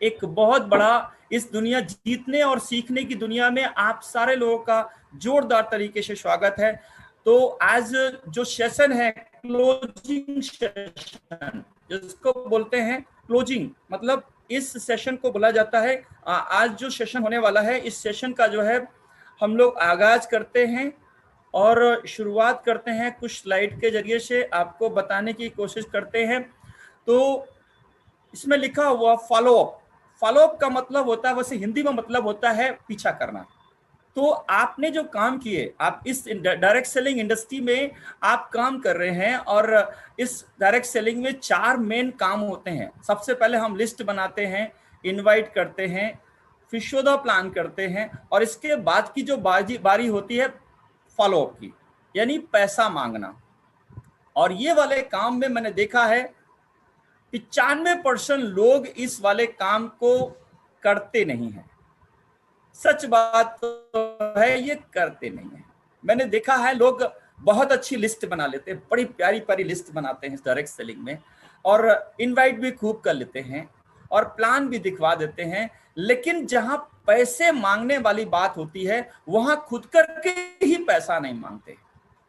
एक बहुत बड़ा इस दुनिया जीतने और सीखने की दुनिया में आप सारे लोगों का जोरदार तरीके से स्वागत है। तो आज जो सेशन है क्लोजिंग सेशन, जिसको बोलते हैं क्लोजिंग, मतलब इस सेशन को बोला जाता है, आज जो सेशन होने वाला है इस सेशन का जो है हम लोग आगाज करते हैं और शुरुआत करते हैं कुछ स्लाइड के जरिए से आपको बताने की कोशिश करते हैं। तो इसमें लिखा हुआ फॉलो अप, फॉलो अप का मतलब होता है, वैसे हिंदी में मतलब होता है पीछा करना। तो आपने जो काम किए, आप इस डायरेक्ट सेलिंग इंडस्ट्री में आप काम कर रहे हैं और इस डायरेक्ट सेलिंग में 4 मेन काम होते हैं। सबसे पहले हम लिस्ट बनाते हैं, इनवाइट करते हैं, फिर शोधा प्लान करते हैं और इसके बाद की जो बारी होती है फॉलो अप की, यानी पैसा मांगना। और ये वाले काम में मैंने देखा है 95% लोग इस वाले काम को करते नहीं हैं। सच बात तो है, ये करते नहीं है। मैंने देखा है लोग बहुत अच्छी लिस्ट बना लेते हैं, बड़ी प्यारी प्यारी लिस्ट बनाते हैं डायरेक्ट सेलिंग में, और इनवाइट भी खूब कर लेते हैं और प्लान भी दिखवा देते हैं, लेकिन जहां पैसे मांगने वाली बात होती है वहां खुद करके ही पैसा नहीं मांगते।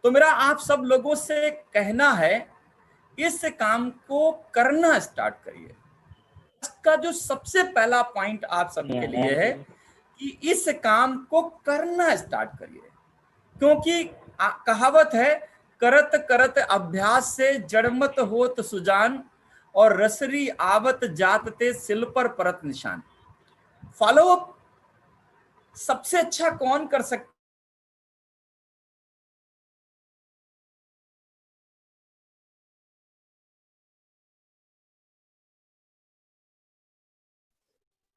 तो मेरा आप सब लोगों से कहना है, इस काम को करना स्टार्ट करिए। इसका जो सबसे पहला पॉइंट आप सबके लिए है कि इस काम को करना स्टार्ट करिए, क्योंकि कहावत है, करत करत अभ्यास से जड़मत होत सुजान और रसरी आवत जात ते सिल पर परत निशान। फॉलो अप सबसे अच्छा कौन कर सकता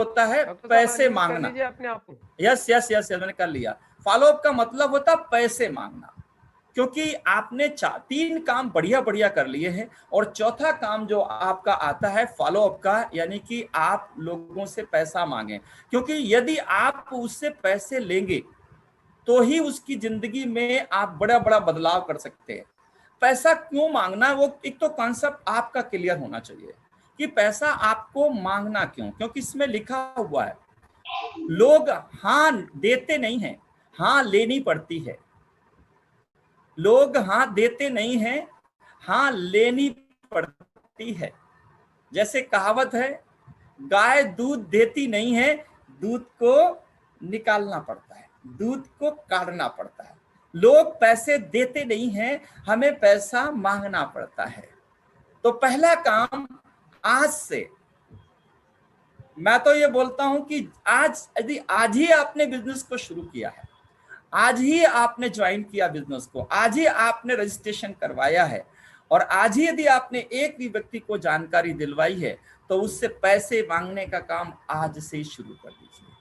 होता है? पैसे मांगना। अपने आप को। यस यस यस मैंने कर लिया। फॉलो अप का मतलब होता है पैसे मांगना, क्योंकि आपने 3 काम बढ़िया बढ़िया कर लिए हैं और चौथा काम जो आपका आता है फॉलो अप का, यानी कि आप लोगों से पैसा मांगें। क्योंकि यदि आप उससे पैसे लेंगे तो ही उसकी जिंदगी में आप बड़ा बड़ा बदलाव कर सकते हैं। पैसा क्यों मांगना, वो एक तो कॉन्सेप्ट आपका क्लियर होना चाहिए कि पैसा आपको मांगना क्यों। क्योंकि इसमें लिखा हुआ है लोग हाँ देते नहीं हैं, हाँ लेनी पड़ती है। लोग हाँ देते नहीं हैं, हाँ लेनी पड़ती है। जैसे कहावत है, गाय दूध देती नहीं है, दूध को निकालना पड़ता है, दूध को काटना पड़ता है। लोग पैसे देते नहीं हैं, हमें पैसा मांगना पड़ता है। तो पहला काम आज से, मैं तो ये बोलता हूं कि आज यदि आज ही आपने बिजनेस को शुरू किया है, आज ही आपने ज्वाइन किया बिजनेस को, आज ही आपने रजिस्ट्रेशन करवाया है और आज ही यदि आपने एक भी व्यक्ति को जानकारी दिलवाई है, तो उससे पैसे मांगने का काम आज से ही शुरू कर दीजिए।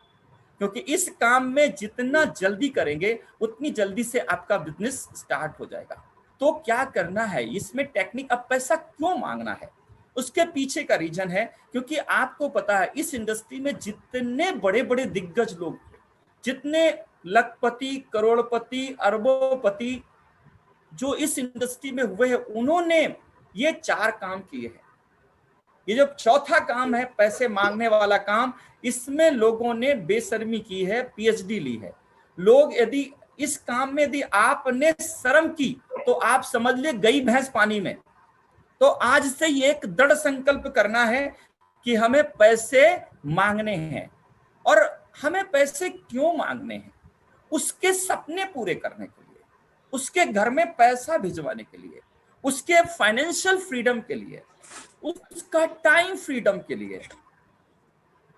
क्योंकि इस काम में जितना जल्दी करेंगे उतनी जल्दी से आपका बिजनेस स्टार्ट हो जाएगा। तो क्या करना है इसमें टेक्निक, अब पैसा क्यों मांगना है उसके पीछे का रीजन है, क्योंकि आपको पता है इस इंडस्ट्री में जितने बड़े बड़े दिग्गज लोग, जितने लखपति, करोड़पति, अरबोपति जो इस इंडस्ट्री में हुए हैं, उन्होंने ये 4 काम किए हैं। ये जो चौथा काम है पैसे मांगने वाला काम, इसमें लोगों ने बेशर्मी की है, पीएचडी ली है। लोग यदि इस काम में यदि आपने शर्म की तो आप समझ ले गई भैंस पानी में। तो आज से ये एक दृढ़ संकल्प करना है कि हमें पैसे मांगने हैं। और हमें पैसे क्यों मांगने हैं? उसके सपने पूरे करने के लिए, उसके घर में पैसा भिजवाने के लिए, उसके फाइनेंशियल फ्रीडम के लिए, उसका टाइम फ्रीडम के लिए,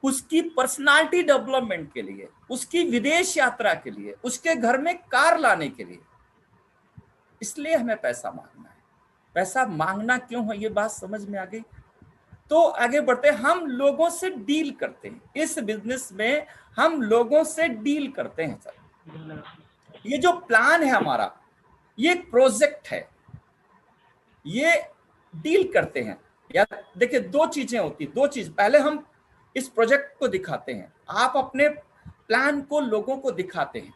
उसकी पर्सनालिटी डेवलपमेंट के लिए, उसकी विदेश यात्रा के लिए, उसके घर में कार लाने के लिए। इसलिए हमें पैसा मांगना है। पैसा मांगना क्यों है ये बात समझ में आ गई? तो आगे बढ़ते, हम लोगों से डील करते हैं इस बिजनेस में, हम लोगों से डील करते हैं सर। ये जो प्लान है हमारा, ये प्रोजेक्ट है, ये डील करते हैं यार। देखिए 2 चीजें होती, 2 चीज, पहले हम इस प्रोजेक्ट को दिखाते हैं, आप अपने प्लान को लोगों को दिखाते हैं,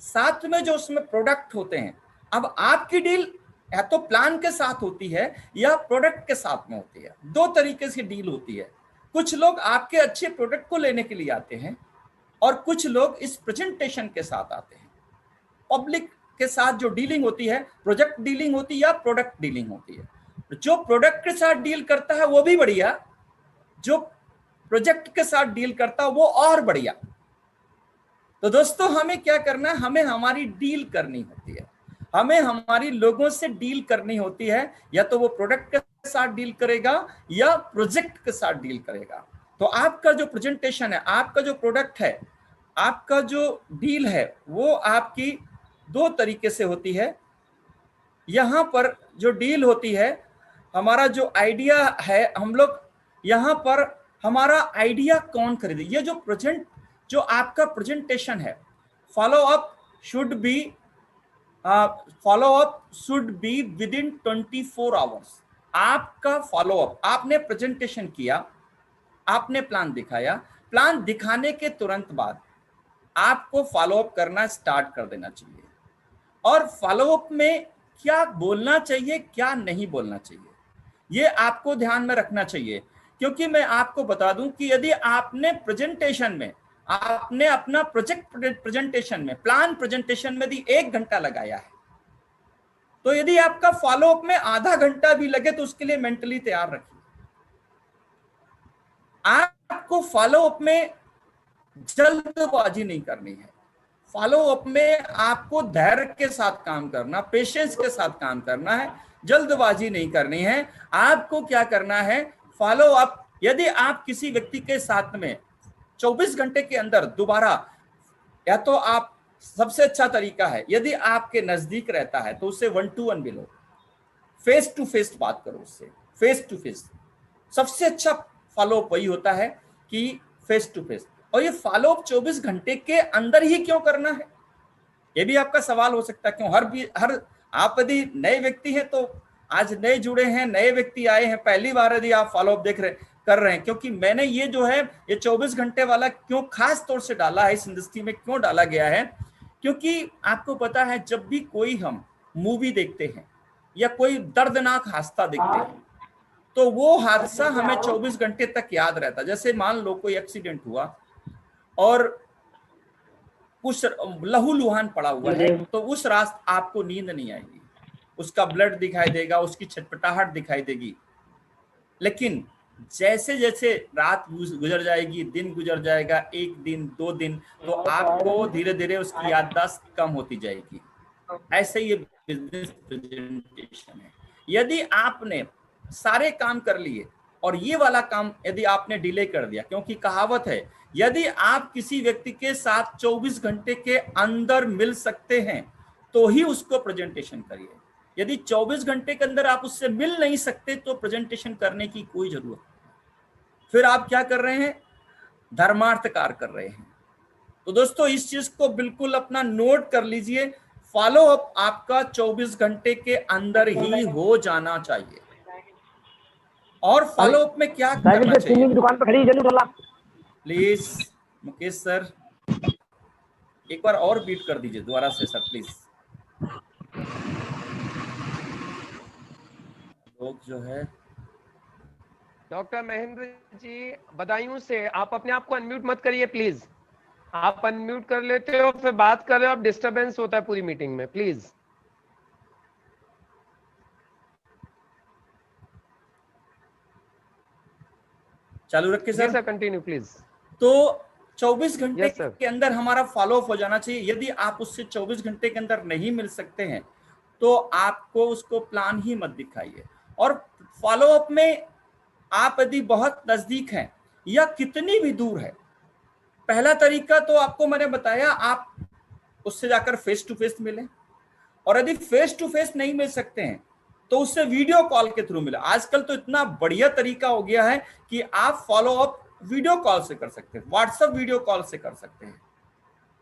साथ में जो उसमें प्रोडक्ट होते हैं। अब आपकी डील या तो प्लान के साथ होती है या प्रोडक्ट के साथ में होती है, 2 तरीके से डील होती है। कुछ लोग आपके अच्छे प्रोडक्ट को लेने के लिए आते हैं और कुछ लोग इस प्रेजेंटेशन के साथ आते हैं। पब्लिक के साथ जो डीलिंग होती है, प्रोजेक्ट डीलिंग होती है या प्रोडक्ट डीलिंग होती है। जो प्रोडक्ट के साथ डील करता है वो भी बढ़िया, जो प्रोजेक्ट के साथ डील करता है वो और बढ़िया। तो दोस्तों हमें क्या करना है, हमें हमारी डील करनी होती है, हमें हमारी लोगों से डील करनी होती है। या तो वो प्रोडक्ट के साथ डील करेगा या प्रोजेक्ट के साथ डील करेगा। तो आपका जो प्रेजेंटेशन है, आपका जो प्रोडक्ट है, आपका जो डील है, वो आपकी दो तरीके से होती है। यहां पर जो डील होती है, हमारा जो आइडिया है, हम लोग यहां पर हमारा आइडिया कौन खरीदे, ये जो आपका प्रेजेंटेशन है, follow up should be with in 24 hours. आपका फॉलो अप, आपने प्रेजेंटेशन किया, आपने प्लान दिखाया, प्लान दिखाने के तुरंत बाद आपको फॉलो अप करना स्टार्ट कर देना चाहिए। और फॉलो अप में क्या बोलना चाहिए, क्या नहीं बोलना चाहिए, ये आपको ध्यान में रखना चाहिए। क्योंकि मैं आपको बता दूं कि यदि आपने प्रेजेंटेशन में, आपने अपना प्रोजेक्ट प्रेजेंटेशन में, प्लान प्रेजेंटेशन में यदि 1 घंटा लगाया है, तो यदि आपका फॉलो अप में आधा घंटा भी लगे तो उसके लिए मेंटली तैयार रखिए। आपको फॉलो अप में जल्दबाजी नहीं करनी है। फॉलो अप में आपको धैर्य के साथ काम करना, पेशेंस के साथ काम करना है, जल्दबाजी नहीं करनी है। आपको क्या करना है, फॉलो अप, यदि आप किसी व्यक्ति के साथ में 24 घंटे के अंदर दोबारा, या तो आप, सबसे अच्छा तरीका है यदि आपके नजदीक रहता है तो उससे 1 to 1 मिलो, फेस टू फेस बात करो उससे, फेस टू फेस। सबसे अच्छा फॉलो अप वही होता है कि फेस टू फेस। और ये फॉलो अप 24 घंटे के अंदर ही क्यों करना है, ये भी आपका सवाल हो सकता है। क्यों हर आप यदि नए व्यक्ति हैं, तो आज नए जुड़े हैं, नए व्यक्ति आए हैं, पहली बार यदि आप फॉलो अप कर रहे हैं, क्योंकि मैंने ये जो है ये 24 घंटे वाला क्यों खास तौर से डाला है, इस इंडस्ट्री में क्यों डाला गया है, क्योंकि आपको पता है जब भी कोई हम मूवी देखते हैं या कोई दर्दनाक हादसा देखते हैं, तो वो हादसा हमें 24 घंटे तक याद रहता है। जैसे मान लो कोई एक्सीडेंट हुआ और कुछ लहूलुहान पड़ा हुआ है, तो उस रात आपको नींद नहीं आएगी, उसका ब्लड दिखाई देगा, उसकी छटपटाहट दिखाई देगी। लेकिन जैसे जैसे रात गुजर जाएगी, दिन गुजर जाएगा, 1 दिन 2 दिन, तो आपको धीरे धीरे उसकी याददाश्त कम होती जाएगी। ऐसे ये बिजनेस प्रेजेंटेशन है। यदि आपने सारे काम कर लिए और ये वाला काम यदि आपने डिले कर दिया, क्योंकि कहावत है यदि आप किसी व्यक्ति के साथ 24 घंटे के अंदर मिल सकते हैं तो ही उसको प्रेजेंटेशन करिए। यदि 24 घंटे के अंदर आप उससे मिल नहीं सकते तो प्रेजेंटेशन करने की कोई जरूरत नहीं। फिर आप क्या कर रहे हैं, धर्मार्थ कार्य कर रहे हैं। तो दोस्तों इस चीज को बिल्कुल अपना नोट कर लीजिए, फॉलो अप आपका 24 घंटे के अंदर ही हो जाना चाहिए। और फॉलो अप में क्या करना चाहिए, दुकान पर खड़ी प्लीज मुकेश सर एक बार और बीट कर दीजिए दोबारा से सर प्लीज। लोग जो है डॉक्टर महेंद्र जी बदायूं से, आप अपने आप को अनम्यूट मत करिए प्लीज। आप अनम्यूट कर लेते हो फिर बात कर रहे हो, आप डिस्टरबेंस होता है पूरी मीटिंग में, प्लीज। चालू रखिए सर। Sir continue please. तो 24 घंटे के अंदर हमारा फॉलो अप हो जाना चाहिए। यदि आप उससे 24 घंटे के अंदर नहीं मिल सकते हैं तो आपको उसको प्लान ही मत दिखाइए। और फॉलो अप में आप यदि बहुत नजदीक हैं या कितनी भी दूर है, पहला तरीका तो आपको मैंने बताया, आप उससे जाकर फेस टू फेस मिलें। और यदि फेस टू फेस नहीं मिल सकते हैं तो उससे वीडियो कॉल के थ्रू मिले। आजकल तो इतना बढ़िया तरीका हो गया है कि आप फॉलो अप वीडियो कॉल से कर सकते हैं, व्हाट्सएप वीडियो कॉल से कर सकते हैं,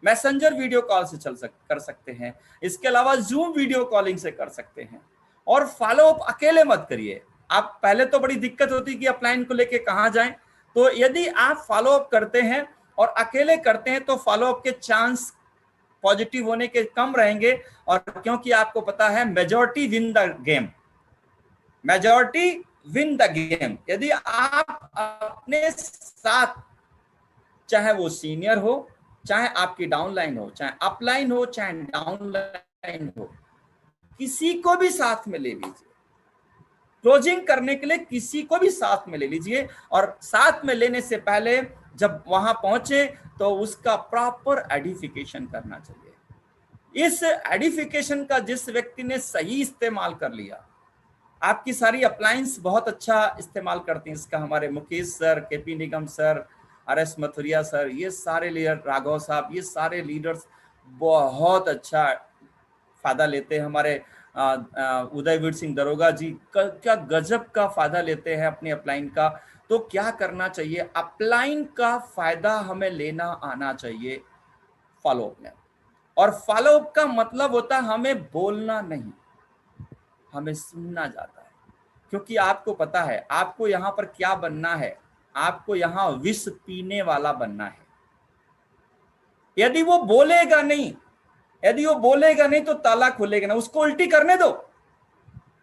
मैसेंजर वीडियो कॉल से कर सकते हैं, इसके अलावा जूम वीडियो कॉलिंग से कर सकते हैं। और फॉलो अप अकेले मत करिए। आप पहले तो बड़ी दिक्कत होती कि अपलाइन को लेके कहाँ जाएं, तो यदि आप फॉलो अप करते हैं और अकेले करते हैं तो फॉलो अप के चांस पॉजिटिव होने के कम रहेंगे। और क्योंकि आपको पता है majority win the game, majority win the game. यदि आप अपने साथ, चाहे वो सीनियर हो, चाहे आपकी डाउनलाइन हो, चाहे अपलाइन हो, चाहे डाउनलाइन हो, किसी को भी साथ में ले लीजिए। क्लोजिंग करने के लिए किसी को भी साथ में ले लीजिए, और साथ में लेने से पहले जब वहां पहुंचे तो उसका प्रॉपर एडिफिकेशन करना चाहिए। इस एडिफिकेशन का जिस व्यक्ति ने सही इस्तेमाल कर लिया, आपकी सारी अप्लायंस बहुत अच्छा इस्तेमाल करती हैं इसका, हमारे Mukesh sir, KP Nigam sir, RS Mathuria sir, ये सारे लीडर, राघव साहब, ये सारे लीडर्स बहुत अच्छा फायदा लेते हैं। हमारे उदयवीर सिंह दरोगा जी क्या गजब का फायदा लेते हैं अपनी अपलाइन का। तो क्या करना चाहिए, अपलाइन का फायदा हमें लेना आना चाहिए फॉलोअप में। और फॉलोअप का मतलब होता है हमें बोलना नहीं, हमें सुनना जाता है। क्योंकि आपको पता है आपको यहां पर क्या बनना है, आपको यहां विष पीने वाला बनना है। यदि वो बोलेगा नहीं, यदि वो बोलेगा नहीं तो ताला खुलेगा ना, उसको उल्टी करने दो,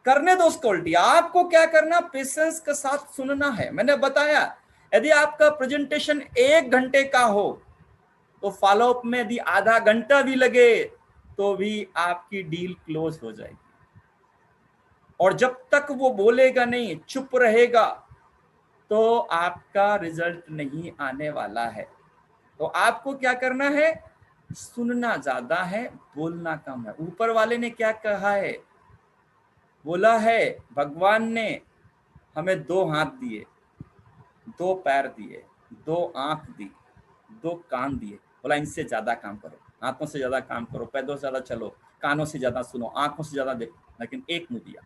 करने दो उसको उल्टी। आपको क्या करना, पेशेंस के साथ सुनना है। मैंने बताया यदि आपका प्रेजेंटेशन 1 घंटे का हो तो फॉलोअप में यदि आधा घंटा भी लगे तो भी आपकी डील क्लोज हो जाएगी। और जब तक वो बोलेगा नहीं, चुप रहेगा, तो आपका रिजल्ट नहीं आने वाला है। तो आपको क्या करना है, सुनना ज्यादा है, बोलना कम है। ऊपर वाले ने क्या कहा है, बोला है भगवान ने हमें 2 हाथ दिए, 2 पैर दिए, 2 आंख दी, 2 कान दिए। बोला इनसे ज्यादा काम करो, हाथों से ज्यादा काम करो, पैरों से ज्यादा चलो, कानों से ज्यादा सुनो, आंखों से ज्यादा देखो, लेकिन एक मुंह दिया।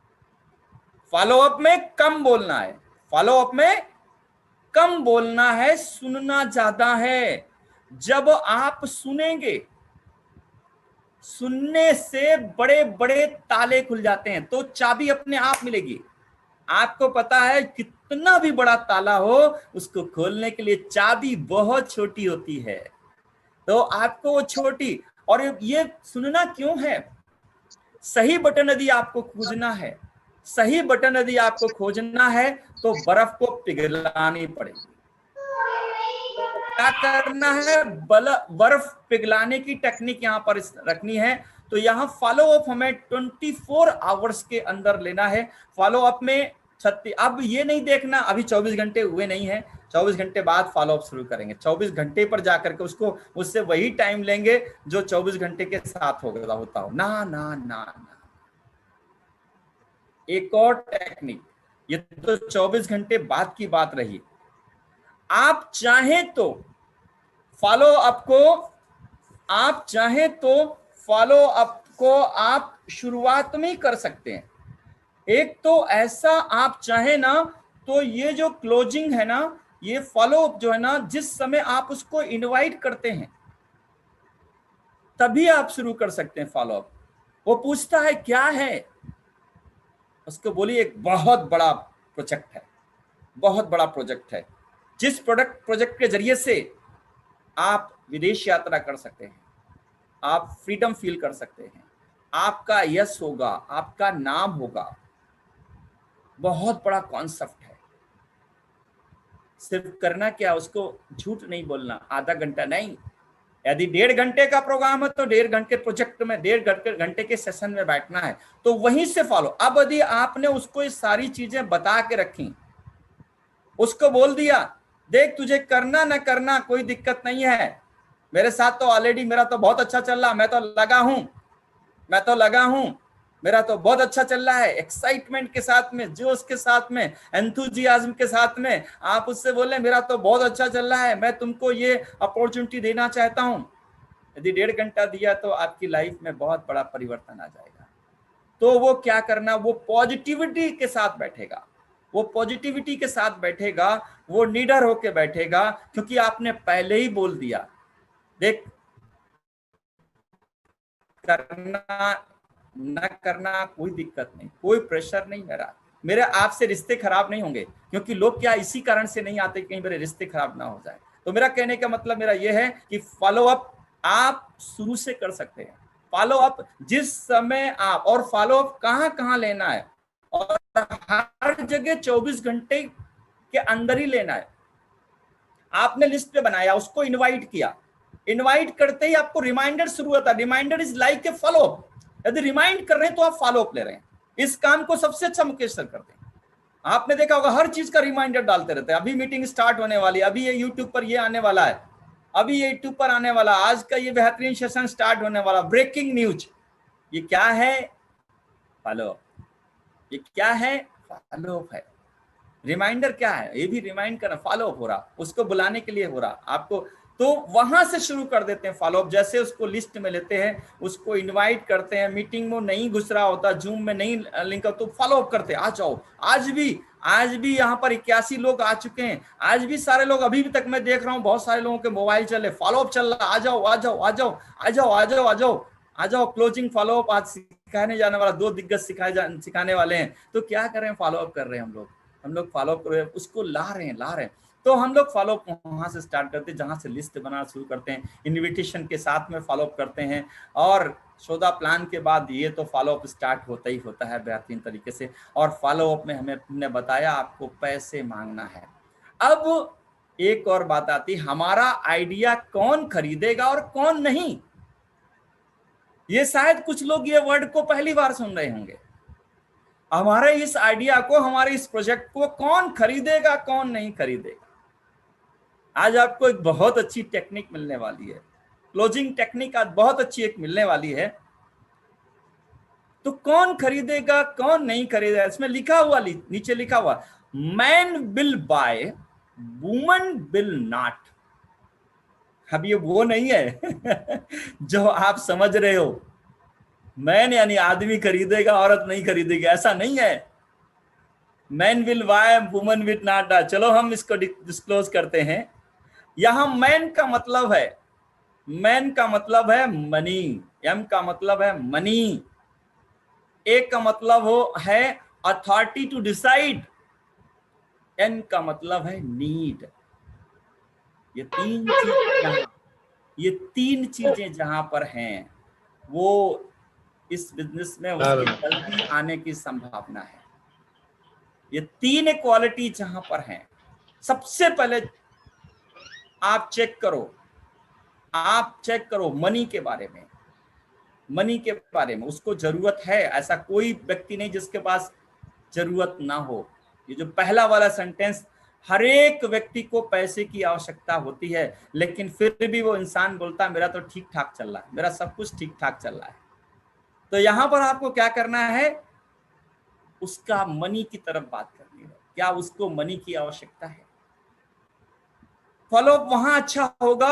फॉलोअप में कम बोलना है, फॉलोअप में कम बोलना है, सुनना ज्यादा है। जब आप सुनेंगे, सुनने से बड़े बड़े ताले खुल जाते हैं, तो चाबी अपने आप मिलेगी। आपको पता है कितना भी बड़ा ताला हो, उसको खोलने के लिए चाबी बहुत छोटी होती है। तो आपको वो छोटी, और ये सुनना क्यों है, सही बटन यदि आपको खोजना है, सही बटन यदि आपको खोजना है तो बर्फ को पिघलानी पड़ेगी। क्या करना है, बर्फ पिघलाने की टेक्निक यहां पर रखनी है। तो यहां फॉलो अप हमें 24 आवर्स के अंदर लेना है। फॉलो अप में अब ये नहीं देखना अभी 24 घंटे हुए नहीं है, 24 घंटे बाद फॉलो अप शुरू करेंगे। 24 घंटे पर जाकर के उससे वही टाइम लेंगे जो 24 घंटे के साथ होता हो। ना ना ना ना, एक और टेक्निक, ये तो 24 घंटे बाद की बात रही। आप चाहें तो फॉलो अप को आप शुरुआत में ही कर सकते हैं। एक तो ऐसा आप चाहे ना, तो ये जो क्लोजिंग है ना, ये फॉलो अप जो है ना, जिस समय आप उसको इनवाइट करते हैं तभी आप शुरू कर सकते हैं फॉलो अप। वो पूछता है क्या है, उसको बोलिए एक बहुत बड़ा प्रोजेक्ट है, बहुत बड़ा प्रोजेक्ट है, जिस प्रोजेक्ट के जरिए से आप विदेश यात्रा कर सकते हैं, आप फ्रीडम फील कर सकते हैं, आपका यश होगा, आपका नाम होगा। बहुत बड़ा कॉन्सेप्ट है। सिर्फ करना क्या, उसको झूठ नहीं बोलना, आधा घंटा नहीं। यदि 1.5 घंटे का प्रोग्राम है तो 1.5 घंटे प्रोजेक्ट में, 1.5 घंटे के सेशन में बैठना है, तो वहीं से फॉलो। अब यदि आपने उसको ये सारी चीजें बता के रखी, उसको बोल दिया देख तुझे करना ना करना कोई दिक्कत नहीं है, मेरे साथ तो ऑलरेडी मेरा तो बहुत अच्छा चल रहा, मैं तो लगा हूं, मेरा तो बहुत अच्छा चल रहा है, एक्साइटमेंट के साथ में, जोश के साथ में, एंथुजियाज्म के साथ में आप उससे बोले मेरा तो बहुत अच्छा चल रहा है, मैं तुमको ये अपॉर्चुनिटी देना चाहता हूं। यदि 1.5 घंटा दिया तो आपकी लाइफ में बहुत बड़ा परिवर्तन आ जाएगा। तो वो क्या करना, वो पॉजिटिविटी के साथ बैठेगा, वो पॉजिटिविटी के साथ बैठेगा, वो निडर होके बैठेगा, क्योंकि आपने पहले ही बोल दिया देख करना न करना कोई दिक्कत नहीं, कोई प्रेशर नहीं, मेरे आपसे रिश्ते खराब नहीं होंगे, क्योंकि लोग क्या इसी कारण से नहीं आते कहीं मेरे रिश्ते खराब ना हो जाए। तो मेरा कहने का मतलब मेरा यह है कि फॉलो अप आप शुरू से कर सकते हैं। फॉलो अप जिस समय आप, और फॉलो अप कहां कहां लेना है, और हर जगह 24 घंटे के अंदर ही लेना है। आपने लिस्ट पे बनाया, उसको इनवाइट किया, इनवाइट करते ही आपको रिमाइंडर शुरू होता है। Reminder is like a follow up. यदि रिमाइंड कर रहे हैं तो आप फॉलो अप ले रहे हैं। इस काम को सबसे अच्छा मुकेश सर करते हैं। आपने देखा होगा हर चीज का रिमाइंडर डालते रहते हैं। अभी मीटिंग स्टार्ट होने वाली है, अभी ये यूट्यूब पर ये आने वाला है, अभी ये यूट्यूब पर आने वाला, आज का ये बेहतरीन सेशन स्टार्ट होने वाला, ब्रेकिंग न्यूज। ये क्या है? Follow up. ये क्या है? फॉलो अप है। रिमाइंडर क्या है? ये भी रिमाइंड करना, फॉलो अप हो रहा, उसको बुलाने के लिए हो रहा आपको। तो वहां से शुरू कर देते हैं फॉलो अप। जैसे उसको लिस्ट में लेते हैं, उसको इनवाइट करते हैं, मीटिंग में नहीं घुस रहा होता, जूम में नहीं लिंक, तो फॉलो अप करते हैं, आ जाओ। आज भी यहाँ पर 81 लोग आ चुके हैं। आज भी सारे लोग, अभी भी तक मैं देख रहा हूँ बहुत सारे लोगों के मोबाइल चल रहे, फॉलो अप चल रहा, आ जाओ आ जाओ आ जाओ आ जाओ आ जाओ आ जाओ आ जाओ। क्लोजिंग फॉलो अप आज सिखाने जाने वाला, 2 दिग्गज सिखाने वाले हैं। तो क्या कर रहे हैं? फॉलो अप कर रहे हैं हम लोग फॉलो अप कर रहे हैं, उसको ला रहे हैं। तो हम लोग फॉलो अप वहां से स्टार्ट करते हैं, जहां से लिस्ट बनाना शुरू करते हैं, इनविटेशन के साथ में फॉलो अप करते हैं, और सौदा प्लान के बाद ये तो फॉलो अप स्टार्ट होता ही होता है बेहतरीन तरीके से। और फॉलो अप में हमने बताया आपको पैसे मांगना है। अब एक और बात आती, हमारा आइडिया कौन खरीदेगा और कौन नहीं। ये शायद कुछ लोग ये वर्ड को पहली बार सुन रहे होंगे। हमारे इस आइडिया को, हमारे इस प्रोजेक्ट को कौन खरीदेगा, कौन नहीं खरीदेगा। आज आपको एक बहुत अच्छी टेक्निक मिलने वाली है, क्लोजिंग टेक्निक आज बहुत अच्छी एक मिलने वाली है। तो कौन खरीदेगा, कौन नहीं खरीदेगा, इसमें लिखा हुआ, नीचे लिखा हुआ, man will buy, woman will not. अब ये वो नहीं है जो आप समझ रहे हो, मैन यानी आदमी खरीदेगा, औरत नहीं खरीदेगी, ऐसा नहीं है। Man will buy, woman will not. चलो हम इसको डिस्क्लोज करते हैं। यहां मैन का मतलब है, मैन का मतलब है मनी, एम का मतलब है मनी, ए का मतलब है अथॉरिटी टू डिसाइड, एन का मतलब है नीड। ये तीन चीजें जहां पर हैं, वो इस बिजनेस में उसकी जल्दी आने की संभावना है। ये 3 क्वालिटी जहां पर हैं, सबसे पहले आप चेक करो मनी के बारे में। मनी के बारे में उसको जरूरत है, ऐसा कोई व्यक्ति नहीं जिसके पास जरूरत ना हो। ये जो पहला वाला सेंटेंस, हर एक व्यक्ति को पैसे की आवश्यकता होती है, लेकिन फिर भी वो इंसान बोलता है मेरा तो ठीक ठाक चल रहा है, मेरा सब कुछ ठीक ठाक चल रहा है। तो यहां पर आपको क्या करना है? उसका मनी की तरफ बात करनी है, क्या उसको मनी की आवश्यकता है। फॉलो वहां अच्छा होगा,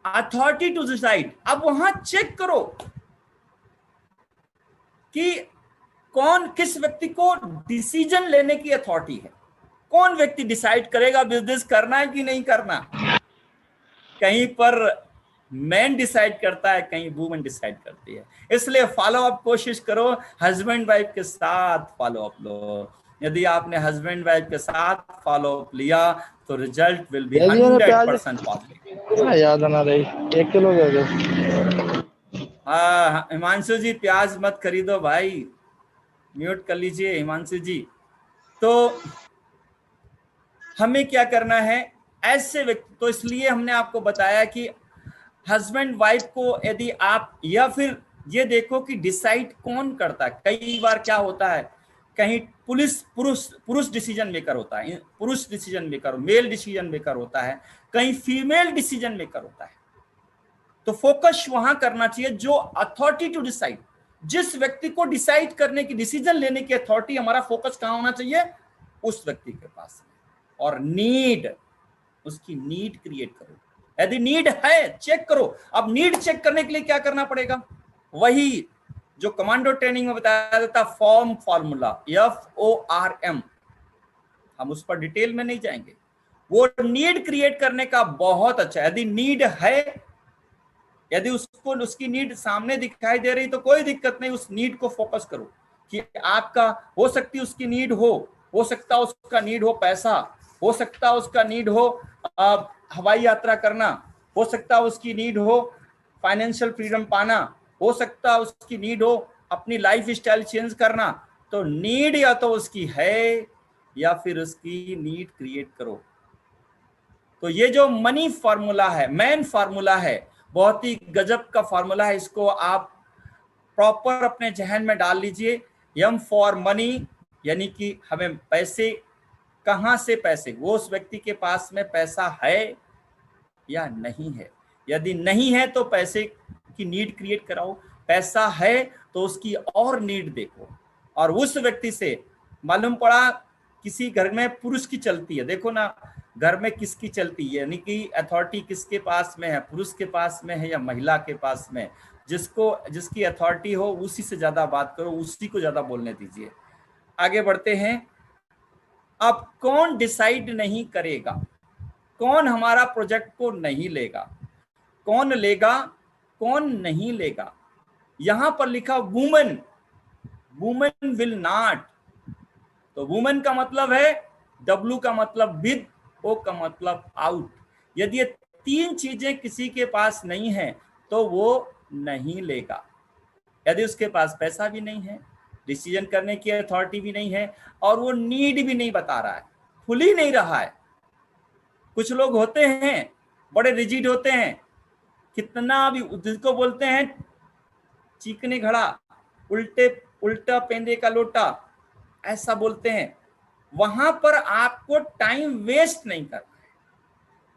अथॉरिटी टू डिसाइड। अब वहां चेक करो कि कौन, किस व्यक्ति को डिसीजन लेने की अथॉरिटी है, कौन व्यक्ति डिसाइड करेगा बिजनेस करना है कि नहीं करना। कहीं पर मैन डिसाइड करता है, कहीं वुमन डिसाइड करती है। इसलिए फॉलो अप कोशिश करो, हस्बैंड वाइफ के साथ फॉलो अप लो। यदि आपने हस्बैंड वाइफ के साथ फॉलो अप लिया तो रिजल्ट विल बी 100% पॉजिटिव। याद आना रही 1 किलो दे दो। हाँ हिमांशु जी, प्याज मत खरीदो भाई, म्यूट कर लीजिए हिमांशु जी। तो हमें क्या करना है ऐसे व्यक्ति, तो इसलिए हमने आपको बताया कि हस्बैंड वाइफ को यदि आप, या फिर ये देखो कि डिसाइड कौन करता है। कई बार क्या होता है, कहीं पुरुष डिसीजन मेकर होता है, पुरुष decision maker, male decision maker होता है, कहीं फीमेल डिसीजन मेकर होता है। तो फोकस वहां करना चाहिए जो अथॉरिटी टू डिसाइड, जिस व्यक्ति को डिसाइड करने की, डिसीजन लेने की अथॉरिटी, हमारा फोकस कहां होना चाहिए? उस व्यक्ति के पास। और नीड, उसकी नीड क्रिएट करो। यदि नीड है चेक करो। अब नीड चेक करने के लिए क्या करना पड़ेगा? वही जो कमांडो ट्रेनिंग में बताया जाता, फॉर्मूला FORM, हम उस पर डिटेल में नहीं जाएंगे। वो नीड क्रिएट करने का बहुत अच्छा। यदि नीड है, यदि उसको, उसकी नीड सामने दिखाई दे रही तो कोई दिक्कत नहीं, उस नीड को फोकस करो कि आपका, हो सकती है उसकी नीड हो सकता है उसका नीड हो पैसा, हो सकता है उसका नीड हो हवाई यात्रा करना, हो सकता है उसकी नीड हो फाइनेंशियल फ्रीडम पाना, हो सकता है उसकी नीड हो अपनी लाइफ स्टाइल चेंज करना। तो नीड या तो उसकी है या फिर उसकी नीड क्रिएट करो। तो ये जो मनी फार्मूला है, मैन फार्मूला है, बहुत ही गजब का फार्मूला है। इसको आप प्रॉपर अपने जहन में डाल लीजिए। एम फॉर मनी, यानी कि हमें पैसे, कहां से पैसे, वो उस व्यक्ति के पास में पैसा है या नहीं है। यदि नहीं है तो पैसे की नीड क्रिएट कराओ, पैसा है तो उसकी और नीड देखो। और उस व्यक्ति से मालूम पड़ा किसी घर में पुरुष की चलती है, देखो ना घर में किसकी चलती है, यानी कि अथॉरिटी किसके पास में है, पुरुष के पास में है या महिला के पास में। जिसकी अथॉरिटी हो उसी से ज्यादा बात करो, उसी को ज्यादा बोलने दीजिए। आगे बढ़ते हैं। अब कौन डिसाइड नहीं करेगा, कौन हमारा प्रोजेक्ट को नहीं लेगा, कौन लेगा कौन नहीं लेगा। यहां पर लिखा वुमेन, वुमेन विल नॉट। तो वुमेन का मतलब है W का मतलब विद, O का मतलब आउट। यदि ये तीन चीजें किसी के पास नहीं है तो वो नहीं लेगा। यदि उसके पास पैसा भी नहीं है, डिसीजन करने की अथॉरिटी भी नहीं है, और वो नीड भी नहीं बता रहा है, खुल ही नहीं रहा है। कुछ लोग होते हैं बड़े रिजिड होते हैं, कितना भी, जिसको बोलते हैं चीकने घड़ा, उल्टा पेंदे का लोटा, ऐसा बोलते हैं। वहां पर आपको टाइम वेस्ट नहीं करना है।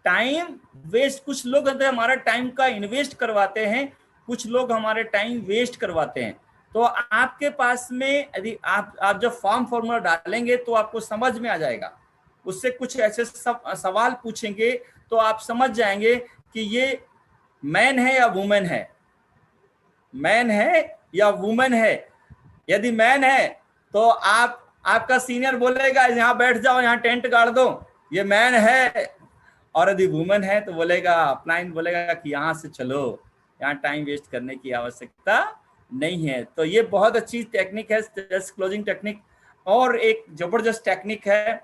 टाइम वेस्ट, कुछ लोग हमारा टाइम का इन्वेस्ट करवाते हैं, कुछ लोग हमारे टाइम वेस्ट करवाते हैं। तो आपके पास में यदि आप जब फॉर्म फॉर्मूला डालेंगे तो आपको समझ में आ जाएगा। उससे कुछ ऐसे सवाल पूछेंगे तो आप समझ जाएंगे कि ये मैन है या वुमेन है, मैन है या वुमेन है। यदि मैन है तो आपका सीनियर बोलेगा यहाँ बैठ जाओ, यहाँ टेंट गाड़ दो, ये मैन है। और यदि वुमेन है तो बोलेगा, अपलाइन बोलेगा कि यहाँ से चलो, यहाँ टाइम वेस्ट करने की आवश्यकता नहीं है। तो ये बहुत अच्छी टेक्निक है, स्ट्रेस क्लोजिंग टेक्निक। और एक जबरदस्त टेक्निक है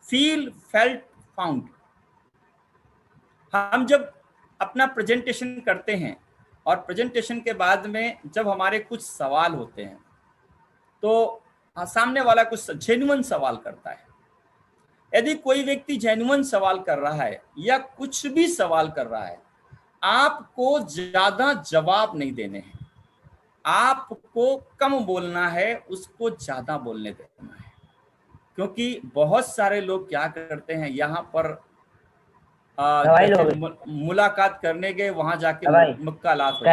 फील फेल्ट फाउंड। हम जब अपना प्रेजेंटेशन करते हैं और प्रेजेंटेशन के बाद में जब हमारे कुछ सवाल होते हैं तो सामने वाला कुछ जेन्युइन सवाल करता है। यदि कोई व्यक्ति जेन्युइन सवाल कर रहा है या कुछ भी सवाल कर रहा है, आपको ज्यादा जवाब नहीं देने हैं, आपको कम बोलना है, उसको ज्यादा बोलने देना है। क्योंकि बहुत सारे लोग क्या करते हैं, यहाँ पर मुलाकात करने गए, वहां जाके मुक्कालात हो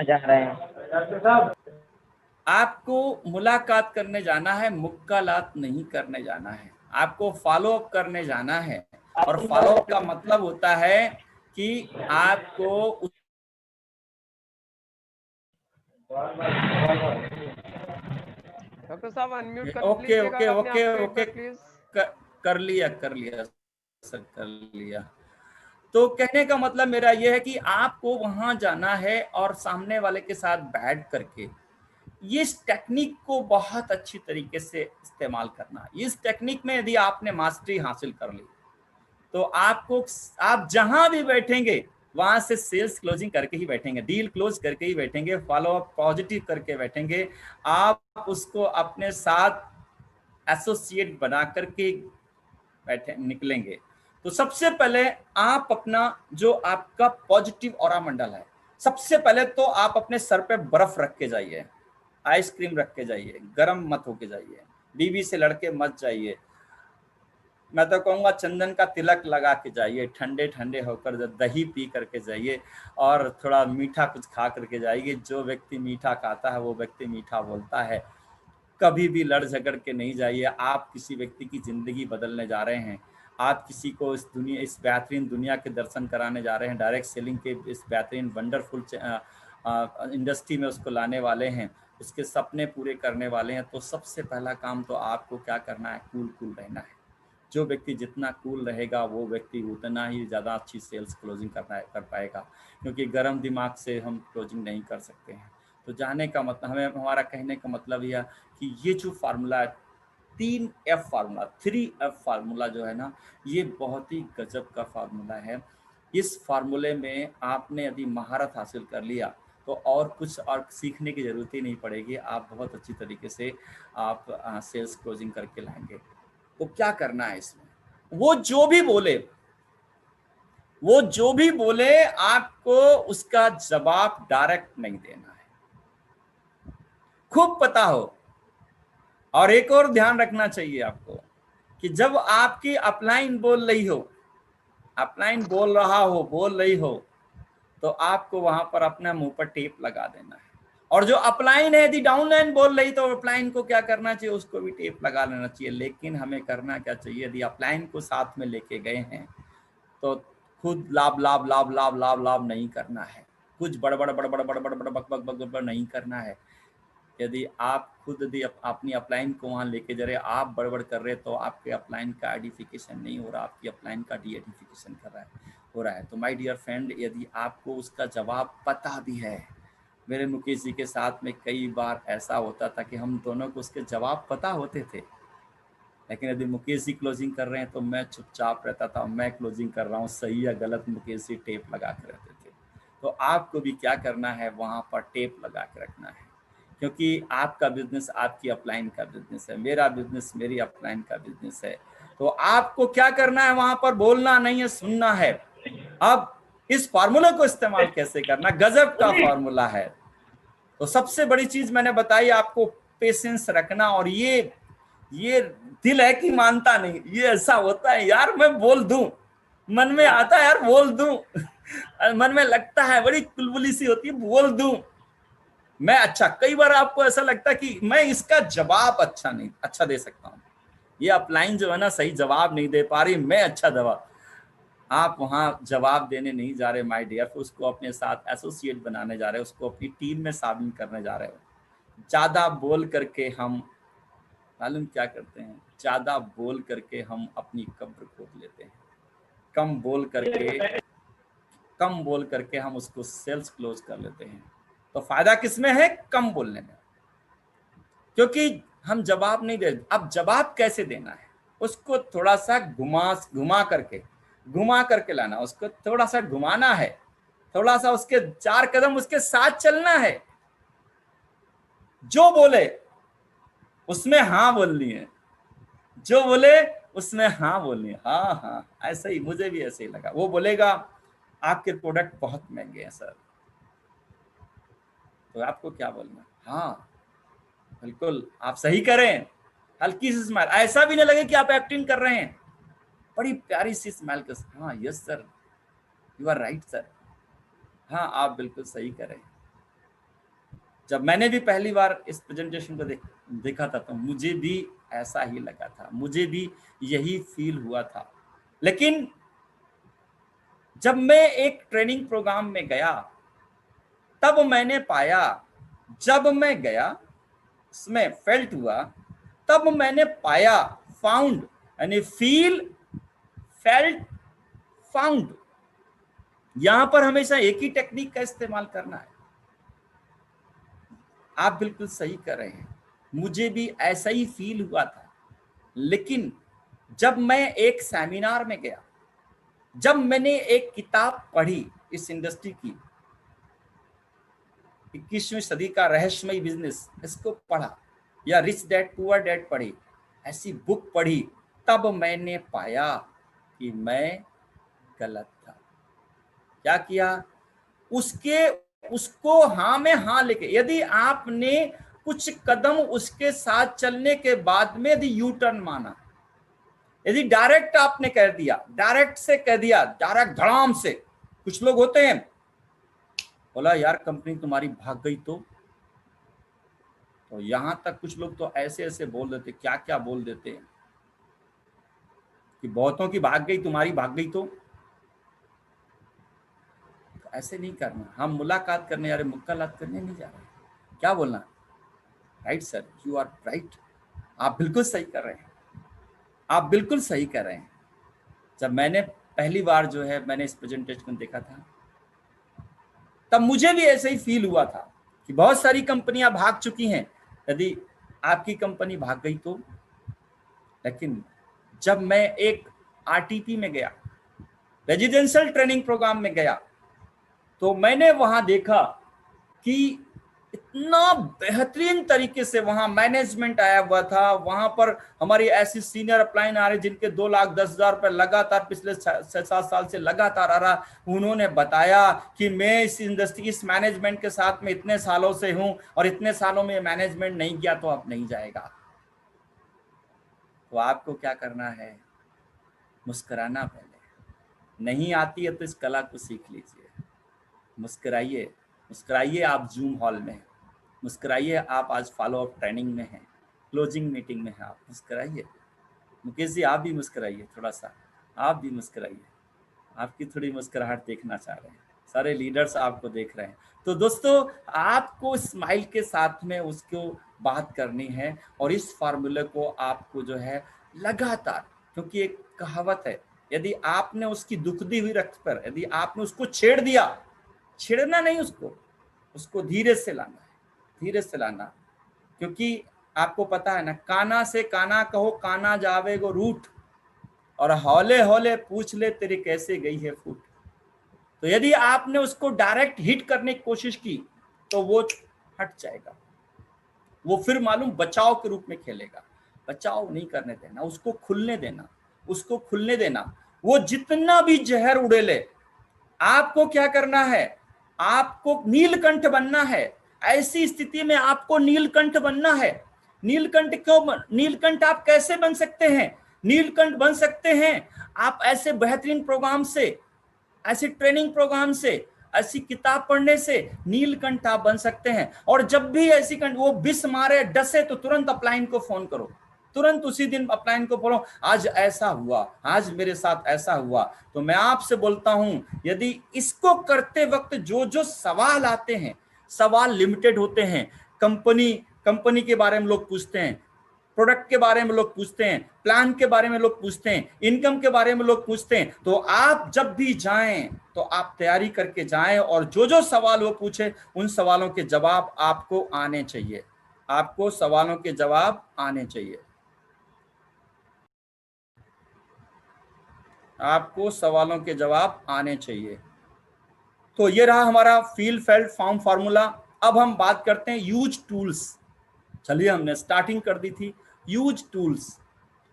जाते हैं। आपको मुलाकात करने जाना है, मुक्कालात नहीं करने जाना है, आपको फॉलो अप करने जाना है। और फॉलो अप का मतलब होता है कि आपको डॉक्टर साहब अनम्यूट कर ओके लीजिएगा ओके अपने ओके आप को ओके प्लीज। कर लिया सर, कर लिया। तो कहने का मतलब मेरा यह है कि आपको वहां जाना है और सामने वाले के साथ बैठ करके इस टेक्निक को बहुत अच्छी तरीके से इस्तेमाल करना। इस टेक्निक में यदि आपने मास्टरी हासिल कर ली तो आप जहां भी बैठेंगे वहां से सेल्स क्लोजिंग करके ही बैठेंगे, डील क्लोज करके ही बैठेंगे, फॉलो अप पॉजिटिव करके बैठेंगे। आप उसको अपने साथ एसोसिएट बना करके बैठे निकलेंगे। तो सबसे पहले आप अपना जो आपका पॉजिटिव ऑरा मंडल है, सबसे पहले तो आप अपने सर पे बर्फ रख के जाइए, आइसक्रीम रख के जाइए, गर्म मत होके जाइए, बीवी से लड़के मत जाइए। मैं तो कहूँगा चंदन का तिलक लगा के जाइए, ठंडे ठंडे होकर दही पी करके जाइए और थोड़ा मीठा कुछ खा करके जाइए। जो व्यक्ति मीठा खाता है वो व्यक्ति मीठा बोलता है। कभी भी लड़ झगड़ के नहीं जाइए। आप किसी व्यक्ति की जिंदगी बदलने जा रहे हैं, आप किसी को इस बेहतरीन दुनिया के दर्शन कराने जा रहे हैं, डायरेक्ट सेलिंग के इस बेहतरीन वंडरफुल इंडस्ट्री में उसको लाने वाले हैं, उसके सपने पूरे करने वाले हैं। तो सबसे पहला काम तो आपको क्या करना है, कूल रहना है। जो व्यक्ति जितना कूल रहेगा वो व्यक्ति उतना ही ज़्यादा अच्छी सेल्स क्लोजिंग कर पाएगा, क्योंकि गर्म दिमाग से हम क्लोजिंग नहीं कर सकते हैं। तो जाने का मतलब, हमारा कहने का मतलब यह कि ये जो फार्मूला है 3F फार्मूला, 3F फार्मूला जो है ना, ये बहुत ही गजब का फार्मूला है। इस फार्मूले में आपने यदि महारत हासिल कर लिया तो और कुछ और सीखने की जरूरत ही नहीं पड़ेगी, आप बहुत अच्छी तरीके से आप सेल्स क्लोजिंग करके लाएंगे। तो क्या करना है इसमें, वो जो भी बोले आपको उसका जवाब डायरेक्ट नहीं देना है, खूब पता हो। और एक और ध्यान रखना चाहिए आपको कि जब आपकी अपलाइन बोल रही हो, अपलाइन बोल रही हो, तो आपको वहां पर अपने मुंह पर टेप लगा देना है। और जो अपलाइन है यदि डाउनलाइन बोल रही, तो अपलाइन को क्या करना चाहिए, उसको भी टेप लगा लेना चाहिए। लेकिन हमें करना क्या चाहिए, यदि अपलाइन को साथ में लेके गए हैं तो खुद लाभ लाभ लाभ लाभ लाभ लाभ नहीं करना है, कुछ बड़बड़ बड़बड़ बड़बड़ बड़बड़ बक बक बक बक नहीं करना है। यदि आप खुद यदि अपनी अपलाइन को वहां लेके जा रहे, आप बड़बड़ कर रहे, तो आपके अपलाइन का आइडेंटिफिकेशन नहीं हो रहा, आपकी अपलाइन का डी आइडेंटिफिकेशन हो रहा है। तो माय डियर फ्रेंड, यदि आपको उसका जवाब पता भी है, मेरे मुकेश जी के साथ में कई बार ऐसा होता था कि हम दोनों को उसके जवाब पता होते थे, लेकिन यदि मुकेश जी क्लोजिंग कर रहे हैं तो मैं चुपचाप रहता था, मैं क्लोजिंग कर रहा हूँ, सही या गलत मुकेश जी टेप लगा के रहते थे। तो आपको भी क्या करना है, वहां पर टेप लगा के रखना है, क्योंकि आपका बिजनेस आपकी अपलाइन का बिजनेस है, मेरा बिजनेस मेरी अपलाइन का बिजनेस है। तो आपको क्या करना है, वहां पर बोलना नहीं है, सुनना है। अब इस फार्मूला को इस्तेमाल कैसे करना, गजब का फार्मूला है। तो सबसे बड़ी चीज मैंने बताई आपको, पेशेंस रखना। और ये दिल है कि मानता नहीं, ये ऐसा होता है यार, मैं बोल दूं, मन में आता है यार बोल दूं मन में लगता है, बड़ी कुलबुली सी होती है, बोल दूं मैं। अच्छा, कई बार आपको ऐसा लगता है कि मैं इसका जवाब अच्छा दे सकता हूं, ये अपलाइन जो है ना सही जवाब नहीं दे पा रही, मैं अच्छा जवाब। आप वहां जवाब देने नहीं जा रहे माय डियर, उसको अपने साथ एसोसिएट बनाने जा रहे हो, उसको अपनी टीम में शामिल करने जा रहे हो। ज्यादा बोल करके हम मालूम क्या करते हैं, ज्यादा बोल करके हम अपनी कब्र खोद लेते हैं, कम बोल करके हम उसको सेल्स क्लोज कर लेते हैं। तो फायदा किसमें है, कम बोलने में, क्योंकि हम जवाब नहीं दे। अब जवाब कैसे देना है, उसको थोड़ा सा घुमा करके लाना, उसको थोड़ा सा घुमाना है, थोड़ा सा उसके 4 कदम उसके साथ चलना है। जो बोले उसमें हाँ बोलनी है, जो बोले उसमें हाँ बोलनी है। हाँ हाँ, ऐसा ही, मुझे भी ऐसे ही लगा। वो बोलेगा आपके प्रोडक्ट बहुत महंगे हैं सर, तो आपको क्या बोलना, हाँ बिल्कुल आप सही करें, हल्की सी स्माइल, ऐसा भी नहीं लगे कि आप एक्टिंग कर रहे हैं, बड़ी प्यारी सी स्माइल के साथ, हाँ yes sir, you are right sir, हाँ आप बिल्कुल सही करें। जब मैंने भी पहली बार इस प्रेजेंटेशन को देखा था तो मुझे भी ऐसा ही लगा था, मुझे भी यही फील हुआ था। लेकिन जब मैं एक ट्रेनिंग प्रोग्राम में गया, तब मैंने पाया, जब मैं गया उसमें फेल्ट हुआ, तब मैंने पाया, फाउंड यानी फील, फेल्ट, फाउंड। यहां पर हमेशा एक ही टेक्निक का इस्तेमाल करना है। आप बिल्कुल सही कर रहे हैं, मुझे भी ऐसा ही फील हुआ था। लेकिन जब मैं एक सेमिनार में गया, जब मैंने एक किताब पढ़ी इस इंडस्ट्री की, 21वीं सदी का रहस्यमय बिजनेस, इसको पढ़ा, या रिच डैड पुअर डैड पढ़ी, ऐसी बुक पढ़ी, तब मैंने पाया कि मैं गलत था। क्या किया, उसको हाँ में हाँ लेके, यदि आपने कुछ कदम उसके साथ चलने के बाद में यदि यू टर्न माना, यदि डायरेक्ट आपने कह दिया, डायरेक्ट धड़ाम से, कुछ लोग होते हैं बोला यार कंपनी तुम्हारी भाग गई तो यहां तक कुछ लोग तो ऐसे ऐसे बोल देते, क्या क्या बोल देते हैं कि बहुतों की भाग गई, तुम्हारी भाग गई तो ऐसे नहीं करना। हम मुलाकात करने जा रहे, मुलाकात करने नहीं जा रहे। क्या बोलना, right sir, you are right, आप बिल्कुल सही कर रहे हैं, आप बिल्कुल सही कर रहे हैं। जब मैंने पहली बार जो है मैंने इस प्रेजेंटेशन को देखा था, तब मुझे भी ऐसे ही फील हुआ था कि बहुत सारी कंपनियां भाग चुकी हैं, यदि आपकी कंपनी भाग गई तो। लेकिन जब मैं एक आरटीपी में गया, रेजिडेंशियल ट्रेनिंग प्रोग्राम में गया, तो मैंने वहां देखा कि इतना बेहतरीन तरीके से वहां मैनेजमेंट आया हुआ था। वहां पर हमारी ऐसी सीनियर अपलाइन आ रही जिनके 2,10,000 रुपए लगातार पिछले 6-7 साल से लगातार आ रहा। उन्होंने बताया कि मैं इस इंडस्ट्री, इस मैनेजमेंट के साथ में इतने सालों से हूं और इतने सालों में मैनेजमेंट नहीं किया तो अब नहीं जाएगा। तो आपको क्या करना है, मुस्कुराना। पहले नहीं आती है तो इस कला को सीख लीजिए। मुस्कुराइए, मुस्कुराइए। आप जूम हॉल में हैं, मुस्कुराइए। आप आज फॉलो अप ट्रेनिंग में हैं, क्लोजिंग मीटिंग में हैं, आप मुस्कुराइए। मुकेश जी आप भी मुस्कुराइए, थोड़ा सा आप भी मुस्कुराइए। आपकी थोड़ी मुस्कुराहट देखना चाह रहे हैं, सारे लीडर्स आपको देख रहे हैं। तो दोस्तों आपको स्माइल के साथ में उसको बात करनी है और इस फार्मूले को आपको जो है लगातार, क्योंकि एक कहावत है, यदि आपने उसकी दुख दी हुई रक्त पर यदि आपने उसको छेड़ दिया, छेड़ना नहीं, उसको धीरे से लाना है, धीरे से लाना। क्योंकि आपको पता है ना, काना से काना कहो काना जावे गो रूठ, और हौले हौले पूछ ले तेरी कैसे गई है फूट। तो यदि आपने उसको डायरेक्ट हिट करने की कोशिश की तो वो हट जाएगा, वो फिर मालूम बचाव के रूप में खेलेगा। बचाव नहीं करने देना, उसको खुलने देना, उसको खुलने देना। वो जितना भी जहर उड़ेले, आपको क्या करना है, आपको नीलकंठ बनना है। ऐसी स्थिति में आपको नीलकंठ बनना है। नीलकंठ क्यों, नीलकंठ आप कैसे बन सकते हैं? नीलकंठ बन सकते हैं आप ऐसे बेहतरीन प्रोग्राम से, ऐसी ट्रेनिंग प्रोग्राम से, ऐसी किताब पढ़ने से नीलकंठ आप बन सकते हैं। और जब भी ऐसी वो बिस मारे, डसे, तो तुरंत अपलाइन को फोन करो, तुरंत उसी दिन अपलाइन को बोलो आज ऐसा हुआ, आज मेरे साथ ऐसा हुआ। तो मैं आपसे बोलता हूं, यदि इसको करते वक्त जो जो सवाल आते हैं, सवाल लिमिटेड होते हैं। कंपनी के बारे में लोग पूछते हैं, प्रोडक्ट के बारे में लोग पूछते हैं, प्लान के बारे में लोग पूछते हैं, इनकम के बारे में लोग पूछते हैं। तो आप जब भी जाएं तो आप तैयारी करके जाएं और जो जो सवाल वो पूछे उन सवालों के जवाब आपको आने चाहिए। आपको सवालों के जवाब आने चाहिए, आपको सवालों के जवाब आने चाहिए। तो ये रहा हमारा फील फेल्ट फॉर्म फार्मूला। अब हम बात करते हैं यूज टूल्स। चलिए हमने स्टार्टिंग कर दी थी यूज टूल्स।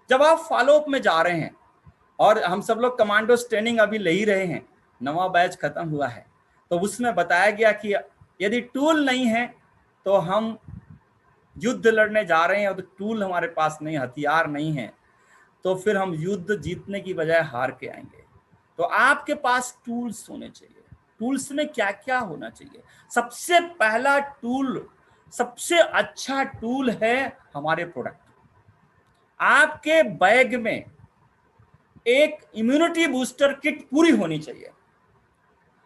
जब आप फॉलो अप में जा रहे हैं, और हम सब लोग कमांडोज ट्रेनिंग अभी ले ही रहे हैं, नवा बैच खत्म हुआ है, तो उसमें बताया गया कि यदि टूल नहीं है तो हम युद्ध लड़ने जा रहे हैं और तो टूल हमारे पास नहीं, हथियार नहीं है, तो फिर हम युद्ध जीतने की बजाय हार के आएंगे। तो आपके पास टूल्स होने चाहिए। टूल्स में क्या क्या होना चाहिए? सबसे पहला टूल, सबसे अच्छा टूल है हमारे प्रोडक्ट। आपके बैग में एक इम्यूनिटी बूस्टर किट पूरी होनी चाहिए।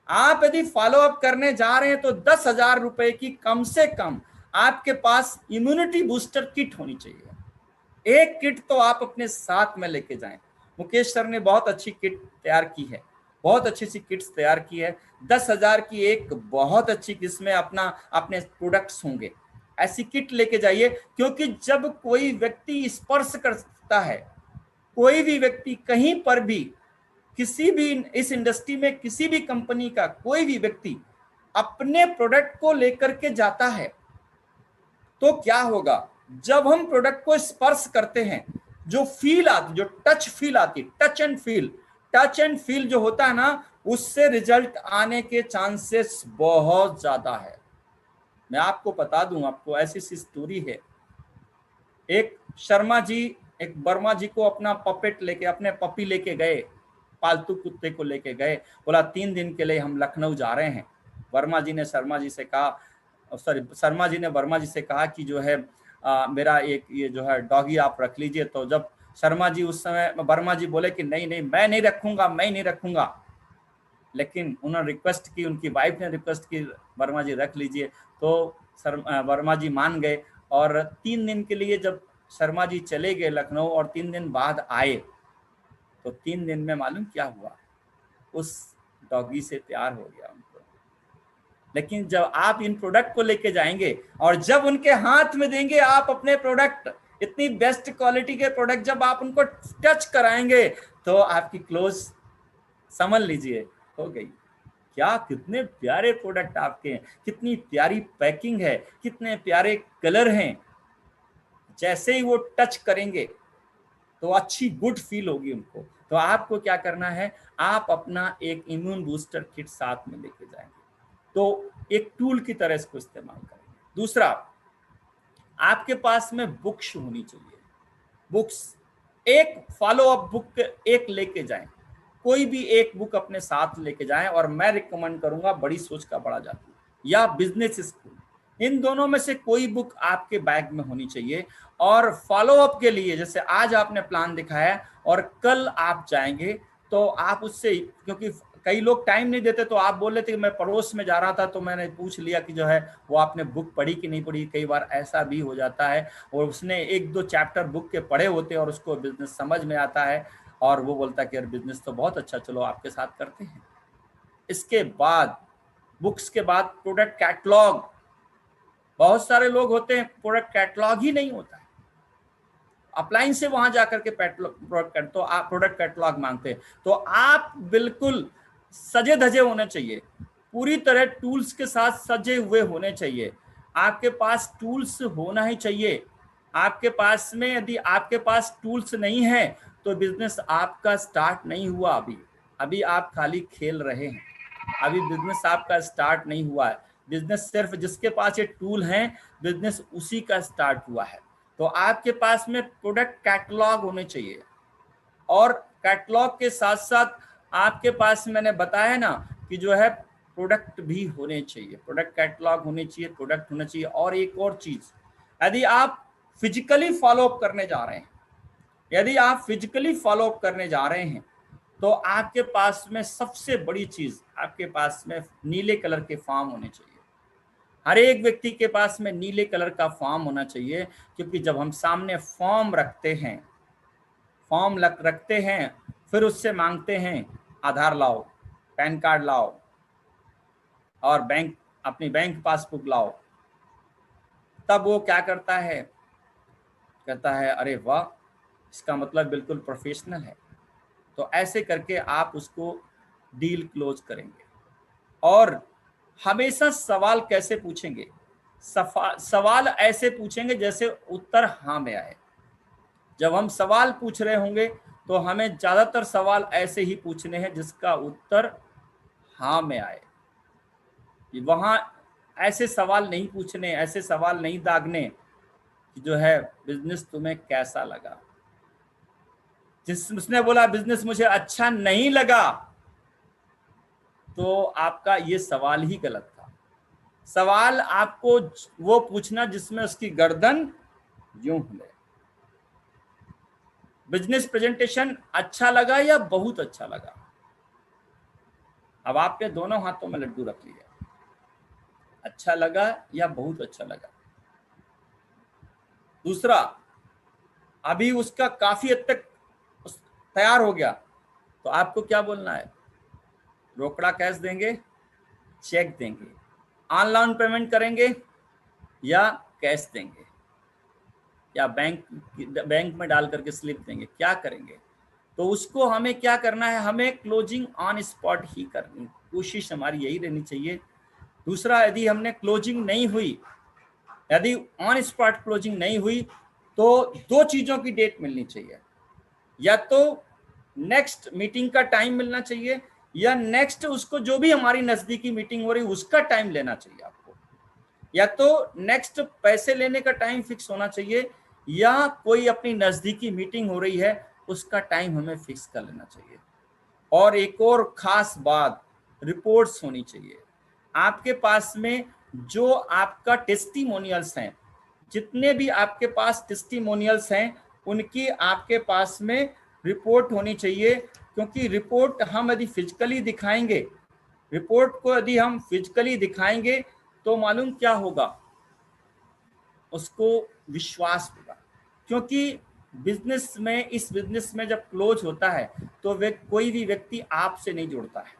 आप यदि फॉलो अप करने जा रहे हैं तो 10,000 रुपए की कम से कम आपके पास इम्यूनिटी बूस्टर किट होनी चाहिए। एक किट तो आप अपने साथ में लेके जाएं। मुकेश सर ने बहुत अच्छी किट तैयार की है, बहुत अच्छी सी किट्स तैयार की है। 10,000 की एक बहुत अच्छी, किस्में अपने प्रोडक्ट्स होंगे, ऐसी किट लेके जाइए। क्योंकि जब कोई व्यक्ति स्पर्श करता है, कोई भी व्यक्ति कहीं पर भी, किसी भी इस इंडस्ट्री में किसी भी कंपनी का कोई भी व्यक्ति अपने प्रोडक्ट को लेकर के जाता है, तो क्या होगा, जब हम प्रोडक्ट को स्पर्श करते हैं, जो फील आती, जो टच फील आती, टच एंड फील जो होता है ना, उससे रिजल्ट आने के चांसेस बहुत ज्यादा है। मैं आपको बता दूं, आपको ऐसी सी स्टोरी है। एक शर्मा जी, एक वर्मा जी को अपना पपेट लेके, अपने पपी लेके गए, पालतू कुत्ते को लेके गए। बोला 3 दिन के लिए हम लखनऊ जा रहे हैं। वर्मा जी ने शर्मा जी से कहा, शर्मा जी ने वर्मा जी से कहा कि जो है मेरा एक ये जो है डॉगी आप रख लीजिए। तो जब शर्मा जी उस समय, वर्मा जी बोले कि नहीं नहीं मैं नहीं रखूंगा। लेकिन उन्होंने रिक्वेस्ट की, उनकी वाइफ ने रिक्वेस्ट की वर्मा जी रख लीजिए। तो वर्मा जी मान गए। और 3 दिन के लिए जब शर्मा जी चले गए लखनऊ और 3 दिन बाद आए, तो 3 दिन में मालूम क्या हुआ, उस डॉगी से प्यार हो गया उनको। लेकिन जब आप इन प्रोडक्ट को लेके जाएंगे और जब उनके हाथ में देंगे आप अपने प्रोडक्ट, इतनी बेस्ट क्वालिटी के प्रोडक्ट जब आप उनको टच कराएंगे, तो आपकी क्लोज समझ लीजिए हो गई। क्या कितने प्यारे प्रोडक्ट आपके हैं, कितनी प्यारी पैकिंग है, कितने प्यारे कलर हैं। जैसे ही वो टच करेंगे तो अच्छी गुड फील होगी उनको। तो आपको क्या करना है, आप अपना एक इम्यून बूस्टर किट साथ में लेके जाएंगे, तो एक टूल की तरह इसको इस्तेमाल करेंगे। दूसरा, आपके पास में बुक्स होनी चाहिए। बुक्स, एक फॉलो अप बुक एक लेके जाएं, कोई भी एक बुक अपने साथ लेके जाएं। और मैं रिकमेंड करूंगा बड़ी सोच का बड़ा जादू या बिजनेस स्कूल, इन दोनों में से कोई बुक आपके बैग में होनी चाहिए। और फॉलो अप के लिए जैसे आज आपने प्लान दिखाया और कल आप जाएंगे, तो आप उससे, क्योंकि कई लोग टाइम नहीं देते, तो आप बोल रहे थे कि मैं पड़ोस में जा रहा था तो मैंने पूछ लिया कि जो है वो आपने बुक पढ़ी कि नहीं पढ़ी। कई बार ऐसा भी हो जाता है, और उसने 1-2 चैप्टर बुक के पढ़े होते हैं और उसको बिजनेस समझ में आता है और वो बोलता है कि यार बिजनेस तो बहुत अच्छा, चलो आपके साथ करते हैं। इसके बाद, बुक्स के बाद प्रोडक्ट कैटलॉग। बहुत सारे लोग होते हैं प्रोडक्ट कैटलॉग ही नहीं होता है, अपलाइन से वहां जाकर के प्रोडक्ट कैटलॉग मांगते हैं। तो आप बिल्कुल सजे धजे होने चाहिए, पूरी तरह टूल्स के साथ सजे हुए होने चाहिए। आपके पास टूल्स होना ही चाहिए। आपके पास में, यदि आपके पास टूल्स नहीं है तो बिजनेस आपका स्टार्ट नहीं हुआ। अभी आप खाली खेल रहे हैं, अभी बिजनेस आपका स्टार्ट नहीं हुआ है। बिजनेस सिर्फ जिसके पास ये टूल है, बिजनेस उसी का स्टार्ट हुआ है। तो आपके पास में प्रोडक्ट कैटलॉग होने चाहिए, और कैटलॉग के साथ साथ आपके पास, मैंने बताया ना कि जो है प्रोडक्ट भी होने चाहिए, प्रोडक्ट कैटलॉग होने चाहिए, प्रोडक्ट होना चाहिए। और एक और चीज, यदि आप फिजिकली फॉलो अप करने जा रहे हैं, यदि आप फिजिकली फॉलो अप करने जा रहे हैं, तो आपके पास में सबसे बड़ी चीज, आपके पास में नीले कलर के फॉर्म होने चाहिए। हर एक व्यक्ति के पास में नीले कलर का फॉर्म होना चाहिए, क्योंकि जब हम सामने फॉर्म रखते हैं, फिर उससे मांगते हैं आधार लाओ, पैन कार्ड लाओ और अपनी बैंक पासबुक लाओ, तब वो क्या करता है, कहता है अरे वाह, इसका मतलब बिल्कुल प्रोफेशनल है। तो ऐसे करके आप उसको डील क्लोज करेंगे। और हमेशा सवाल कैसे पूछेंगे, सवाल ऐसे पूछेंगे जैसे उत्तर हाँ में आए। जब हम सवाल पूछ रहे होंगे तो हमें ज्यादातर सवाल ऐसे ही पूछने हैं जिसका उत्तर हाँ में आए। वहां ऐसे सवाल नहीं पूछने, ऐसे सवाल नहीं दागने कि जो है बिजनेस तुम्हें कैसा लगा। उसने बोला बिजनेस मुझे अच्छा नहीं लगा, तो आपका ये सवाल ही गलत था। सवाल आपको वो पूछना जिसमें उसकी गर्दन यूं हिले। बिजनेस प्रेजेंटेशन अच्छा लगा या बहुत अच्छा लगा? अब आपके दोनों हाथों में लड्डू रख लिया, अच्छा लगा या बहुत अच्छा लगा। दूसरा, अभी उसका काफी हद तक तैयार हो गया, तो आपको क्या बोलना है? रोकड़ा कैश देंगे, चेक देंगे, ऑनलाइन पेमेंट करेंगे या कैश देंगे, या बैंक में डाल करके स्लिप देंगे, क्या करेंगे? तो उसको हमें क्या करना है, हमें क्लोजिंग ऑन स्पॉट ही करनी, कोशिश हमारी यही रहनी चाहिए। दूसरा, यदि हमने क्लोजिंग नहीं हुई, यदि ऑन स्पॉट क्लोजिंग नहीं हुई, तो 2 चीजों की डेट मिलनी चाहिए। या तो नेक्स्ट मीटिंग का टाइम मिलना चाहिए, या नेक्स्ट उसको जो भी हमारी नजदीकी मीटिंग हो रही उसका टाइम लेना चाहिए आपको। या तो नेक्स्ट पैसे लेने का टाइम फिक्स होना चाहिए, या कोई अपनी नजदीकी मीटिंग हो रही है उसका टाइम हमें फिक्स कर लेना चाहिए। और एक और खास बात, रिपोर्ट्स होनी चाहिए आपके पास में। जो आपका टेस्टिमोनियल्स हैं, जितने भी आपके पास टेस्टिमोनियल्स हैं, उनकी आपके पास में रिपोर्ट होनी चाहिए। क्योंकि रिपोर्ट हम यदि फिजिकली दिखाएंगे, रिपोर्ट को यदि हम फिजिकली दिखाएंगे तो मालूम क्या होगा, उसको विश्वास होगा। क्योंकि बिजनेस में, इस बिजनेस में जब क्लोज होता है तो कोई भी व्यक्ति आपसे नहीं जुड़ता है,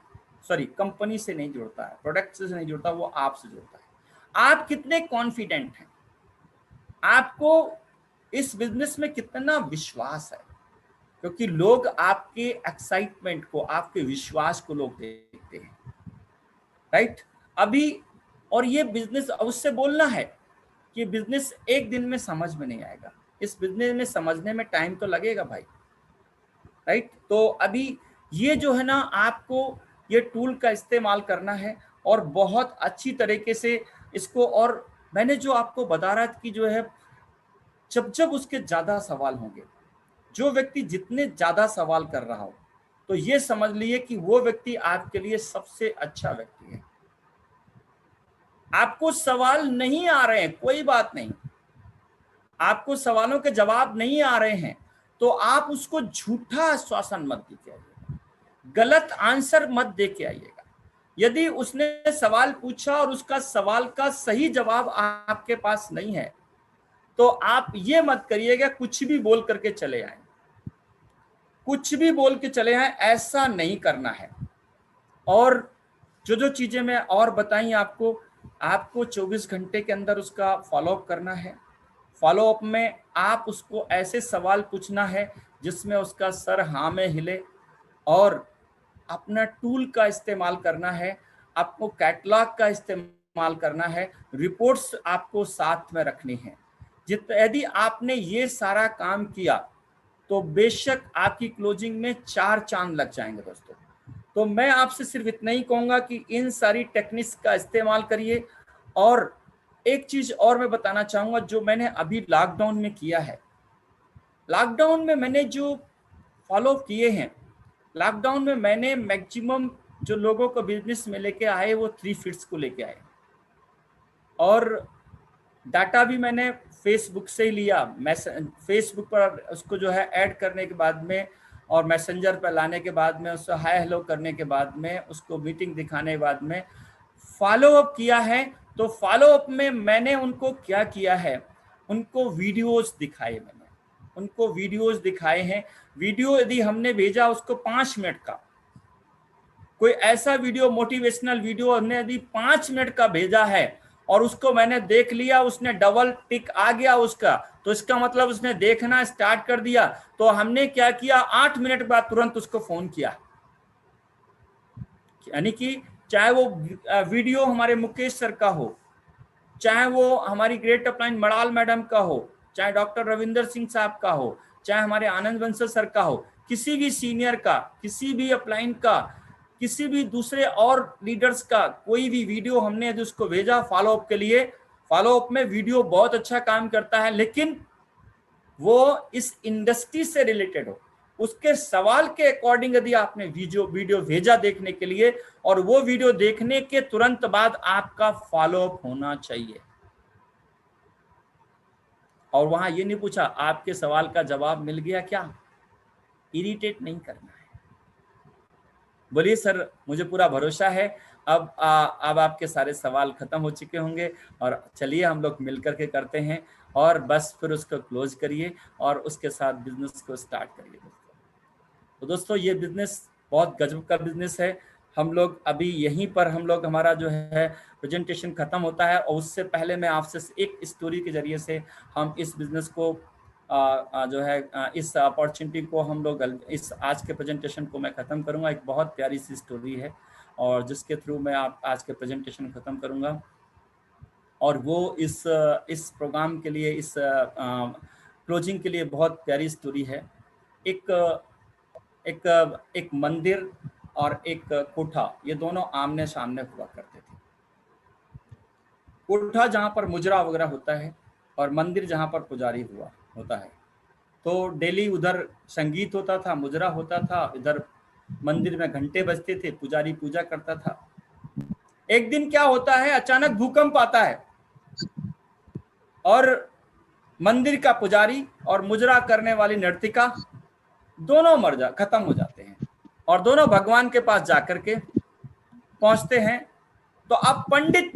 सॉरी कंपनी से नहीं जुड़ता है, प्रोडक्ट से नहीं जुड़ता, वो आपसे जुड़ता है। आप कितने कॉन्फिडेंट हैं, आपको इस बिजनेस में कितना विश्वास है, क्योंकि लोग आपके एक्साइटमेंट को, आपके विश्वास को लोग देखते हैं। राइट। अभी और ये बिजनेस उससे बोलना है कि बिजनेस एक दिन में समझ में नहीं आएगा, इस बिजनेस में समझने में टाइम तो लगेगा भाई, राइट। तो अभी ये जो है ना, आपको ये टूल का इस्तेमाल करना है और बहुत अच्छी तरीके से इसको। और मैंने जो आपको बता रहा था कि जो है जब जब उसके ज्यादा सवाल होंगे, जो व्यक्ति जितने ज्यादा सवाल कर रहा हो, तो ये समझ लिए कि वो व्यक्ति आपके लिए सबसे अच्छा व्यक्ति है। आपको सवाल नहीं आ रहे हैं, कोई बात नहीं, आपको सवालों के जवाब नहीं आ रहे हैं तो आप उसको झूठा आश्वासन मत देके आइएगा, गलत आंसर मत देके आइएगा। यदि उसने सवाल पूछा और उसका सवाल का सही जवाब आपके पास नहीं है तो आप ये मत करिएगा कुछ भी बोल करके चले आए, कुछ भी बोल के चले आए, ऐसा नहीं करना है। और जो जो चीजें मैं और बताई आपको, आपको 24 घंटे के अंदर उसका फॉलोअप करना है। फॉलोअप में आप उसको ऐसे सवाल पूछना है जिसमें उसका सर हाँ में हिले, और अपना टूल का इस्तेमाल करना है, आपको कैटलॉग का इस्तेमाल करना है, रिपोर्ट्स आपको साथ में रखनी है। यदि आपने ये सारा काम किया तो बेशक आपकी क्लोजिंग में 4 चांद लग जाएंगे दोस्तों। तो मैं आपसे सिर्फ इतना ही कहूंगा कि इन सारी टेक्निक्स का इस्तेमाल करिए। और एक चीज और मैं बताना चाहूंगा जो मैंने अभी लॉकडाउन में किया है। लॉकडाउन में मैंने जो फॉलो किए हैं, लॉकडाउन में मैंने मैक्सिमम जो लोगों को बिजनेस में लेके आए वो 3 फीट्स को लेके आए, और डाटा भी मैंने फेसबुक से ही लिया। फेसबुक पर उसको जो है ऐड करने के बाद में और मैसेंजर पर लाने के बाद में उसको हाय हेलो करने के बाद में उसको मीटिंग दिखाने के बाद में फॉलो अप किया है। तो फॉलो अप में मैंने उनको क्या किया है, उनको वीडियोस दिखाए, मैंने उनको वीडियोस दिखाए हैं। वीडियो यदि हमने भेजा उसको 5 मिनट का, कोई ऐसा वीडियो मोटिवेशनल वीडियो हमने यदि 5 मिनट का भेजा है और उसको मैंने देख लिया, उसने डबल टिक आ गया उसका, तो इसका मतलब उसने देखना स्टार्ट कर दिया। तो हमने क्या किया, 8 मिनट बाद तुरंत उसको फोन किया। यानी कि चाहे वो वीडियो हमारे मुकेश सर का हो, चाहे वो हमारी ग्रेट अपलाइन मड़ाल मैडम का हो, चाहे डॉक्टर रविंदर सिंह साहब का हो, चाहे हमारे आनंद बंसल सर का हो, किसी भी सीनियर का, किसी भी अपलाइन का, किसी भी दूसरे और लीडर्स का कोई भी वीडियो हमने यदि उसको भेजा फॉलोअप के लिए, फॉलोअप में वीडियो बहुत अच्छा काम करता है, लेकिन वो इस इंडस्ट्री से रिलेटेड हो, उसके सवाल के अकॉर्डिंग यदि आपने वीडियो भेजा देखने के लिए, और वो वीडियो देखने के तुरंत बाद आपका फॉलोअप होना चाहिए। और वहां ये नहीं पूछा आपके सवाल का जवाब मिल गया क्या, इरिटेट नहीं करना है। बोलिए सर, मुझे पूरा भरोसा है अब आपके सारे सवाल खत्म हो चुके होंगे, और चलिए हम लोग मिलकर के करते हैं, और बस फिर उसको क्लोज करिए और उसके साथ बिजनेस को स्टार्ट करिए दोस्तों। तो दोस्तों ये बिजनेस बहुत गजब का बिजनेस है। हम लोग अभी यहीं पर हम लोग हमारा जो है प्रेजेंटेशन खत्म होता है, और उससे पहले मैं आपसे एक स्टोरी के जरिए से हम इस बिजनेस को जो है इस अपॉर्चुनिटी को हम लोग इस आज के प्रेजेंटेशन को मैं ख़त्म करूंगा। एक बहुत प्यारी सी स्टोरी है और जिसके थ्रू मैं आज के प्रेजेंटेशन ख़त्म करूंगा, और वो इस प्रोग्राम के लिए, इस क्लोजिंग के लिए बहुत प्यारी स्टोरी है। एक मंदिर और एक कोठा, ये दोनों आमने सामने हुआ करते थे। कोठा जहाँ पर मुजरा वगैरह होता है और मंदिर जहाँ पर पुजारी होता है। तो डेली उधर संगीत होता था, मुजरा होता था, इधर मंदिर में घंटे बजते थे, पुजारी पूजा करता था। एक दिन क्या होता है, अचानक भूकंप आता है और मंदिर का पुजारी और मुजरा करने वाली नर्तिका दोनों खत्म हो जाते हैं, और दोनों भगवान के पास जाकर के पहुंचते हैं। तो अब पंडित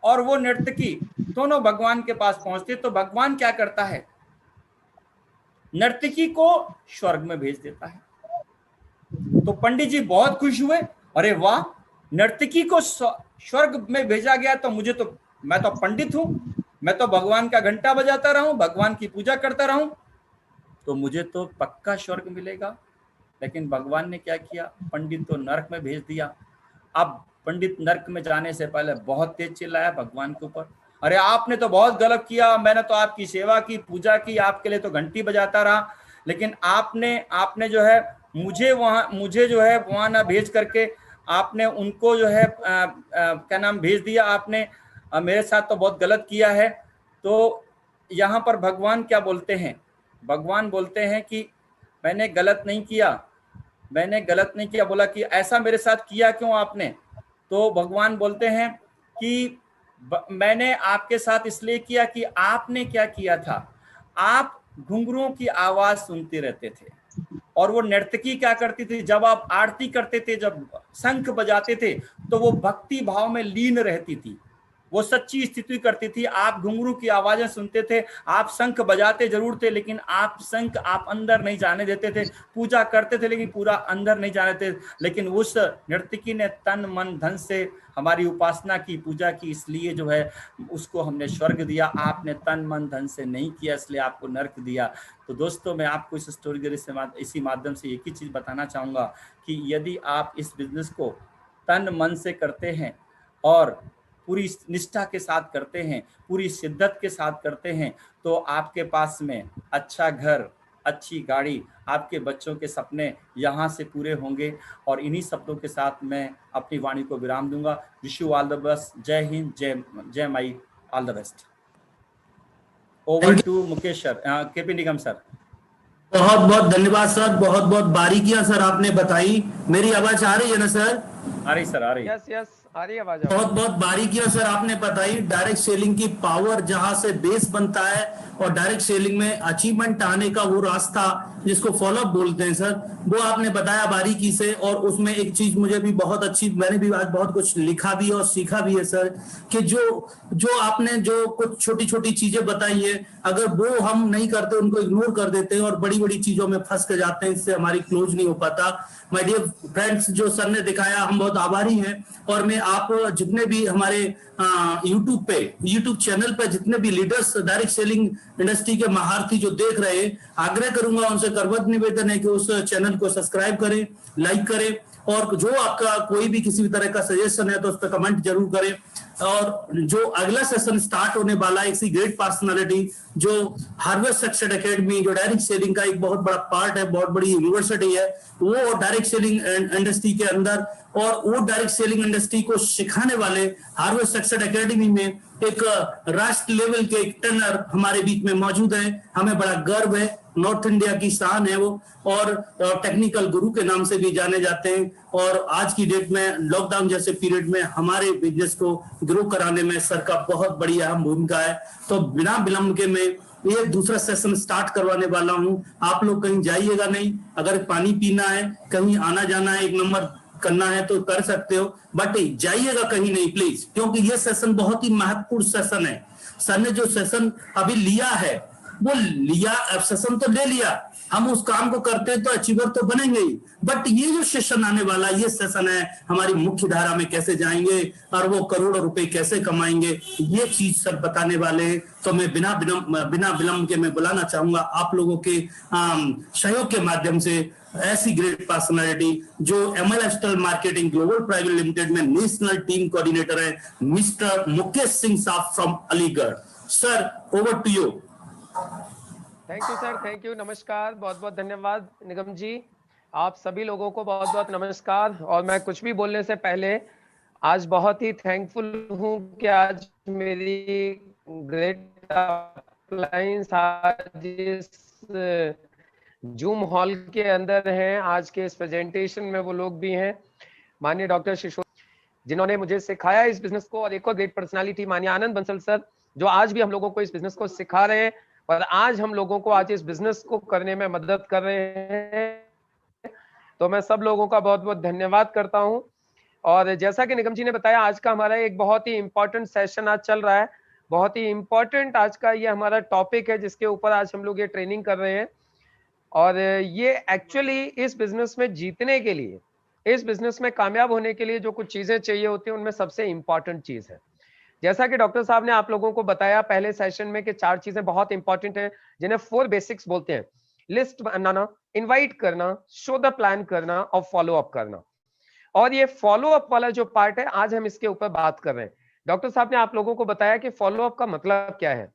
और वो नर्तकी दोनों भगवान के पास पहुंचते, तो भगवान क्या करता है, नर्तकी को स्वर्ग में भेज देता है। तो पंडित जी बहुत खुश हुए, अरे वाह, नर्तकी को स्वर्ग में भेजा गया, तो मैं तो पंडित हूं, मैं तो भगवान का घंटा बजाता रहूं, भगवान की पूजा करता रहूं, तो मुझे तो पक्का स्वर्ग मिलेगा। लेकिन भगवान ने क्या किया, पंडित तो नरक में भेज दिया। अब पंडित नर्क में जाने से पहले बहुत तेज चिल्लाया भगवान के ऊपर, अरे आपने तो बहुत गलत किया, मैंने तो आपकी सेवा की, पूजा की, आपके लिए तो घंटी बजाता रहा, लेकिन आपने जो है मुझे जो है वहां ना भेज करके आपने उनको जो है क्या नाम भेज दिया आपने, मेरे साथ तो बहुत गलत किया है। तो यहाँ पर भगवान क्या बोलते हैं, भगवान बोलते हैं कि मैंने गलत नहीं किया। बोला कि ऐसा मेरे साथ किया क्यों आपने? तो भगवान बोलते हैं कि मैंने आपके साथ इसलिए किया कि आपने क्या किया था, आप घुंघरुओं की आवाज सुनते रहते थे, और वो नर्तकी क्या करती थी, जब आप आरती करते थे, जब शंख बजाते थे, तो वो भक्ति भाव में लीन रहती थी, वो सच्ची स्थिति करती थी। आप घुंघरू की आवाजें सुनते थे, आप शंख बजाते जरूर थे, लेकिन आप अंदर नहीं जाने देते थे, पूजा करते थे लेकिन पूरा अंदर नहीं जाने थे। लेकिन उस नर्तकी ने तन मन धन से हमारी उपासना की, पूजा की, इसलिए जो है उसको हमने स्वर्ग दिया। आपने तन मन धन से नहीं किया, इसलिए आपको नर्क दिया। तो दोस्तों, मैं आपको इस स्टोरी से इसी माध्यम से एक ही चीज बताना चाहूंगा कि यदि आप इस बिजनेस को तन मन से करते हैं और पूरी निष्ठा के साथ करते हैं, पूरी शिद्दत के साथ करते हैं, तो आपके पास में अच्छा घर, अच्छी गाड़ी, आपके बच्चों के सपने यहाँ से पूरे होंगे। और इन्हीं शब्दों के साथ मैं अपनी वाणी को विराम दूंगा। Wish you all the best. जय हिंद, जय माई, all the best. Over to Mukesh sir, KP Nigam sir. बहुत बहुत धन्यवाद सर, बहुत बहुत बारीकियां सर आपने बताई। मेरी आवाज आ रही है ना सर? आ रही सर, आ रही। यस यस, आ रही है आवाज। बहुत बहुत बारीकियां सर आपने बताई। डायरेक्ट सेलिंग की पावर जहां से बेस बनता है और डायरेक्ट सेलिंग में अचीवमेंट आने का वो रास्ता जिसको फॉलोअप बोलते हैं सर, वो आपने बताया बारीकी से। और उसमें एक चीज मुझे भी बहुत अच्छी, मैंने भी आज बहुत कुछ लिखा भी और सीखा भी है सर, कि जो आपने जो कुछ छोटी छोटी चीजें बताई है, अगर वो हम नहीं करते, उनको इग्नोर कर देते हैं और बड़ी बड़ी चीजों में फंस के जाते हैं, इससे हमारी क्लोज नहीं हो पाता। माय डियर फ्रेंड्स, जो सर ने दिखाया हम बहुत आभारी हैं। और मैं आप जितने भी हमारे यूट्यूब चैनल पे जितने भी लीडर्स डायरेक्ट सेलिंग इंडस्ट्री के महारथी जो देख रहे हैं, आग्रह करूंगा उनसे, करवत निवेदन है कि उस चैनल को सब्सक्राइब करें, लाइक करें, और जो आपका कोई भी किसी भी तरह का सजेशन है तो उस पर कमेंट जरूर करें। और जो अगला सेशन स्टार्ट होने वाला है, किसी ग्रेट पर्सनालिटी जो हार्वेस्ट सक्सेस एकेडमी, जो डायरेक्ट सेलिंग का एक बहुत बड़ा पार्ट है, बहुत बड़ी यूनिवर्सिटी है, वो डायरेक्ट सेलिंग इंडस्ट्री के अंदर, और वो डायरेक्ट सेलिंग इंडस्ट्री को सिखाने वाले हार्वेस्ट सक्सेस एकेडमी में एक राष्ट्र लेवल के एक ट्रेनर हमारे बीच में मौजूद है। हमें बड़ा गर्व है, नॉर्थ इंडिया की शान है वो, और टेक्निकल गुरु के नाम से भी जाने जाते हैं। और आज की डेट में लॉकडाउन जैसे पीरियड में हमारे बिजनेस को ग्रो कराने में सर का बहुत बड़ी अहम भूमिका है। तो बिना विलंब के मैं ये दूसरा सेशन स्टार्ट करवाने वाला हूं। आप लोग कहीं जाइएगा नहीं, अगर पानी पीना है, कहीं आना जाना है, एक नंबर करना है तो कर सकते हो, बट जाइएगा कहीं नहीं प्लीज, क्योंकि ये सेशन बहुत ही महत्वपूर्ण सेशन है। सर ने जो सेशन अभी लिया है वो लिया, अब सेशन तो ले लिया, हम उस काम को करते हैं तो अचीवर तो बनेंगे ही, बट ये जो सेशन आने वाला ये सेशन है हमारी मुख्य धारा में कैसे जाएंगे और वो करोड़ों रुपए कैसे कमाएंगे, ये चीज सर बताने वाले हैं। तो मैं बिना विलंब के मैं बुलाना चाहूंगा आप लोगों के सहयोग के माध्यम से ऐसी ग्रेट पर्सनालिटी जो ML external marketing global private limited में नेशनल टीम कोऑर्डिनेटर है, mister Mukesh Singh sahab from Aligarh. Sir, over to you. Thank you sir, thank you, नमस्कार, बहुत बहुत धन्यवाद निगम जी। आप सभी लोगों को बहुत बहुत नमस्कार। और मैं कुछ भी बोलने से पहले आज बहुत ही थैंकफुल हूं कि आज मेरी ग्रेट अपलायंस आज इस जूम हॉल के अंदर हैं। आज के इस प्रेजेंटेशन में वो लोग भी हैं, माननीय डॉक्टर शिशोर जिन्होंने मुझे सिखाया इस बिजनेस को, और एक और ग्रेट पर्सनालिटी माननीय आनंद बंसल सर जो आज भी हम लोगों को इस बिजनेस को सिखा रहे हैं और आज हम लोगों को आज इस बिजनेस को करने में मदद कर रहे हैं। तो मैं सब लोगों का बहुत बहुत धन्यवाद करता हूं। और जैसा कि निगम जी ने बताया, आज का हमारा एक बहुत ही इंपॉर्टेंट सेशन आज चल रहा है, बहुत ही इंपॉर्टेंट आज का ये हमारा टॉपिक है जिसके ऊपर आज हम लोग ये ट्रेनिंग कर रहे हैं। और ये एक्चुअली इस बिजनेस में जीतने के लिए, इस बिजनेस में कामयाब होने के लिए जो कुछ चीजें चाहिए होती हैं उनमें सबसे इंपॉर्टेंट चीज है, जैसा कि डॉक्टर साहब ने आप लोगों को बताया पहले सेशन में कि 4 चीजें बहुत इंपॉर्टेंट है जिन्हें 4 बेसिक्स बोलते हैं। लिस्ट बनाना, इनवाइट करना, शो द प्लान करना और फॉलो अप करना। और ये फॉलो अप वाला जो पार्ट है, आज हम इसके ऊपर बात कर रहे हैं। डॉक्टर साहब ने आप लोगों को बताया कि फॉलो अप का मतलब क्या है।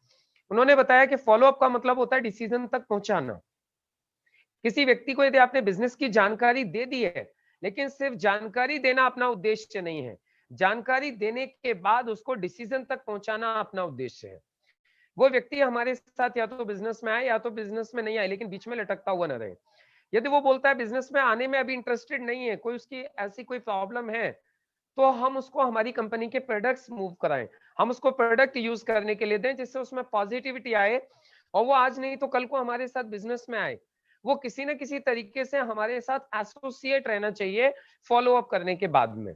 उन्होंने बताया कि फॉलो अप का मतलब होता है डिसीजन तक पहुंचाना। किसी व्यक्ति को यदि आपने बिजनेस की जानकारी दे दी है, लेकिन सिर्फ जानकारी देना अपना उद्देश्य नहीं है, जानकारी देने के बाद उसको डिसीजन तक पहुंचाना अपना उद्देश्य है। वो व्यक्ति हमारे साथ या तो बिजनेस में आए या तो बिजनेस में नहीं आए, लेकिन बीच में लटकता हुआ न रहे। यदि वो बोलता है बिजनेस में आने में अभी इंटरेस्टेड नहीं है, कोई उसकी ऐसी कोई प्रॉब्लम है, तो हम उसको हमारी कंपनी के प्रोडक्ट्स मूव कराएं, हम उसको प्रोडक्ट यूज करने के लिए दें, जिससे उसमें पॉजिटिविटी आए और वो आज नहीं तो कल को हमारे साथ बिजनेस में आए। वो किसी न किसी तरीके से हमारे साथ एसोसिएट रहना चाहिए फॉलो अप करने के बाद में।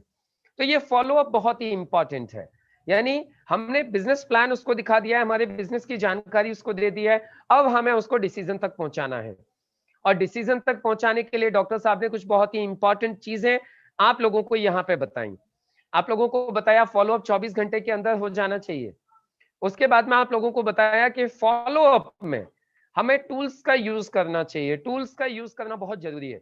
तो ये फॉलो अप बहुत ही इंपॉर्टेंट है। यानी हमने बिजनेस प्लान उसको दिखा दिया है, हमारे बिजनेस की जानकारी उसको दे दी है, अब हमें उसको डिसीजन तक पहुंचाना है। और डिसीजन तक पहुंचाने के लिए डॉक्टर साहब ने कुछ बहुत ही इंपॉर्टेंट चीजें आप लोगों को यहाँ पे बताई। आप लोगों को बताया फॉलो अप 24 घंटे के अंदर हो जाना चाहिए। उसके बाद में आप लोगों को बताया कि फॉलो अप में हमें टूल्स का यूज करना चाहिए, टूल्स का यूज करना बहुत जरूरी है।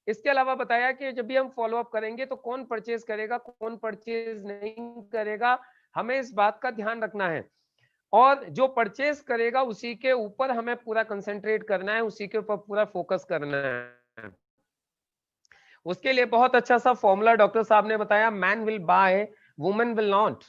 इसके अलावा बताया कि जब भी हम फॉलो अप करेंगे तो कौन परचेज करेगा, कौन परचेज नहीं करेगा, हमें इस बात का ध्यान रखना है। और जो परचेज करेगा उसी के ऊपर हमें पूरा कंसंट्रेट करना है, उसी के ऊपर पूरा फोकस करना है। उसके लिए बहुत अच्छा सा फॉर्मूला डॉक्टर साहब ने बताया, man will buy, women will not.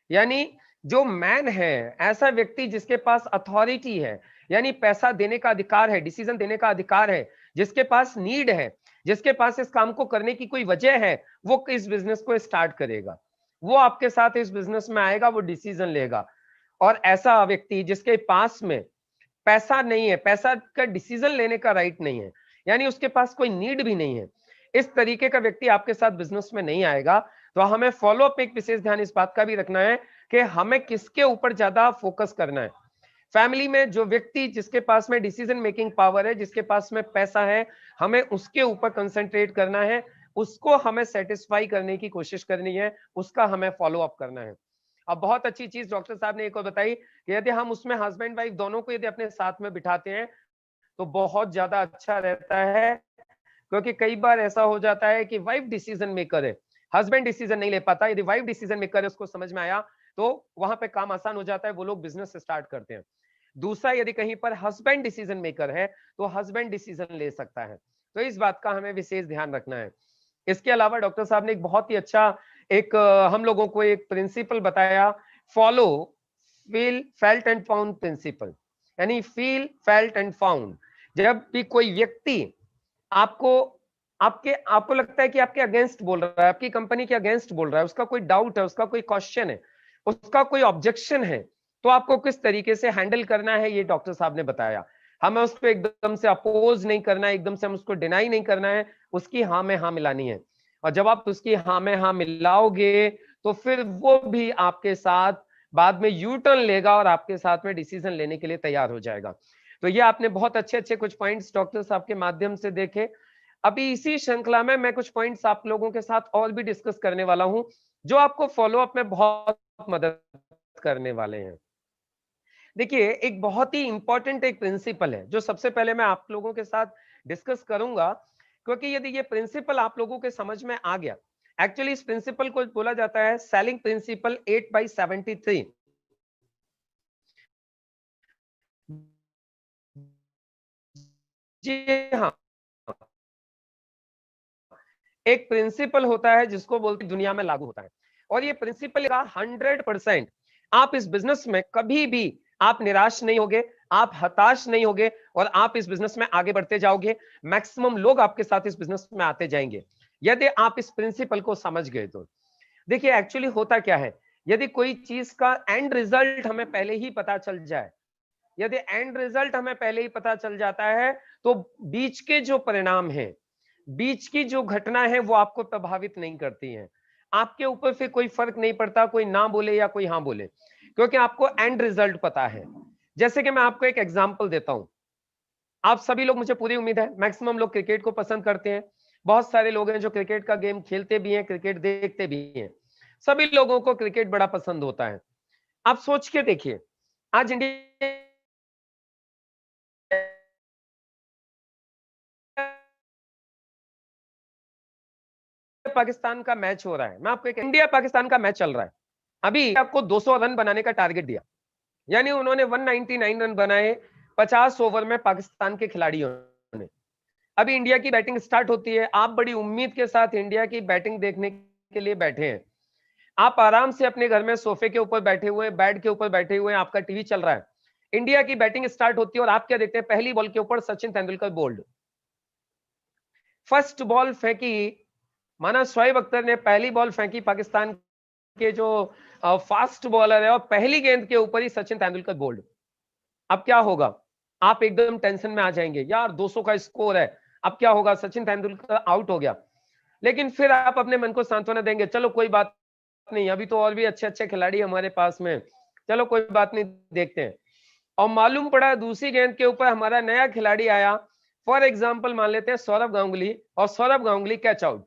यानी जो मैन है, ऐसा व्यक्ति जिसके पास अथॉरिटी है, यानी पैसा देने का अधिकार है, डिसीजन देने का अधिकार है, जिसके पास नीड है, जिसके पास इस काम को करने की कोई वजह है, वो इस बिजनेस को स्टार्ट करेगा, वो आपके साथ इस बिजनेस में आएगा, वो डिसीजन लेगा। और ऐसा व्यक्ति जिसके पास में पैसा नहीं है, पैसा का डिसीजन लेने का राइट नहीं है, यानी उसके पास कोई नीड भी नहीं है, इस तरीके का व्यक्ति आपके साथ बिजनेस में नहीं आएगा। तो हमें फॉलो अप में एक विशेष ध्यान इस बात का भी रखना है कि हमें किसके ऊपर ज्यादा फोकस करना है। फैमिली में जो व्यक्ति जिसके पास में डिसीजन मेकिंग पावर है, जिसके पास में पैसा है, हमें उसके ऊपर कंसंट्रेट करना है, उसको हमें सेटिस्फाई करने की कोशिश करनी है, उसका हमें फॉलो अप करना है। अब बहुत अच्छी चीज डॉक्टर साहब ने एक और बताई कि यदि हम उसमें हस्बैंड वाइफ दोनों को यदि अपने साथ में बिठाते हैं तो बहुत ज्यादा अच्छा रहता है। क्योंकि कई बार ऐसा हो जाता है कि वाइफ डिसीजन मेकर है, हस्बैंड डिसीजन नहीं ले पाता। यदि वाइफ डिसीजन मेकर है, उसको समझ में आया, तो वहां पे काम आसान हो जाता है, वो लोग बिजनेस स्टार्ट करते हैं। दूसरा, यदि कहीं पर हस्बैंड डिसीजन मेकर है तो हस्बैंड डिसीजन ले सकता है। तो इस बात का हमें विशेष ध्यान रखना है। इसके अलावा डॉक्टर साहब ने एक बहुत ही अच्छा एक हम लोगों को एक प्रिंसिपल बताया, follow feel felt and found principle. यानी फील फेल्ट एंड फाउंड, जब भी कोई व्यक्ति आपको आपको लगता है कि आपके अगेंस्ट बोल रहा है, आपकी कंपनी के अगेंस्ट बोल रहा है, उसका कोई डाउट है, उसका कोई क्वेश्चन है, उसका कोई ऑब्जेक्शन है, तो आपको किस तरीके से हैंडल करना है, ये डॉक्टर साहब ने बताया। हमें उसको एकदम से अपोज नहीं करना है, एकदम से हम उसको डिनाई नहीं करना है, उसकी हाँ में हाँ मिलानी है। और जब आप उसकी हाँ में हाँ मिलाओगे तो फिर वो भी आपके साथ बाद में यू टर्न लेगा और आपके साथ में डिसीजन लेने के लिए तैयार हो जाएगा। तो ये आपने बहुत अच्छे अच्छे कुछ पॉइंट्स डॉक्टर साहब के माध्यम से देखे। अभी इसी श्रृंखला में मैं कुछ पॉइंट्स आप लोगों के साथ और भी डिस्कस करने वाला हूं, जो आपको फॉलो अप में बहुत मदद करने वाले हैं। देखिए, एक बहुत ही इंपॉर्टेंट एक प्रिंसिपल है जो सबसे पहले मैं आप लोगों के साथ डिस्कस करूंगा, क्योंकि यदि ये प्रिंसिपल आप लोगों के समझ में आ गया, एक्चुअली इस प्रिंसिपल को बोला जाता है सेलिंग प्रिंसिपल 8/73। जी हाँ, एक प्रिंसिपल होता है जिसको बोलते दुनिया में लागू होता है, और ये प्रिंसिपल का 100% आप इस बिजनेस में कभी भी आप निराश नहीं होगे, आप हताश नहीं होगे, और आप इस बिजनेस में आगे बढ़ते जाओगे। मैक्सिमम लोग आपके साथ इस बिजनेस में आते जाएंगे यदि आप इस प्रिंसिपल को समझ गए तो। देखिए, एक्चुअली होता क्या है, यदि कोई चीज का एंड रिजल्ट हमें पहले ही पता चल जाए, यदि एंड रिजल्ट हमें पहले ही पता चल जाता है, तो बीच के जो परिणाम हैं, बीच की जो घटना है, वो आपको प्रभावित नहीं करती हैं। आपके ऊपर फिर कोई फर्क नहीं पड़ता, कोई ना बोले या कोई हाँ बोले, क्योंकि आपको एंड रिजल्ट पता है। जैसे कि मैं आपको एक एग्जांपल देता हूं। आप सभी लोग, मुझे पूरी उम्मीद है मैक्सिमम लोग क्रिकेट को पसंद करते हैं। बहुत सारे लोग हैं जो क्रिकेट का गेम खेलते भी हैं, क्रिकेट देखते भी हैं। सभी लोगों को क्रिकेट बड़ा पसंद होता है। आप सोच के देखिए, आज इंडिया पाकिस्तान का मैच हो रहा है, मैं आपको इंडिया पाकिस्तान का मैच चल रहा है, अभी आपको 200 रन बनाने का टारगेट दिया, यानी उन्होंने 199 रन बनाए 50 ओवर में पाकिस्तान के खिलाड़ियों ने। अभी इंडिया की बैटिंग स्टार्ट होती है, आप बड़ी उम्मीद के साथ इंडिया की बैटिंग देखने के लिए बैठे हैं, आप आराम से अपने घर में सोफे के ऊपर बैठे हुए, बेड के ऊपर बैठे हुए, आपका टीवी चल रहा है, इंडिया की बैटिंग स्टार्ट होती है और आप क्या देखते हैं, पहली बॉल के ऊपर Sachin Tendulkar bowled, first ball फेंकी, माना शोएब अख्तर ने पहली बॉल फेंकी, पाकिस्तान के जो फास्ट बॉलर है, और पहली गेंद के ऊपर ही सचिन तेंदुलकर बोल्ड। अब क्या होगा, आप एकदम टेंशन में आ जाएंगे, यार 200 का स्कोर है, अब क्या होगा, सचिन तेंदुलकर आउट हो गया। लेकिन फिर आप अपने मन को सांत्वना देंगे, चलो कोई बात नहीं, अभी तो और भी अच्छे अच्छे खिलाड़ी हमारे पास में, चलो कोई बात नहीं, देखते हैं। और मालूम पड़ा दूसरी गेंद के ऊपर हमारा नया खिलाड़ी आया, फॉर एग्जाम्पल मान लेते हैं सौरभ गांगुली, और सौरभ गांगुली कैच आउट।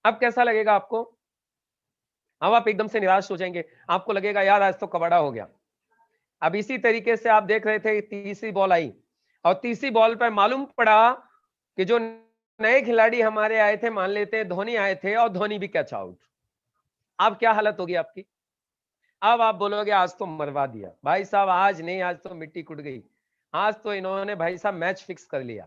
अब कैसा लगेगा आपको, अब आप एकदम से निराश हो जाएंगे, आपको लगेगा यार आज तो कबाड़ा हो गया। अब इसी तरीके से आप देख रहे थे, तीसरी बॉल आई और तीसरी बॉल पर मालूम पड़ा कि जो नए खिलाड़ी हमारे आए थे, मान लेते हैं धोनी आए थे, और धोनी भी कैच आउट। अब क्या हालत होगी आपकी, अब आप बोलोगे आज तो मरवा दिया भाई साहब, आज नहीं, आज तो मिट्टी कुट गई, आज तो इन्होंने भाई साहब मैच फिक्स कर लिया।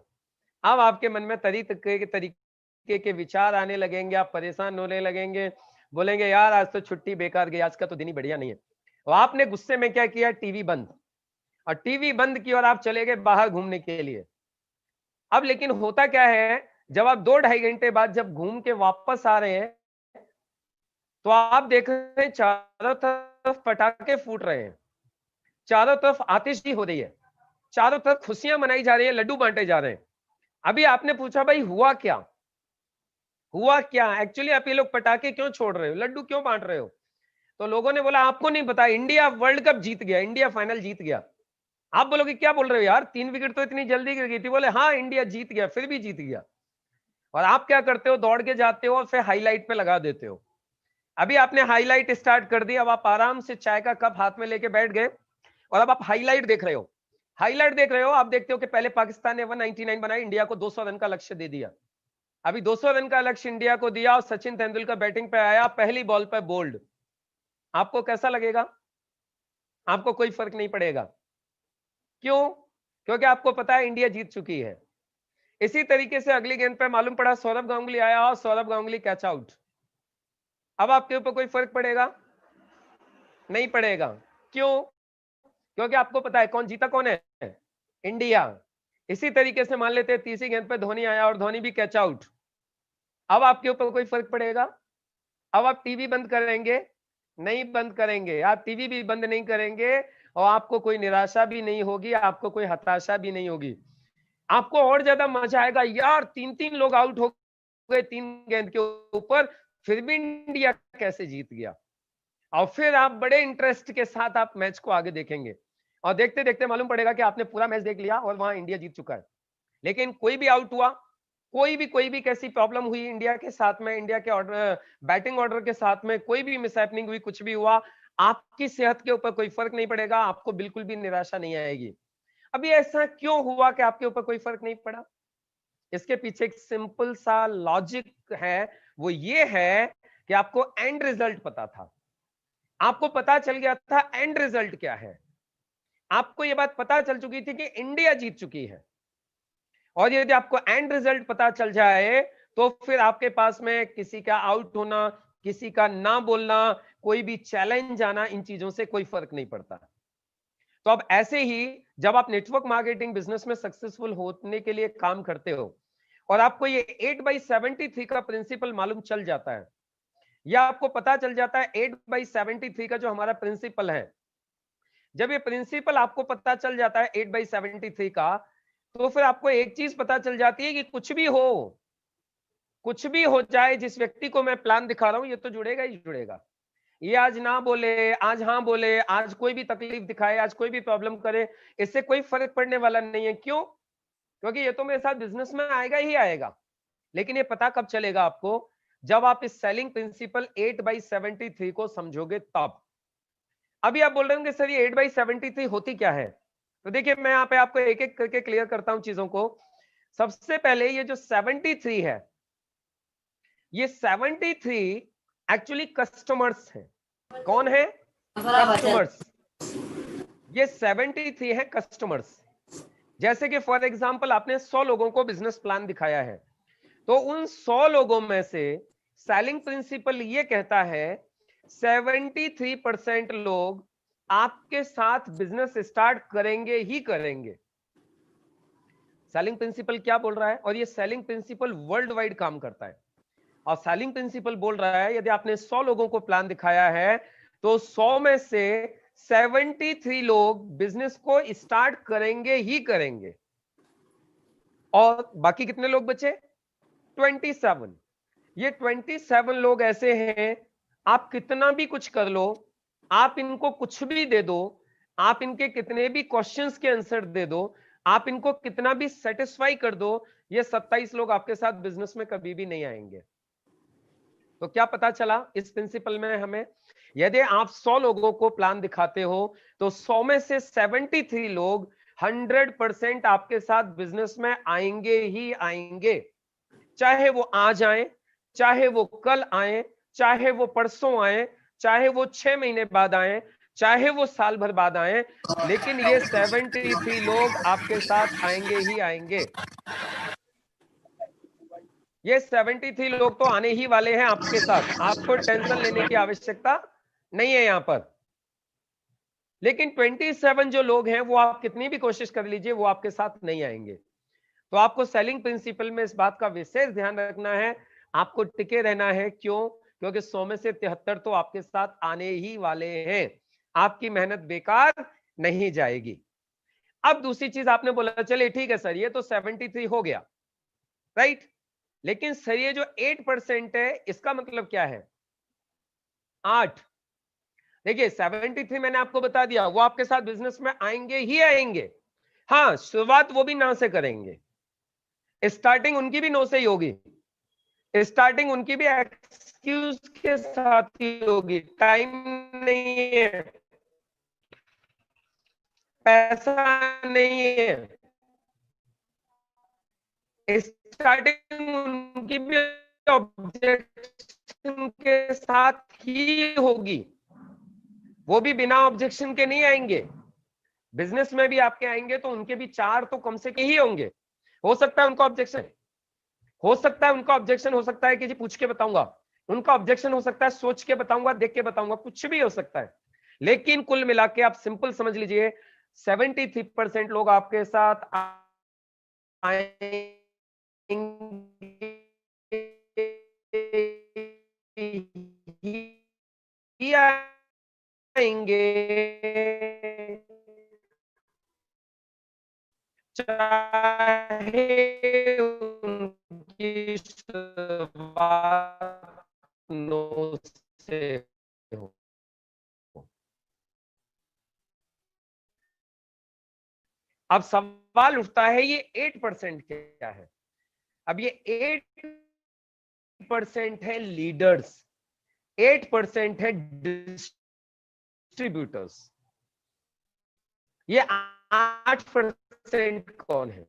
अब आपके मन में तरीके के विचार आने लगेंगे, आप परेशान होने लगेंगे, बोलेंगे यार आज तो छुट्टी बेकार गई, आज का तो दिन ही बढ़िया नहीं है। तो आपने गुस्से में क्या किया, टीवी बंद, और टीवी बंद की और आप चले गए बाहर घूमने के लिए। अब लेकिन होता क्या है, जब आप 2-2.5 घंटे बाद जब घूम के वापस आ रहे हैं, तो आप देख रहे हैं चारों तरफ पटाखे फूट रहे हैं, चारों तरफ आतिशबाजी हो रही है, चारों तरफ खुशियां मनाई जा रही है, लड्डू बांटे जा रहे हैं। अभी आपने पूछा भाई हुआ क्या, हुआ क्या एक्चुअली, आप ये लोग पटाखे क्यों छोड़ रहे हो, लड्डू क्यों बांट रहे हो? तो लोगों ने बोला आपको नहीं पता, इंडिया वर्ल्ड कप जीत गया, इंडिया फाइनल जीत गया। आप बोलोगे क्या बोल रहे हो यार, 3 विकेट तो इतनी जल्दी गिर गई थी। बोले हाँ इंडिया जीत गया, फिर भी जीत गया। और आप क्या करते हो, दौड़ के जाते हो और फिर हाईलाइट पे लगा देते हो। अभी आपने हाईलाइट स्टार्ट कर दी, अब आप आराम से चाय का कप हाथ में लेके बैठ गए और अब आप हाईलाइट देख रहे हो। हाईलाइट देख रहे हो, आप देखते हो कि पहले पाकिस्तान ने 199 बनाई, इंडिया को 200 रन का लक्ष्य दे दिया। अभी 200 रन का लक्ष्य इंडिया को दिया और सचिन तेंदुलकर बैटिंग पे आया, पहली बॉल पर बोल्ड। आपको कैसा लगेगा? आपको कोई फर्क नहीं पड़ेगा। क्यों? क्योंकि आपको पता है इंडिया जीत चुकी है। इसी तरीके से अगली गेंद पे मालूम पड़ा सौरभ गांगुली आया और सौरभ गांगुली कैच आउट। अब आपके ऊपर कोई फर्क पड़ेगा? नहीं पड़ेगा। क्यों? क्योंकि आपको पता है कौन जीता, कौन है? इंडिया। इसी तरीके से मान लेते हैं तीसरी गेंद पे धोनी आया और धोनी भी कैच आउट। अब आपके ऊपर कोई फर्क पड़ेगा? अब आप टीवी बंद करेंगे? नहीं बंद करेंगे। आप टीवी भी बंद नहीं करेंगे और आपको कोई निराशा भी नहीं होगी, आपको कोई हताशा भी नहीं होगी। आपको और ज्यादा मजा आएगा, यार 3-3 लोग आउट हो गए 3 गेंद के ऊपर, फिर भी इंडिया कैसे जीत गया। और फिर आप बड़े इंटरेस्ट के साथ आप मैच को आगे देखेंगे और देखते देखते मालूम पड़ेगा कि आपने पूरा मैच देख लिया और वहां इंडिया जीत चुका है। लेकिन कोई भी आउट हुआ, कोई भी कैसी प्रॉब्लम हुई इंडिया के साथ में, इंडिया के ऑर्डर बैटिंग ऑर्डर के साथ में कोई भी मिसहैपनिंग हुई, कुछ भी हुआ, आपकी सेहत के ऊपर कोई फर्क नहीं पड़ेगा, आपको बिल्कुल भी निराशा नहीं आएगी। अभी ऐसा क्यों हुआ कि आपके ऊपर कोई फर्क नहीं पड़ा? इसके पीछे एक सिंपल सा लॉजिक है, वो ये है कि आपको एंड रिजल्ट पता था। आपको पता चल गया था एंड रिजल्ट क्या है। आपको यह बात पता चल चुकी थी कि इंडिया जीत चुकी है। और यदि आपको एंड रिजल्ट पता चल जाए तो फिर आपके पास में किसी का आउट होना, किसी का ना बोलना, कोई भी चैलेंज आना, इन चीजों से कोई फर्क नहीं पड़ता। तो अब ऐसे ही जब आप नेटवर्क मार्केटिंग बिजनेस में सक्सेसफुल होने के लिए काम करते हो और आपको ये 8/73 का प्रिंसिपल मालूम चल जाता है, या आपको पता चल जाता है 8/73 का जो हमारा प्रिंसिपल है, जब ये प्रिंसिपल आपको पता चल जाता है 8/73 का, तो फिर आपको एक चीज पता चल जाती है कि कुछ भी हो जाए, जिस व्यक्ति को मैं प्लान दिखा रहा हूं ये तो जुड़ेगा ही जुड़ेगा। ये आज ना बोले, आज हाँ बोले, आज कोई भी तकलीफ दिखाए, आज कोई भी प्रॉब्लम करे, इससे कोई फर्क पड़ने वाला नहीं है। क्यों? क्योंकि ये तो मेरे साथ बिजनेस में आएगा ही आएगा। लेकिन ये पता कब चलेगा आपको? जब आप इस सेलिंग प्रिंसिपल 8/73 को समझोगे तब। अभी आप बोल रहे होंगे सर ये 8/73 होती क्या है? तो देखिए मैं यहाँ पे आपको एक एक करके क्लियर करता हूं चीजों को। सबसे पहले ये जो 73 है, ये 73 एक्चुअली कस्टमर्स हैं। कौन है? कस्टमर्स। ये 73 है कस्टमर्स। जैसे कि फॉर एग्जांपल आपने 100 लोगों को बिजनेस प्लान दिखाया है, तो उन 100 लोगों में से सेलिंग प्रिंसिपल ये कहता है 73% लोग आपके साथ बिजनेस स्टार्ट करेंगे ही करेंगे। सेलिंग प्रिंसिपल क्या बोल रहा है? और ये सेलिंग प्रिंसिपल वर्ल्ड वाइड काम करता है। और सेलिंग प्रिंसिपल बोल रहा है यदि आपने 100 लोगों को प्लान दिखाया है तो 100 में से 73 लोग बिजनेस को स्टार्ट करेंगे ही करेंगे, और बाकी कितने लोग बचे? 27। ये 27 लोग ऐसे हैं, आप कितना भी कुछ कर लो, आप इनको कुछ भी दे दो, आप इनके कितने भी क्वेश्चंस के आंसर दे दो, आप इनको कितना भी सेटिस्फाई कर दो, ये 27 लोग आपके साथ बिजनेस में कभी भी नहीं आएंगे। तो क्या पता चला इस प्रिंसिपल में हमें? यदि आप 100 लोगों को प्लान दिखाते हो तो 100 में से 73 लोग 100% आपके साथ बिजनेस में आएंगे ही आएंगे, चाहे वो आज आए, चाहे वो कल आए, चाहे वो परसों आए, चाहे वो 6 महीने बाद आए, चाहे वो साल भर बाद आए, लेकिन ये 73 लोग आपके साथ आएंगे ही आएंगे। ये 73 लोग तो आने ही वाले हैं आपके साथ, आपको टेंशन लेने की आवश्यकता नहीं है यहां पर। लेकिन 27 जो लोग हैं वो आप कितनी भी कोशिश कर लीजिए वो आपके साथ नहीं आएंगे। तो आपको सेलिंग प्रिंसिपल में इस बात का विशेष ध्यान रखना है, आपको टिके रहना है। क्यों? क्योंकि 100 में से 73 तो आपके साथ आने ही वाले हैं, आपकी मेहनत बेकार नहीं जाएगी। अब दूसरी चीज आपने बोला चलिए ठीक है सर ये तो 73 हो गया, राइट, लेकिन सर ये जो 8% है इसका मतलब क्या है? 8। देखिए 73 मैंने आपको बता दिया वो आपके साथ बिजनेस में आएंगे ही आएंगे। हाँ, शुरुआत वो भी ना से करेंगे, स्टार्टिंग उनकी भी नो से ही होगी, स्टार्टिंग उनकी भी एक्सक्यूज के साथ ही होगी। टाइम नहीं है, पैसा नहीं है, स्टार्टिंग उनकी भी ऑब्जेक्शन के साथ ही होगी, वो भी बिना ऑब्जेक्शन के नहीं आएंगे। बिजनेस में भी आपके आएंगे तो उनके भी 4 तो कम से कम ही होंगे। हो सकता है उनका ऑब्जेक्शन, हो सकता है उनका ऑब्जेक्शन हो सकता है कि जी पूछ के बताऊंगा, उनका ऑब्जेक्शन हो सकता है सोच के बताऊंगा, देख के बताऊंगा, कुछ भी हो सकता है। लेकिन कुल मिला के आप सिंपल समझ लीजिए 73% लोग आपके साथ आएंगे, चाहे उनकी शुरुआत नो से हो। अब सवाल उठता है ये 8% क्या है? अब ये 8% है लीडर्स, 8% है डिस्ट्रीब्यूटर्स, ये 8% कौन है?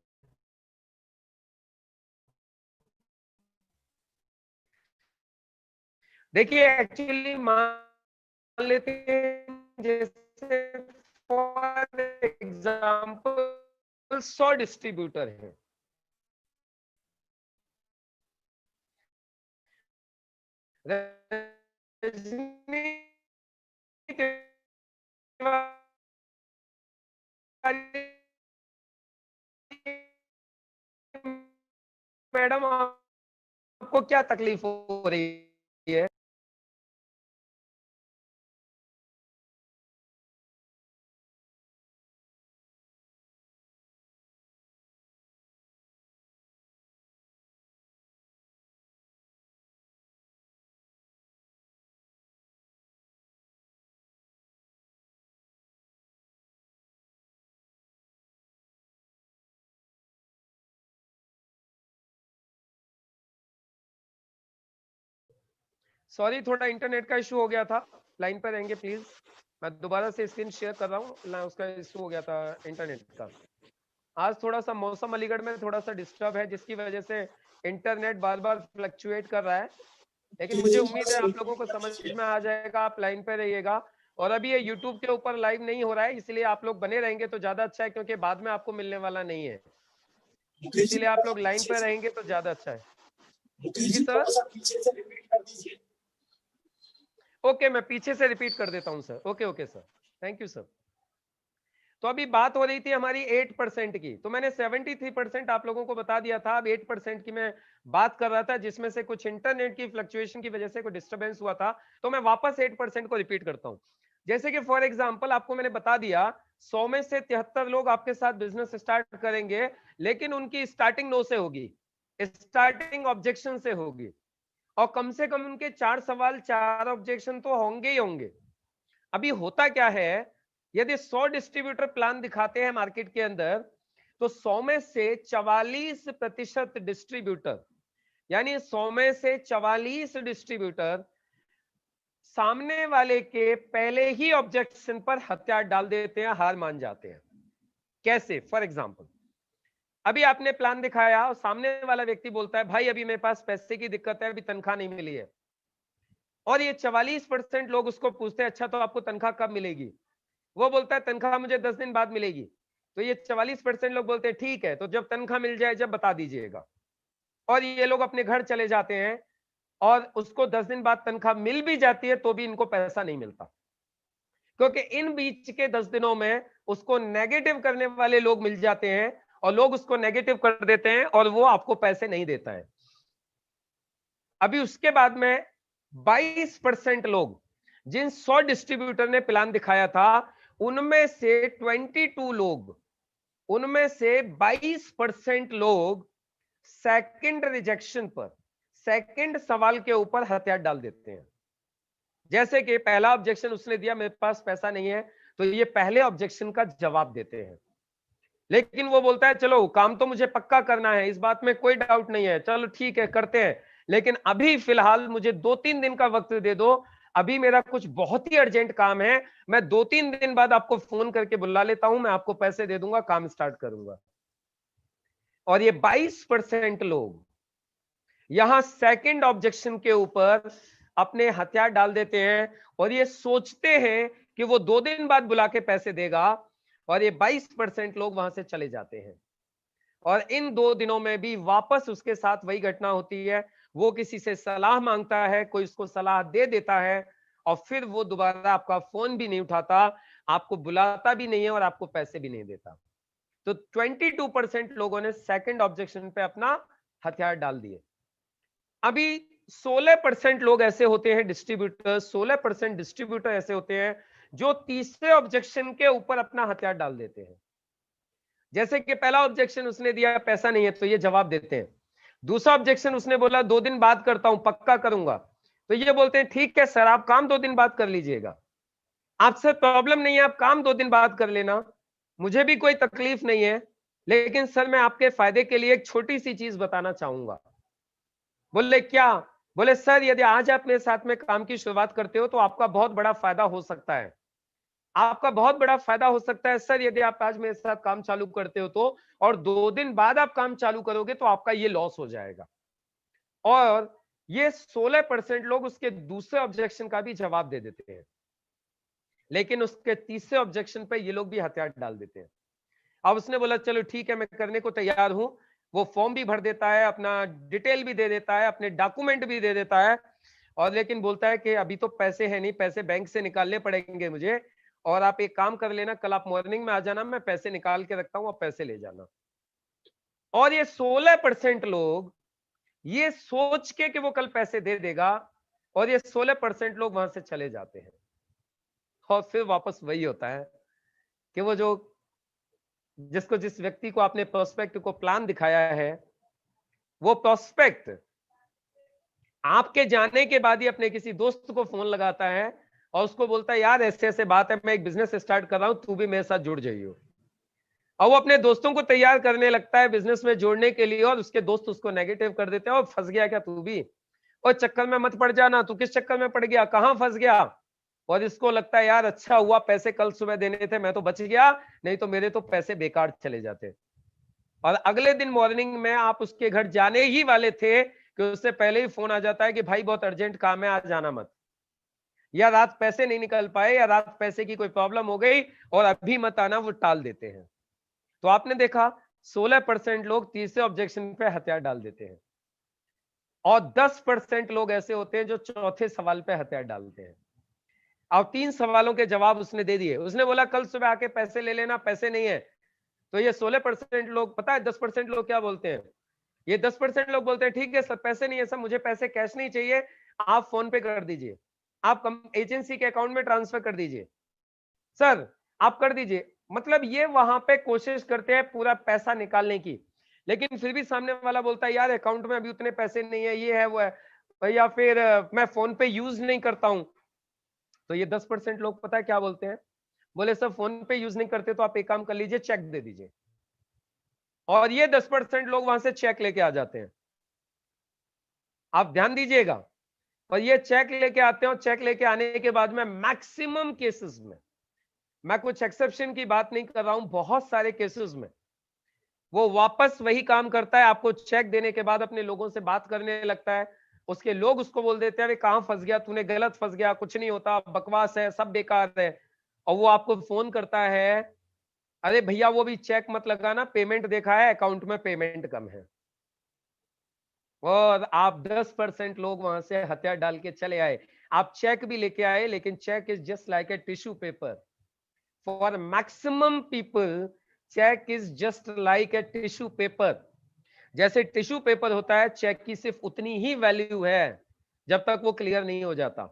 देखिए एक्चुअली मान लेते हैं जैसे फॉर एग्जांपल 100 डिस्ट्रीब्यूटर हैं, मैडम आपको क्या तकलीफ हो रही है? सॉरी थोड़ा इंटरनेट का इशू हो गया था, लाइन पर रहेंगे प्लीज। मैं दोबारा से स्क्रीन शेयर कर रहा हूँ ना, उसका इशू हो गया था इंटरनेट का। आज थोड़ा सा मौसम अलीगढ़ में थोड़ा सा डिस्टर्ब है, जिसकी वजह से इंटरनेट बार बार फ्लक्चुएट कर रहा है, लेकिन मुझे उम्मीद है आप लोगों को समझ में आ जाएगा। आप लाइन पे रहिएगा। और अभी ये YouTube के ऊपर लाइव नहीं हो रहा है, इसलिए आप लोग बने रहेंगे तो ज्यादा अच्छा है, क्योंकि बाद में आपको मिलने वाला नहीं है, इसीलिए आप लोग लाइन पे रहेंगे तो ज्यादा अच्छा है। जी सर, ओके, मैं पीछे से रिपीट कर देता हूं sir. Okay okay sir, thank you sir. तो अभी बात हो रही थी हमारी 8% की, तो मैंने 73% आप लोगों को बता दिया था। अब 8% की मैं बात कर रहा था, जिसमें से कुछ इंटरनेट की फ्लक्चुएशन की वजह से कोई डिस्टरबेंस हुआ था, तो मैं वापस 8% को रिपीट करता हूं। जैसे कि फॉर एग्जांपल आपको मैंने बता दिया 100 में से 73 लोग आपके साथ बिजनेस स्टार्ट करेंगे, लेकिन उनकी स्टार्टिंग नो से होगी, स्टार्टिंग ऑब्जेक्शन से होगी, और कम से कम उनके 4 सवाल 4 ऑब्जेक्शन तो होंगे ही होंगे। अभी होता क्या है, यदि 100 डिस्ट्रीब्यूटर प्लान दिखाते हैं मार्केट के अंदर, तो 100 में से 44% डिस्ट्रीब्यूटर, यानी 100 में से 44 डिस्ट्रीब्यूटर सामने वाले के पहले ही ऑब्जेक्शन पर हथियार डाल देते हैं, हार मान जाते हैं। कैसे? फॉर एग्जांपल, अभी आपने प्लान दिखाया और सामने वाला व्यक्ति बोलता है भाई अभी मेरे पास पैसे की दिक्कत है, अभी तनख्वाह नहीं मिली है, और ये 44% लोग उसको पूछते हैं अच्छा तो आपको तनख्वाह कब मिलेगी? वो बोलता है तनख्वाह मुझे 10 दिन बाद मिलेगी। तो ये 44% लोग बोलते हैं ठीक है, तो जब तनख्वाह मिल जाए जब बता दीजिएगा। और ये लोग अपने घर चले जाते हैं, और उसको 10 दिन बाद तनख्वाह मिल भी जाती है तो भी इनको पैसा नहीं मिलता, क्योंकि इन बीच के 10 दिनों में उसको नेगेटिव करने वाले लोग मिल जाते हैं, और लोग उसको नेगेटिव कर देते हैं, और वो आपको पैसे नहीं देता है। अभी उसके बाद में 22% लोग, जिन 100 डिस्ट्रीब्यूटर ने प्लान दिखाया था, उनमें से 22 लोग, उनमें से 22% लोग सेकंड रिजेक्शन पर, सेकंड सवाल के ऊपर हथियार डाल देते हैं। जैसे कि पहला ऑब्जेक्शन उसने दिया मेरे पास पैसा नहीं है, तो ये पहले ऑब्जेक्शन का जवाब देते हैं। लेकिन वो बोलता है चलो काम तो मुझे पक्का करना है, इस बात में कोई डाउट नहीं है, चलो ठीक है करते हैं, लेकिन अभी फिलहाल मुझे 2-3 दिन का वक्त दे दो, अभी मेरा कुछ बहुत ही अर्जेंट काम है, मैं 2-3 दिन बाद आपको फोन करके बुला लेता हूं, मैं आपको पैसे दे दूंगा, काम स्टार्ट करूंगा। और ये 22% लोग यहां सेकंड ऑब्जेक्शन के ऊपर अपने हथियार डाल देते हैं, और ये सोचते हैं कि वो 2 दिन बाद बुला के पैसे देगा, और ये 22% लोग वहां से चले जाते हैं। और इन 2 दिनों में भी वापस उसके साथ वही घटना होती है, वो किसी से सलाह मांगता है, कोई उसको सलाह दे देता है, और फिर वो दोबारा आपका फोन भी नहीं उठाता, आपको बुलाता भी नहीं है, और आपको पैसे भी नहीं देता। तो 22% लोगों ने सेकंड ऑब्जेक्शन पे अपना हथियार डाल दिए। अभी 16% लोग ऐसे होते हैं डिस्ट्रीब्यूटर, 16% डिस्ट्रीब्यूटर ऐसे होते हैं जो तीसरे ऑब्जेक्शन के ऊपर अपना हथियार डाल देते हैं। जैसे कि पहला ऑब्जेक्शन उसने दिया पैसा नहीं है, तो ये जवाब देते हैं। दूसरा ऑब्जेक्शन उसने बोला 2 दिन बाद करता हूं, पक्का करूंगा, तो ये बोलते हैं ठीक है सर आप काम 2 दिन बाद कर लीजिएगा, आपसे प्रॉब्लम नहीं है, आप काम 2 दिन बाद कर लेना, मुझे भी कोई तकलीफ नहीं है, लेकिन सर मैं आपके फायदे के लिए एक छोटी सी चीज बताना चाहूंगा। बोले क्या? बोले सर यदि आज आप मेरे साथ में काम की शुरुआत करते हो तो आपका बहुत बड़ा फायदा हो सकता है, आपका बहुत बड़ा फायदा हो सकता है सर यदि आप आज मेरे साथ काम चालू करते हो तो, और 2 दिन बाद आप काम चालू करोगे तो आपका ये लॉस हो जाएगा। और ये 16% लोग उसके दूसरे ऑब्जेक्शन का भी जवाब दे देते हैं, लेकिन उसके तीसरे ऑब्जेक्शन पे ये लोग भी हथियार डाल देते हैं। अब उसने बोला चलो ठीक है मैं करने को तैयार हूं, वो फॉर्म भी भर देता है, अपना डिटेल भी दे देता है, अपने डॉक्यूमेंट भी दे देता है, और लेकिन बोलता है कि अभी तो पैसे है नहीं, पैसे बैंक से निकालने पड़ेंगे मुझे, और आप एक काम कर लेना कल आप मॉर्निंग में आ जाना, मैं पैसे निकाल के रखता हूं, आप पैसे ले जाना। और ये 16% लोग ये सोच के कि वो कल पैसे दे देगा, और ये 16% लोग वहां से चले जाते हैं। और फिर वापस वही होता है कि वो जो जिसको जिस व्यक्ति को आपने प्रोस्पेक्ट को प्लान दिखाया है, वो प्रोस्पेक्ट आपके जाने के बाद ही अपने किसी दोस्त को फोन लगाता है और उसको बोलता है यार ऐसे ऐसे बात है, मैं एक बिजनेस स्टार्ट कर रहा हूं, तू भी मेरे साथ जुड़ जाइयो। और वो अपने दोस्तों को तैयार करने लगता है बिजनेस में जोड़ने के लिए, और उसके दोस्त उसको नेगेटिव कर देते हैं, और फंस गया क्या तू भी, और चक्कर में मत पड़ जाना, तू किस चक्कर में पड़ गया, कहां फंस गया। और इसको लगता है यार अच्छा हुआ पैसे कल सुबह देने थे, मैं तो बच गया, नहीं तो मेरे तो पैसे बेकार चले जाते। और अगले दिन मॉर्निंग में आप उसके घर जाने ही वाले थे कि उससे पहले ही फोन आ जाता है कि भाई बहुत अर्जेंट काम है, आज जाना मत, या रात पैसे नहीं निकल पाए, या रात पैसे की कोई प्रॉब्लम हो गई और अभी मत आना, वो टाल देते हैं। तो आपने देखा 16% लोग तीसरे ऑब्जेक्शन पे हथियार डाल देते हैं, और 10% लोग ऐसे होते हैं जो चौथे सवाल पे हथियार डालते हैं। अब 3 सवालों के जवाब उसने दे दिए, उसने बोला कल सुबह आके पैसे ले लेना, पैसे नहीं है। तो ये 16% लोग, पता है 10% लोग क्या बोलते हैं? ये 10% लोग बोलते हैं ठीक है सर, पैसे नहीं है सर, मुझे पैसे कैश नहीं चाहिए, आप फोन पे कर दीजिए, आप एजेंसी के अकाउंट में ट्रांसफर कर दीजिए, सर आप कर दीजिए। मतलब ये वहां पे कोशिश करते हैं पूरा पैसा निकालने की, लेकिन फिर भी सामने वाला बोलता है यार अकाउंट में अभी उतने पैसे नहीं है, ये है वो है, या फिर मैं फोन पे यूज नहीं करता हूं। तो ये 10% लोग पता है क्या बोलते हैं? बोले सर फोन पे यूज नहीं करते तो आप एक काम कर लीजिए, चेक दे दीजिए। और ये 10% लोग वहां से चेक लेके आ जाते हैं। आप ध्यान दीजिएगा, और ये चेक लेके आते हैं, और चेक लेके आने के बाद में मैक्सिमम केसेस में, मैं कुछ एक्सेप्शन की बात नहीं कर रहा हूं, बहुत सारे केसेस में वो वापस वही काम करता है, आपको चेक देने के बाद अपने लोगों से बात करने लगता है, उसके लोग उसको बोल देते हैं कहां फंस गया तूने, गलत फंस गया, कुछ नहीं होता, बकवास है, सब बेकार है। और वो आपको फोन करता है, अरे भैया वो भी चेक मत लगाना, पेमेंट देखा है अकाउंट में पेमेंट कम है। और आप 10% लोग वहां से हथियार डाल के चले आए, आप चेक भी लेके आए, लेकिन cheque is just like a tissue paper. For maximum people cheque is just like a tissue paper. जैसे टिश्यू पेपर होता है, चेक की सिर्फ उतनी ही वैल्यू है जब तक वो क्लियर नहीं हो जाता,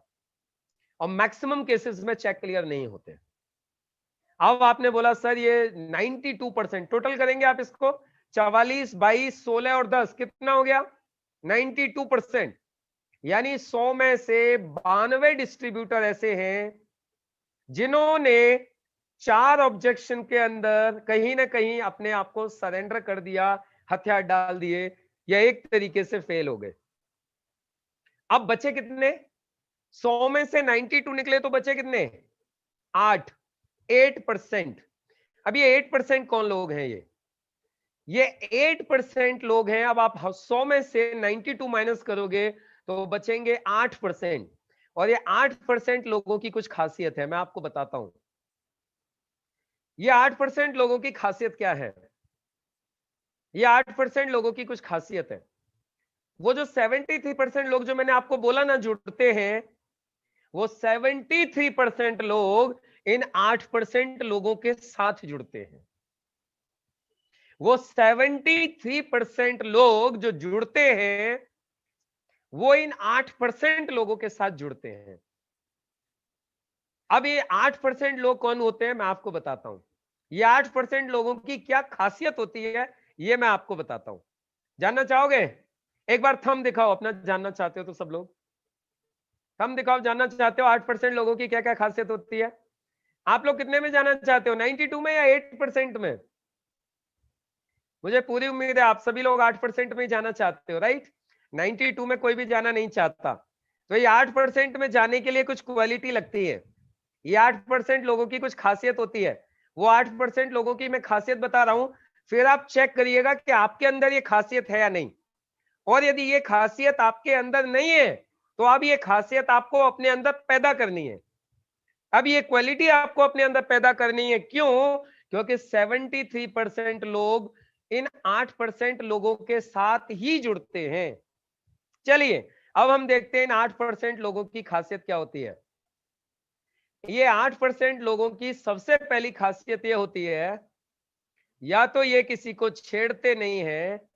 और मैक्सिमम केसेस में चेक क्लियर नहीं होते। अब आपने बोला सर ये 92% टोटल करेंगे आप इसको, 44, 22, 16 और 10 कितना हो गया? 92%। यानी 100 में से 92 डिस्ट्रीब्यूटर ऐसे हैं जिन्होंने 4 ऑब्जेक्शन के अंदर कहीं ना कहीं अपने आप को सरेंडर कर दिया, हथियार डाल दिए, या एक तरीके से फेल हो गए। अब बचे कितने? 100 में से 92 निकले तो बचे कितने? 8%। अब ये 8% कौन लोग हैं? ये 8% लोग हैं। अब आप 100 में से 92 माइनस करोगे तो बचेंगे 8%। और ये 8% लोगों की कुछ खासियत है, मैं आपको बताता हूं। ये 8% लोगों की खासियत क्या है? ये 8% लोगों की कुछ खासियत है। वो जो 73% लोग जो मैंने आपको बोला ना जुड़ते हैं, वो 73% लोग इन 8% लोगों के साथ जुड़ते हैं। वो 73% लोग जो जुड़ते हैं वो इन 8% लोगों के साथ जुड़ते हैं। अब ये 8% लोग कौन होते हैं मैं आपको बताता हूं। ये 8% लोगों की क्या खासियत होती है ये मैं आपको बताता हूं। जानना चाहोगे? एक बार थंब दिखाओ अपना, जानना चाहते हो तो सब लोग थंब दिखाओ, जानना चाहते हो 8% लोगों की क्या क्या खासियत होती है। आप लोग कितने में जाना चाहते हो, 92 में या 8% में? मुझे पूरी उम्मीद है आप सभी लोग 8% में जाना चाहते हो, राइट? 92 में कोई भी जाना नहीं चाहता। तो ये 8% में जाने के लिए कुछ क्वालिटी लगती है, ये 8% लोगों की कुछ खासियत होती है। वो 8% लोगों की मैं खासियत बता रहा हूं, फिर आप चेक करिएगा कि आपके अंदर ये खासियत है या नहीं। और यदि ये खासियत आपके अंदर नहीं है तो अब ये खासियत आपको अपने अंदर पैदा करनी है। अब ये क्वालिटी आपको अपने अंदर पैदा करनी है। क्यों? क्योंकि 73% लोग इन 8% लोगों के साथ ही जुड़ते हैं। चलिए अब हम देखते हैं इन 8% लोगों की खासियत क्या होती है। ये 8% लोगों की सबसे पहली खासियत ये होती है, या तो ये किसी को छेड़ते नहीं है,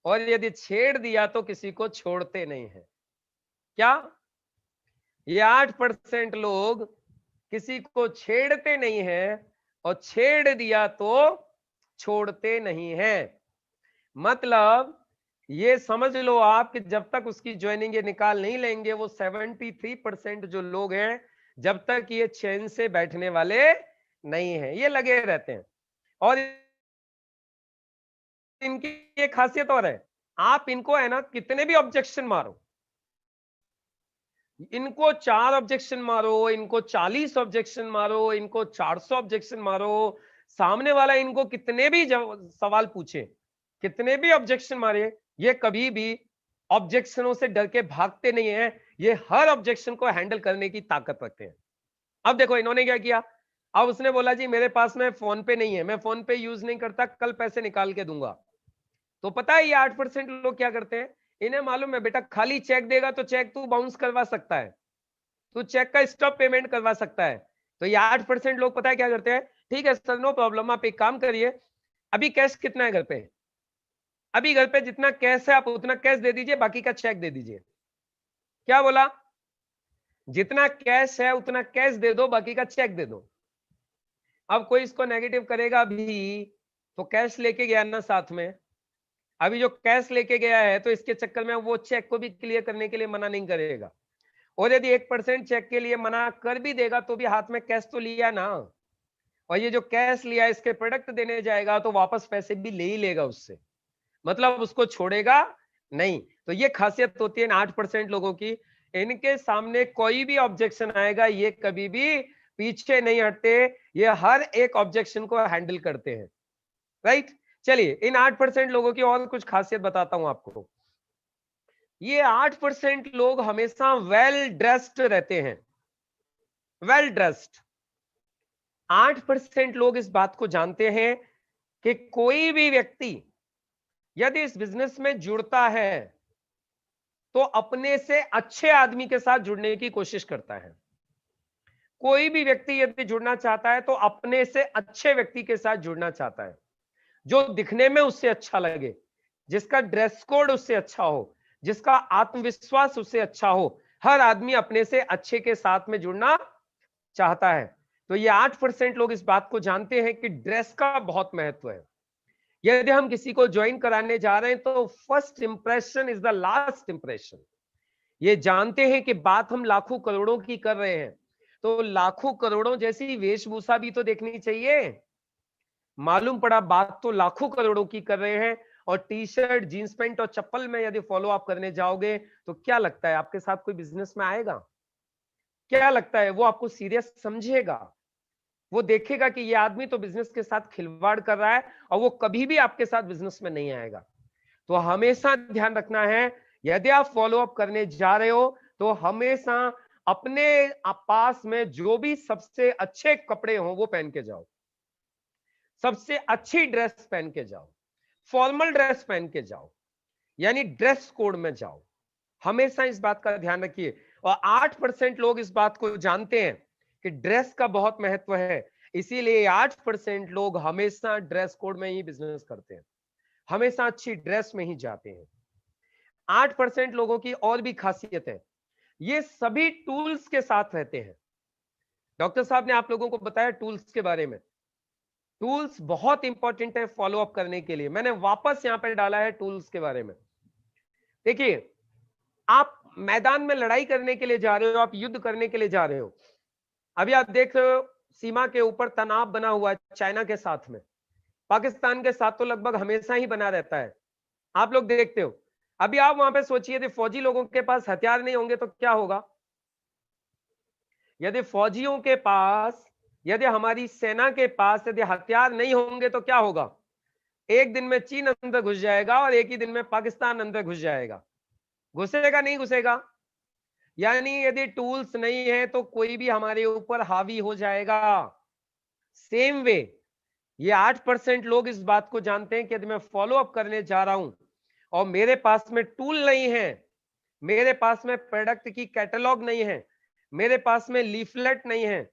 और यदि छेड़ दिया तो किसी को छोड़ते नहीं है। क्या? ये 8% लोग किसी को छेड़ते नहीं है, और छेड़ दिया तो छोड़ते नहीं है। मतलब ये समझ लो आप कि जब तक उसकी ज्वाइनिंग ये निकाल नहीं लेंगे, वो 73% जो लोग हैं जब तक ये चैन से बैठने वाले नहीं है, ये लगे रहते हैं। और इनकी ये खासियत और है, आप इनको है ना कितने भी ऑब्जेक्शन मारो, इनको 4 ऑब्जेक्शन मारो, इनको 40 ऑब्जेक्शन मारो, इनको 400 ऑब्जेक्शन मारो, सामने वाला इनको कितने भी सवाल पूछे, कितने भी ऑब्जेक्शन मारे, ये कभी भी ऑब्जेक्शनों से डर के भागते नहीं है, ये हर ऑब्जेक्शन को हैंडल करने की ताकत रखते हैं। अब देखो इन्होंने क्या किया, अब उसने बोला जी मेरे पास में फोन पे नहीं है, मैं फोन पे यूज नहीं करता, कल पैसे निकाल के दूंगा। तो पता है ये 8% लोग क्या करते हैं, इन्हें मालूम है बेटा खाली चेक देगा तो चेक तू बाउंस करवा सकता है, तू चेक का स्टॉप पेमेंट करवा सकता है। तो ये 8% लोग पता है क्या करते हैं, ठीक है सर नो प्रॉब्लम, आप एक काम करिए, अभी कैश कितना है घर पे, अभी घर पे जितना कैश है आप उतना कैश दे दीजिए, बाकी का चेक दे दीजिए। क्या बोला, जितना कैश है उतना कैश दे दो, बाकी का चेक दे दो। अब कोई इसको नेगेटिव करेगा भी तो कैश लेके गया ना साथ में, अभी जो कैश लेके गया है तो इसके चक्कर में वो चेक को भी क्लियर करने के लिए मना नहीं करेगा, और यदि 1% चेक के लिए मना कर भी देगा तो भी हाथ में कैश तो लिया ना, और ये जो कैश लिया इसके प्रोडक्ट देने जाएगा तो वापस पैसे भी ले ही लेगा उससे, मतलब उसको छोड़ेगा नहीं। तो ये खासियत होती है 8% लोगों की, इनके सामने कोई भी ऑब्जेक्शन आएगा ये कभी भी पीछे नहीं हटते, ये हर एक ऑब्जेक्शन को हैंडल करते हैं, राइट। चलिए इन 8% लोगों की और कुछ खासियत बताता हूं आपको। ये 8% लोग हमेशा वेल ड्रेस्ड रहते हैं, वेल ड्रेस्ड। 8% लोग इस बात को जानते हैं कि कोई भी व्यक्ति यदि इस बिजनेस में जुड़ता है तो अपने से अच्छे आदमी के साथ जुड़ने की कोशिश करता है। कोई भी व्यक्ति यदि जुड़ना चाहता है तो अपने से अच्छे व्यक्ति के साथ जुड़ना चाहता है, जो दिखने में उससे अच्छा लगे, जिसका ड्रेस कोड उससे अच्छा हो, जिसका आत्मविश्वास उससे अच्छा हो। हर आदमी अपने से अच्छे के साथ में जुड़ना चाहता है। तो ये 8% लोग इस बात को जानते हैं कि ड्रेस का बहुत महत्व है। यदि हम किसी को ज्वाइन कराने जा रहे हैं तो first impression is the last impression. ये जानते हैं कि बात हम लाखों करोड़ों की कर रहे हैं, तो लाखों करोड़ों जैसी वेशभूषा भी तो देखनी चाहिए। मालूम पड़ा बात तो लाखों करोड़ों की कर रहे हैं, और टी शर्ट जींस पैंट और चप्पल में यदि फॉलो अप करने जाओगे तो क्या लगता है आपके साथ कोई बिजनेस में आएगा? क्या लगता है वो आपको सीरियस समझेगा? वो देखेगा कि ये आदमी तो बिजनेस के साथ खिलवाड़ कर रहा है, और वो कभी भी आपके साथ बिजनेस में नहीं आएगा। तो हमेशा ध्यान रखना है, यदि आप फॉलो अप करने जा रहे हो तो हमेशा अपने पास में जो भी सबसे अच्छे कपड़े हो वो पहन के जाओ, सबसे अच्छी ड्रेस पहन के जाओ, फॉर्मल ड्रेस पहन के जाओ, यानी ड्रेस कोड में जाओ। हमेशा इस बात का ध्यान रखिए। और 8% लोग इस बात को जानते हैं कि ड्रेस का बहुत महत्व है, इसीलिए 8% लोग हमेशा ड्रेस कोड में ही बिजनेस करते हैं, हमेशा अच्छी ड्रेस में ही जाते हैं। 8% लोगों की और भी खासियत है, ये सभी टूल्स के साथ रहते हैं। डॉक्टर साहब ने आप लोगों को बताया टूल्स के बारे में। टूल्स बहुत इंपॉर्टेंट है फॉलो अप करने के लिए, मैंने वापस यहां पर डाला है टूल्स के बारे में। देखिए आप मैदान में लड़ाई करने के लिए जा रहे हो, आप युद्ध करने के लिए जा रहे हो। अभी आप देख रहे हो सीमा के ऊपर तनाव बना हुआ है चाइना के साथ में, पाकिस्तान के साथ तो लगभग हमेशा ही बना रहता है, आप लोग देखते हो। अभी आप वहां पे सोचिए यदि फौजी लोगों के पास हथियार नहीं होंगे तो क्या होगा? यदि फौजियों के पास, यदि हमारी सेना के पास यदि हथियार नहीं होंगे तो क्या होगा? एक दिन में चीन अंदर घुस जाएगा और एक ही दिन में पाकिस्तान अंदर घुस जाएगा। घुसेगा नहीं घुसेगा? यानी यदि टूल्स नहीं है तो कोई भी हमारे ऊपर हावी हो जाएगा। सेम वे ये 8% लोग इस बात को जानते हैं कि यदि मैं फॉलो अप करने जा रहा हूं और मेरे पास में टूल नहीं है, मेरे पास में प्रोडक्ट की कैटलॉग नहीं है, मेरे पास में लीफलेट नहीं है,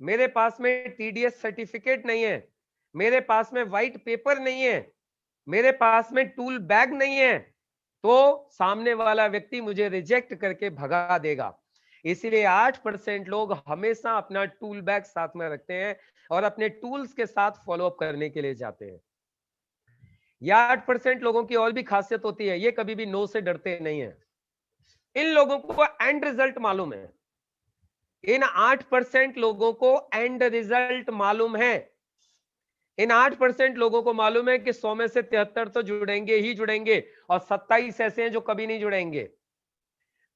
मेरे पास में टीडीएस सर्टिफिकेट नहीं है, मेरे पास में व्हाइट पेपर नहीं है, मेरे पास में टूल बैग नहीं है, तो सामने वाला व्यक्ति मुझे रिजेक्ट करके भगा देगा। इसीलिए 8% लोग हमेशा अपना टूल बैग साथ में रखते हैं और अपने टूल्स के साथ फॉलो अप करने के लिए जाते हैं। यह 8% लोगों की और भी खासियत होती है, ये कभी भी नो से डरते नहीं है। इन लोगों को एंड रिजल्ट मालूम है, इन 8% लोगों को एंड रिजल्ट मालूम है। इन 8% लोगों को मालूम है कि 100 में से 73 तो जुड़ेंगे ही जुड़ेंगे और 27 ऐसे हैं जो कभी नहीं जुड़ेंगे।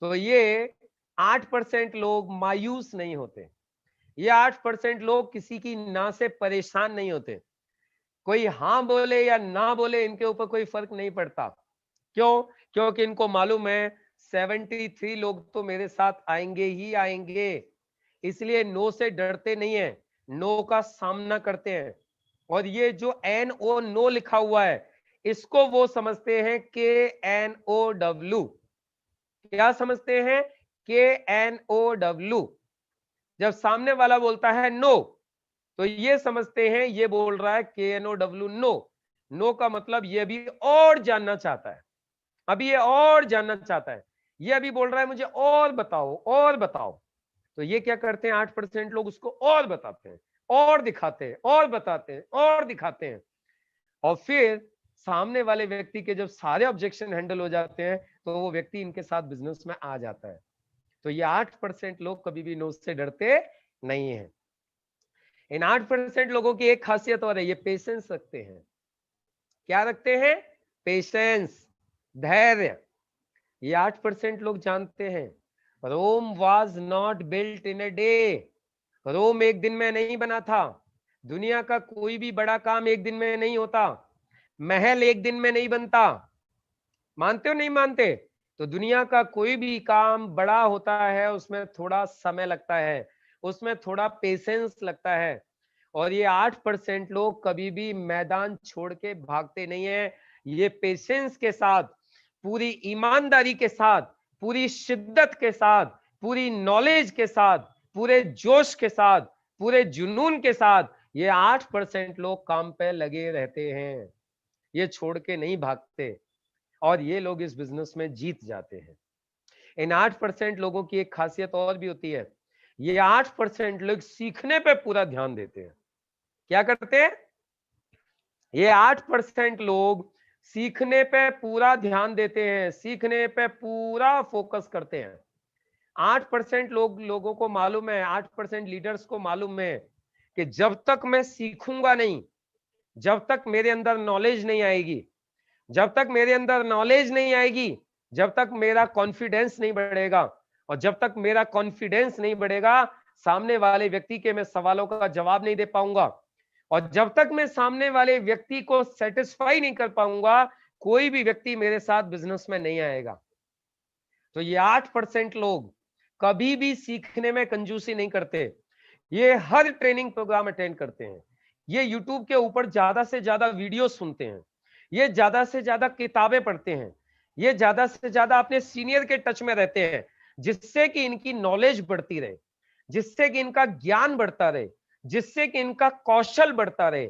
तो ये 8% लोग मायूस नहीं होते, ये 8% लोग किसी की ना से परेशान नहीं होते। कोई हाँ बोले या ना बोले इनके ऊपर कोई फर्क नहीं पड़ता। क्यों? क्योंकि इनको मालूम है 73 लोग तो मेरे साथ आएंगे ही आएंगे, इसलिए नो से डरते नहीं है, नो का सामना करते हैं। और ये जो NO नो लिखा हुआ है, इसको वो समझते हैं KNOW। क्या समझते हैं? KNOW। जब सामने वाला बोलता है नो, तो ये समझते हैं ये बोल रहा है KNOW, नो। नो का मतलब ये भी और जानना चाहता है, अभी ये और जानना चाहता है, ये अभी बोल रहा है मुझे और बताओ और बताओ। तो ये क्या करते हैं, 8% लोग उसको और बताते हैं, और दिखाते हैं, और बताते हैं, और दिखाते हैं। और फिर सामने वाले व्यक्ति के जब सारे ऑब्जेक्शन हैंडल हो जाते हैं, तो वो व्यक्ति इनके साथ बिजनेस में आ जाता है। तो ये 8% लोग कभी भी नो से डरते नहीं है। इन 8% लोगों की एक खासियत और है, ये पेशेंस रखते हैं। क्या रखते हैं? पेशेंस, धैर्य। ये 8% लोग जानते हैं Rome was not built in a day. Rome एक दिन में नहीं बना था। दुनिया का कोई भी बड़ा काम एक दिन में नहीं होता। महल एक दिन में नहीं बनता। मानते हो नहीं मानते? तो दुनिया का कोई भी काम बड़ा होता है, उसमें थोड़ा समय लगता है, उसमें थोड़ा पेशेंस लगता है। और ये 8% लोग कभी भी मैदान छोड़ के भागते नहीं है। ये पेशेंस के साथ, पूरी ईमानदारी के साथ, पूरी शिद्दत के साथ, पूरी नॉलेज के साथ, पूरे जोश के साथ, पूरे जुनून के साथ ये 8% लोग काम पे लगे रहते हैं। ये छोड़ के नहीं भागते, और ये लोग इस बिजनेस में जीत जाते हैं। इन 8% लोगों की एक खासियत और भी होती है, ये 8% लोग सीखने पे पूरा ध्यान देते हैं। क्या करते हैं? ये 8% लोग सीखने पे पूरा ध्यान देते हैं, सीखने पे पूरा फोकस करते हैं। 8% लोगों को मालूम है, 8% लीडर्स को मालूम है कि जब तक मैं सीखूंगा नहीं, जब तक मेरे अंदर नॉलेज नहीं आएगी, जब तक मेरे अंदर नॉलेज नहीं आएगी, जब तक मेरा कॉन्फिडेंस नहीं बढ़ेगा, और जब तक मेरा कॉन्फिडेंस नहीं बढ़ेगा, सामने वाले व्यक्ति के मैं सवालों का जवाब नहीं दे पाऊंगा, और जब तक मैं सामने वाले व्यक्ति को सेटिस्फाई नहीं कर पाऊंगा, कोई भी व्यक्ति मेरे साथ बिजनेस में नहीं आएगा। तो ये 8% लोग कभी भी सीखने में कंजूसी नहीं करते। ये हर ट्रेनिंग प्रोग्राम अटेंड करते हैं, ये यूट्यूब के ऊपर ज्यादा से ज्यादा वीडियो सुनते हैं, ये ज्यादा से ज्यादा किताबें पढ़ते हैं, ये ज्यादा से ज्यादा अपने सीनियर के टच में रहते हैं, जिससे कि इनकी नॉलेज बढ़ती रहे, जिससे कि इनका ज्ञान बढ़ता रहे, जिससे कि इनका कौशल बढ़ता रहे।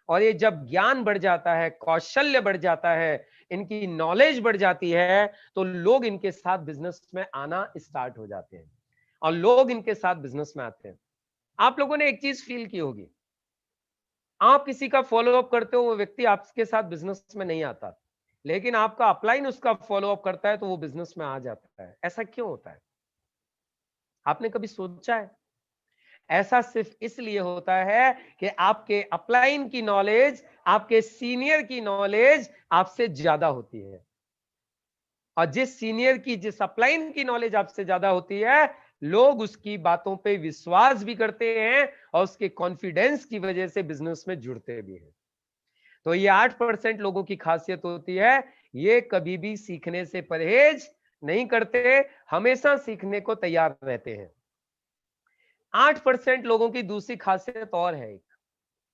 और ये जब ज्ञान बढ़ जाता है, कौशल्य बढ़ जाता है, इनकी नॉलेज बढ़ जाती है, तो लोग इनके साथ बिजनेस में आना स्टार्ट हो जाते हैं, और लोग इनके साथ बिजनेस में आते हैं। आप लोगों ने एक चीज फील की होगी, आप किसी का फॉलोअप करते हो, वो व्यक्ति आपके साथ बिजनेस में नहीं आता, लेकिन आपका अपलाइन उसका फॉलोअप करता है तो वो बिजनेस में आ जाता है। ऐसा क्यों होता है? आपने कभी सोचा है? ऐसा सिर्फ इसलिए होता है कि आपके अपलाइन की नॉलेज, आपके सीनियर की नॉलेज आपसे ज्यादा होती है, और जिस सीनियर की, जिस अपलाइन की नॉलेज आपसे ज्यादा होती है, लोग उसकी बातों पे विश्वास भी करते हैं, और उसके कॉन्फिडेंस की वजह से बिजनेस में जुड़ते भी हैं। तो ये 8% लोगों की खासियत होती है, ये कभी भी सीखने से परहेज नहीं करते, हमेशा सीखने को तैयार रहते हैं। 8% लोगों की दूसरी खासियत और है,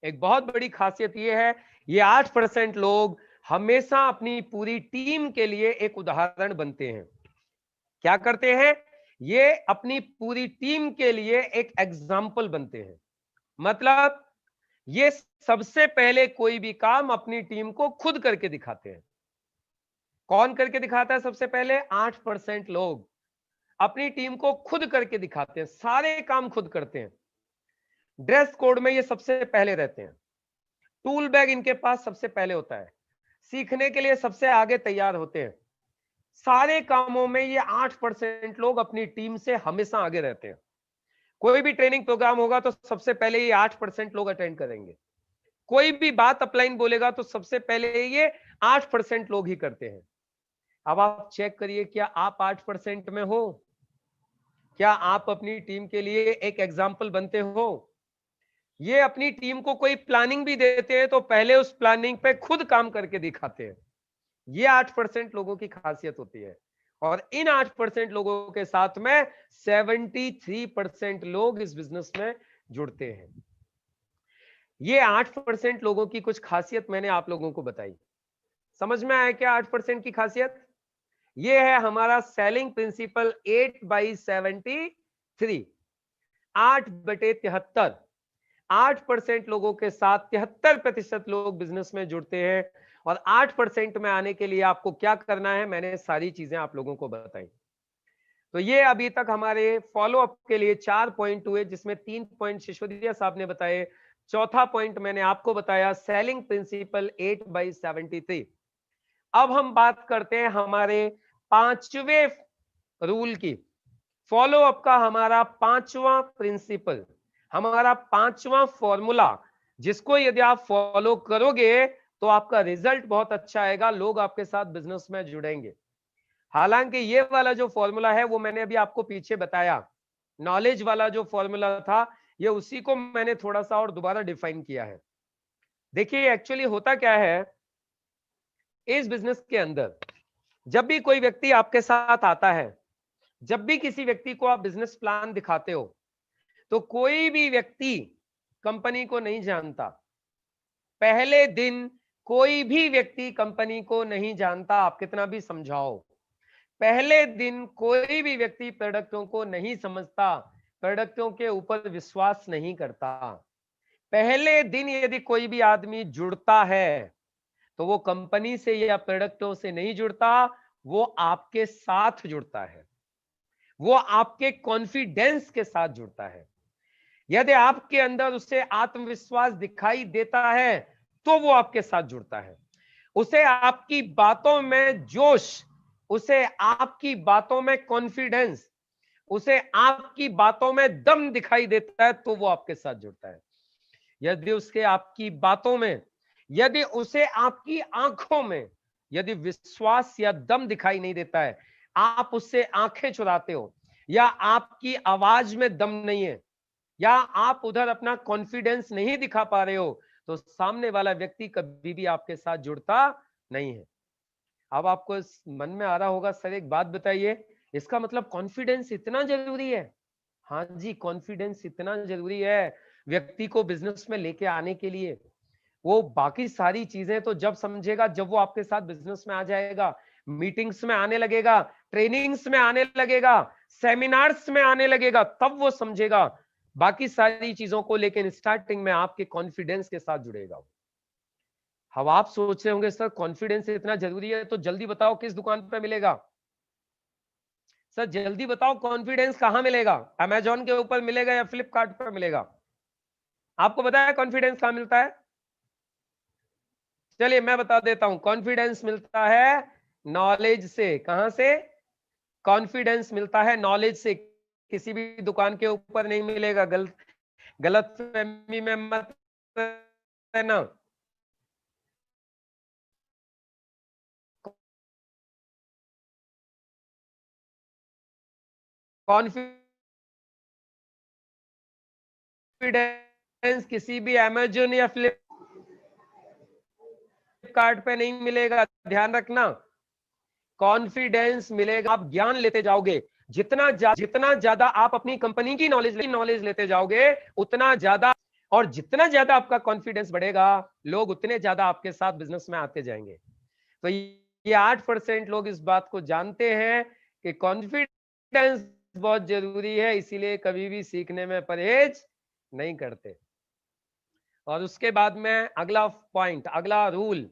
एक बहुत बड़ी खासियत ये है, ये 8% लोग हमेशा अपनी पूरी टीम के लिए एक उदाहरण बनते हैं। क्या करते हैं? ये अपनी पूरी टीम के लिए एक एग्जाम्पल बनते हैं। मतलब ये सबसे पहले कोई भी काम अपनी टीम को खुद करके दिखाते हैं। कौन करके दिखाता है सबसे पहले? 8% लोग अपनी टीम को खुद करके दिखाते हैं, सारे काम खुद करते हैं। ड्रेस कोड में ये सबसे पहले रहते हैं, टूल बैग इनके पास सबसे पहले होता है, सीखने के लिए सबसे आगे तैयार होते हैं। सारे कामों में ये 8% लोग अपनी टीम से हमेशा आगे रहते हैं। कोई भी ट्रेनिंग प्रोग्राम होगा तो सबसे पहले ये 8% लोग अटेंड करेंगे। कोई भी बात अपलाइन बोलेगा तो सबसे पहले ये 8% लोग ही करते हैं। अब आप चेक करिए, क्या आप 8% में हो? क्या आप अपनी टीम के लिए एक एग्जाम्पल बनते हो? ये अपनी टीम को कोई प्लानिंग भी देते हैं तो पहले उस प्लानिंग पे खुद काम करके दिखाते हैं। ये 8% लोगों की खासियत होती है। और इन 8% लोगों के साथ में 73% लोग इस बिजनेस में जुड़ते हैं। ये 8% लोगों की कुछ खासियत मैंने आप लोगों को बताई। समझ में आया क्या 8% की खासियत? ये है हमारा सेलिंग प्रिंसिपल 8/73, 8/73। 8% लोगों के साथ 73% लोग बिजनेस में जुड़ते हैं। और 8% में आने के लिए आपको क्या करना है, मैंने सारी चीजें आप लोगों को बताई। तो ये अभी तक हमारे फॉलो अप के लिए 4 पॉइंट हुए, जिसमें 3 पॉइंट सिसोदिया साहब ने बताए, चौथा पॉइंट मैंने आपको बताया सेलिंग प्रिंसिपल 8/73। अब हम बात करते हैं हमारे 5वें रूल की। फॉलो अप का हमारा 5वां प्रिंसिपल, हमारा 5वां फॉर्मूला, जिसको यदि आप फॉलो करोगे तो आपका रिजल्ट बहुत अच्छा आएगा, लोग आपके साथ बिजनेस में जुड़ेंगे। हालांकि ये वाला जो फॉर्मूला है वो मैंने अभी आपको पीछे बताया, नॉलेज वाला जो फॉर्मूला था, ये उसी को मैंने थोड़ा सा और दोबारा डिफाइन किया है। देखिए एक्चुअली होता क्या है इस बिजनेस के अंदर, जब भी कोई व्यक्ति आपके साथ आता है, जब भी किसी व्यक्ति को आप बिजनेस प्लान दिखाते हो, तो कोई भी व्यक्ति कंपनी को नहीं जानता। पहले दिन कोई भी व्यक्ति कंपनी को नहीं जानता, आप कितना भी समझाओ। पहले दिन कोई भी व्यक्ति प्रोडक्टों को नहीं समझता, प्रोडक्टों के ऊपर विश्वास नहीं करता। पहले दिन यदि कोई भी आदमी जुड़ता है तो वो कंपनी से या प्रोडक्टों से नहीं जुड़ता, वो आपके साथ जुड़ता है, वो आपके कॉन्फिडेंस के साथ जुड़ता है। यदि आपके अंदर उसे आत्मविश्वास दिखाई देता है तो वो आपके साथ जुड़ता है। उसे आपकी बातों में जोश, उसे आपकी बातों में कॉन्फिडेंस, उसे आपकी बातों में दम दिखाई देता है तो वो आपके साथ जुड़ता है। यदि उसके आपकी बातों में, यदि उसे आपकी आंखों में यदि विश्वास या दम दिखाई नहीं देता है, आप उससे आंखें चुराते हो, या आपकी आवाज में दम नहीं है, या आप उधर अपना कॉन्फिडेंस नहीं दिखा पा रहे हो, तो सामने वाला व्यक्ति कभी भी आपके साथ जुड़ता नहीं है। अब आपको मन में आ रहा होगा सर एक बात बताइए, इसका मतलब कॉन्फिडेंस इतना जरूरी है? हाँ जी, कॉन्फिडेंस इतना जरूरी है व्यक्ति को बिजनेस में लेके आने के लिए। वो बाकी सारी चीजें तो जब समझेगा जब वो आपके साथ बिजनेस में आ जाएगा, मीटिंग्स में आने लगेगा, ट्रेनिंग्स में आने लगेगा, सेमिनार्स में आने लगेगा, तब वो समझेगा बाकी सारी चीजों को। लेकिन स्टार्टिंग में आपके कॉन्फिडेंस के साथ जुड़ेगा। अब आप सोच रहे होंगे सर कॉन्फिडेंस इतना जरूरी है, तो जल्दी बताओ किस दुकान पे मिलेगा? सर जल्दी बताओ कॉन्फिडेंस कहां मिलेगा? अमेजॉन के ऊपर मिलेगा या फ्लिपकार्ट पर मिलेगा? आपको पता है कॉन्फिडेंस कहां मिलता है? चलिए मैं बता देता हूं, कॉन्फिडेंस मिलता है नॉलेज से। कहां से? कॉन्फिडेंस मिलता है नॉलेज से, किसी भी दुकान के ऊपर नहीं मिलेगा। गलत फहमी में मत रहना। कॉन्फिडेंस किसी भी अमेजोन या फ्लिपकार्ट पे नहीं मिलेगा, ध्यान रखना। कॉन्फिडेंस मिलेगा, आप ज्ञान लेते जाओगे, जितना ज्यादा आप अपनी कंपनी की नॉलेज लेते जाओगे उतना ज्यादा, और जितना ज्यादा आपका कॉन्फिडेंस बढ़ेगा, लोग उतने ज्यादा आपके साथ बिजनेस में आते जाएंगे। तो ये 8% लोग इस बात को जानते हैं कि कॉन्फिडेंस बहुत जरूरी है, इसीलिए कभी भी सीखने में परहेज नहीं करते। और उसके बाद में अगला पॉइंट, अगला रूल,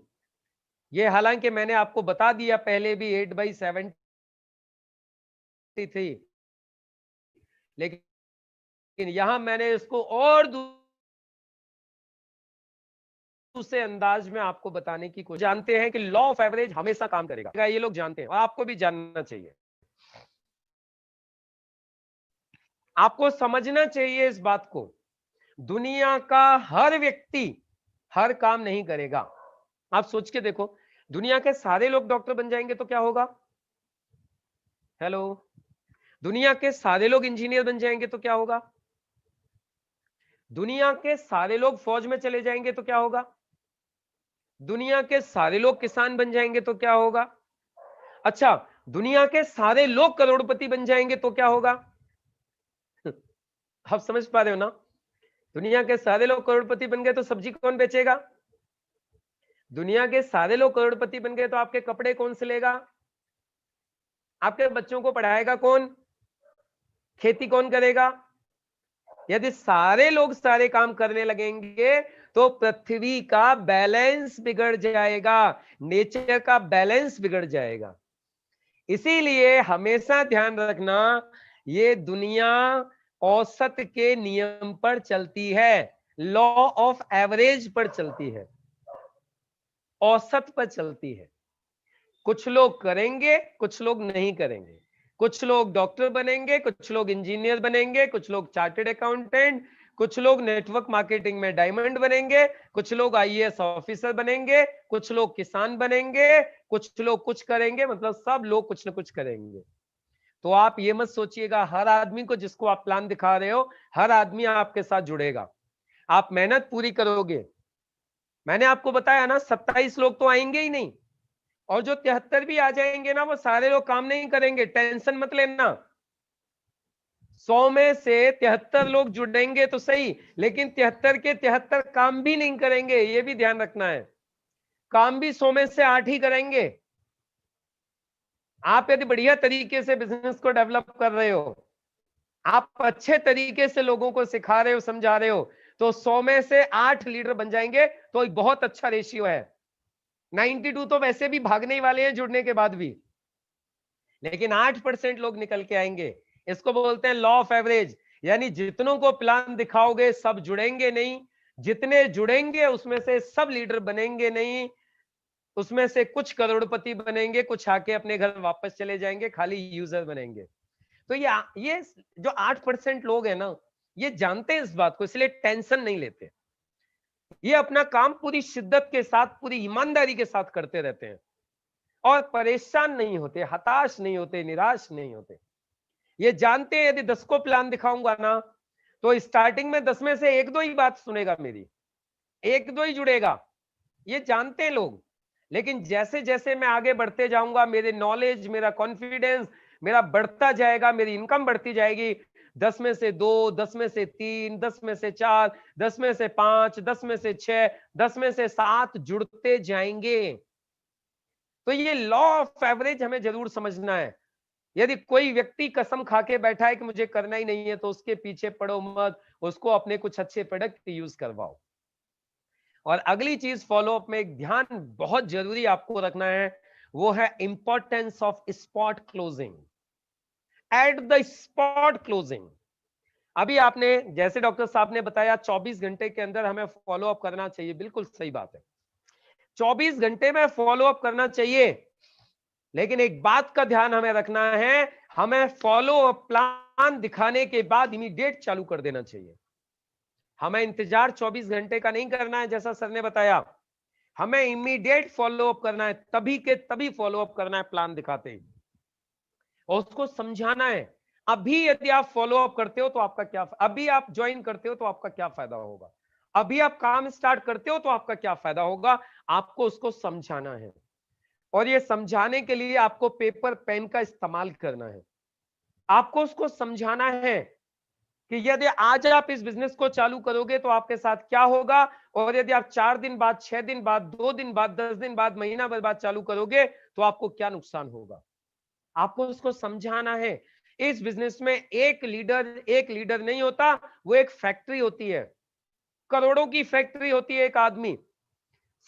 ये हालांकि मैंने आपको बता दिया पहले भी 8/73, लेकिन यहां मैंने इसको और दूसरे अंदाज में आपको बताने की कोशिश। जानते हैं कि लॉ ऑफ एवरेज हमेशा काम करेगा, ये लोग जानते हैं और आपको भी जानना चाहिए। आपको समझना चाहिए इस बात को, दुनिया का हर व्यक्ति हर काम नहीं करेगा। आप सोच के देखो, दुनिया के सारे लोग डॉक्टर बन जाएंगे तो क्या होगा? हेलो, दुनिया के सारे लोग इंजीनियर बन जाएंगे तो क्या होगा? दुनिया के सारे लोग फौज में चले जाएंगे तो क्या होगा? दुनिया के सारे लोग किसान बन जाएंगे तो क्या होगा? अच्छा, दुनिया के सारे लोग करोड़पति बन जाएंगे तो क्या होगा? आप समझ पा रहे हो ना? दुनिया के सारे लोग करोड़पति बन गए तो सब्जी कौन बेचेगा? दुनिया के सारे लोग करोड़पति बन गए तो आपके कपड़े कौन सिलेगा? आपके बच्चों को पढ़ाएगा कौन? खेती कौन करेगा? यदि सारे लोग सारे काम करने लगेंगे तो पृथ्वी का बैलेंस बिगड़ जाएगा, नेचर का बैलेंस बिगड़ जाएगा। इसीलिए हमेशा ध्यान रखना, ये दुनिया औसत के नियम पर चलती है, लॉ ऑफ एवरेज पर चलती है, औसत पर चलती है। कुछ लोग करेंगे, कुछ लोग नहीं करेंगे, कुछ लोग डॉक्टर बनेंगे, कुछ लोग इंजीनियर बनेंगे, कुछ लोग चार्टर्ड अकाउंटेंट, कुछ लोग नेटवर्क मार्केटिंग में डायमंड बनेंगे, कुछ लोग आईएएस ऑफिसर बनेंगे, कुछ लोग किसान बनेंगे, कुछ लोग कुछ करेंगे, मतलब सब लोग कुछ ना कुछ करेंगे। तो आप ये मत सोचिएगा हर आदमी को जिसको आप प्लान दिखा रहे हो, हर आदमी आपके साथ जुड़ेगा। आप मेहनत पूरी करोगे। मैंने आपको बताया ना, 27 लोग तो आएंगे ही नहीं, और जो 73 भी आ जाएंगे ना, वो सारे लोग काम नहीं करेंगे, टेंशन मत लेना। 100 में से 73 लोग जुड़ेंगे तो सही, लेकिन 73 के 73 काम भी नहीं करेंगे, ये भी ध्यान रखना है। काम भी 100 में से 8 ही करेंगे। आप यदि बढ़िया तरीके से बिजनेस को डेवलप कर रहे हो, आप अच्छे तरीके से लोगों को सिखा रहे हो, समझा रहे हो, तो 100 में से 8 लीडर बन जाएंगे, तो एक बहुत अच्छा रेशियो है। 92 तो वैसे भी भागने ही वाले हैं जुड़ने के बाद भी, लेकिन 8% लोग निकल के आएंगे। इसको बोलते हैं लॉ ऑफ एवरेज, यानी जितनों को प्लान दिखाओगे सब जुड़ेंगे नहीं, जितने जुड़ेंगे उसमें से सब लीडर बनेंगे नहीं, उसमें से कुछ करोड़पति बनेंगे, कुछ आके अपने घर वापस चले जाएंगे, खाली यूजर बनेंगे। तो ये जो 8% लोग हैं ना, ये जानते हैं इस बात को, इसलिए टेंशन नहीं लेते। ये अपना काम पूरी शिद्दत के साथ, पूरी ईमानदारी के साथ करते रहते हैं और परेशान नहीं होते, हताश नहीं होते, निराश नहीं होते। ये जानते हैं यदि 10 को प्लान दिखाऊंगा ना, तो स्टार्टिंग में 10 में से 1-2 ही बात सुनेगा मेरी, 1-2 ही जुड़ेगा, ये जानते हैं लोग। लेकिन जैसे जैसे मैं आगे बढ़ते जाऊंगा, मेरे नॉलेज, मेरा कॉन्फिडेंस मेरा बढ़ता जाएगा, मेरी इनकम बढ़ती जाएगी, 10 में से 2, 10 में से 3, 10 में से 4, 10 में से 5, 10 में से 6, 10 में से 7 जुड़ते जाएंगे। तो ये लॉ ऑफ एवरेज हमें जरूर समझना है। यदि कोई व्यक्ति कसम खा के बैठा है कि मुझे करना ही नहीं है, तो उसके पीछे पड़ो मत, उसको अपने कुछ अच्छे प्रोडक्ट यूज करवाओ। और अगली चीज फॉलोअप में एक ध्यान बहुत जरूरी आपको रखना है, वो है importance of spot closing, at the spot closing. अभी आपने जैसे डॉक्टर साहब ने बताया 24 घंटे के अंदर हमें फॉलोअप करना चाहिए, बिल्कुल सही बात है, 24 घंटे में फॉलोअप करना चाहिए। लेकिन एक बात का ध्यान हमें रखना है, हमें फॉलोअप प्लान दिखाने के बाद इमीडिएट चालू कर देना चाहिए। हमें इंतजार 24 घंटे का नहीं करना है, जैसा सर ने बताया, हमें इमीडिएट फॉलोअप करना है, तभी के तभी फॉलोअप करना है प्लान दिखाते ही, और उसको समझाना है। अभी यदि आप फॉलोअप करते हो तो आपका क्या, अभी आप ज्वाइन करते हो तो आपका क्या फायदा होगा, अभी आप काम स्टार्ट करते हो तो आपका क्या फायदा होगा, आपको उसको समझाना है। और ये समझाने के लिए आपको पेपर पेन का इस्तेमाल करना है। आपको उसको समझाना है कि यदि आज आप इस बिजनेस को चालू करोगे तो आपके साथ क्या होगा, और यदि आप 4 दिन बाद, 6 दिन बाद, 2 दिन बाद, 10 दिन बाद, महीना भर बाद चालू करोगे तो आपको क्या नुकसान होगा। आपको उसको समझाना है। इस बिजनेस में एक लीडर नहीं होता, वो एक फैक्ट्री होती है, करोड़ों की फैक्ट्री होती है एक आदमी।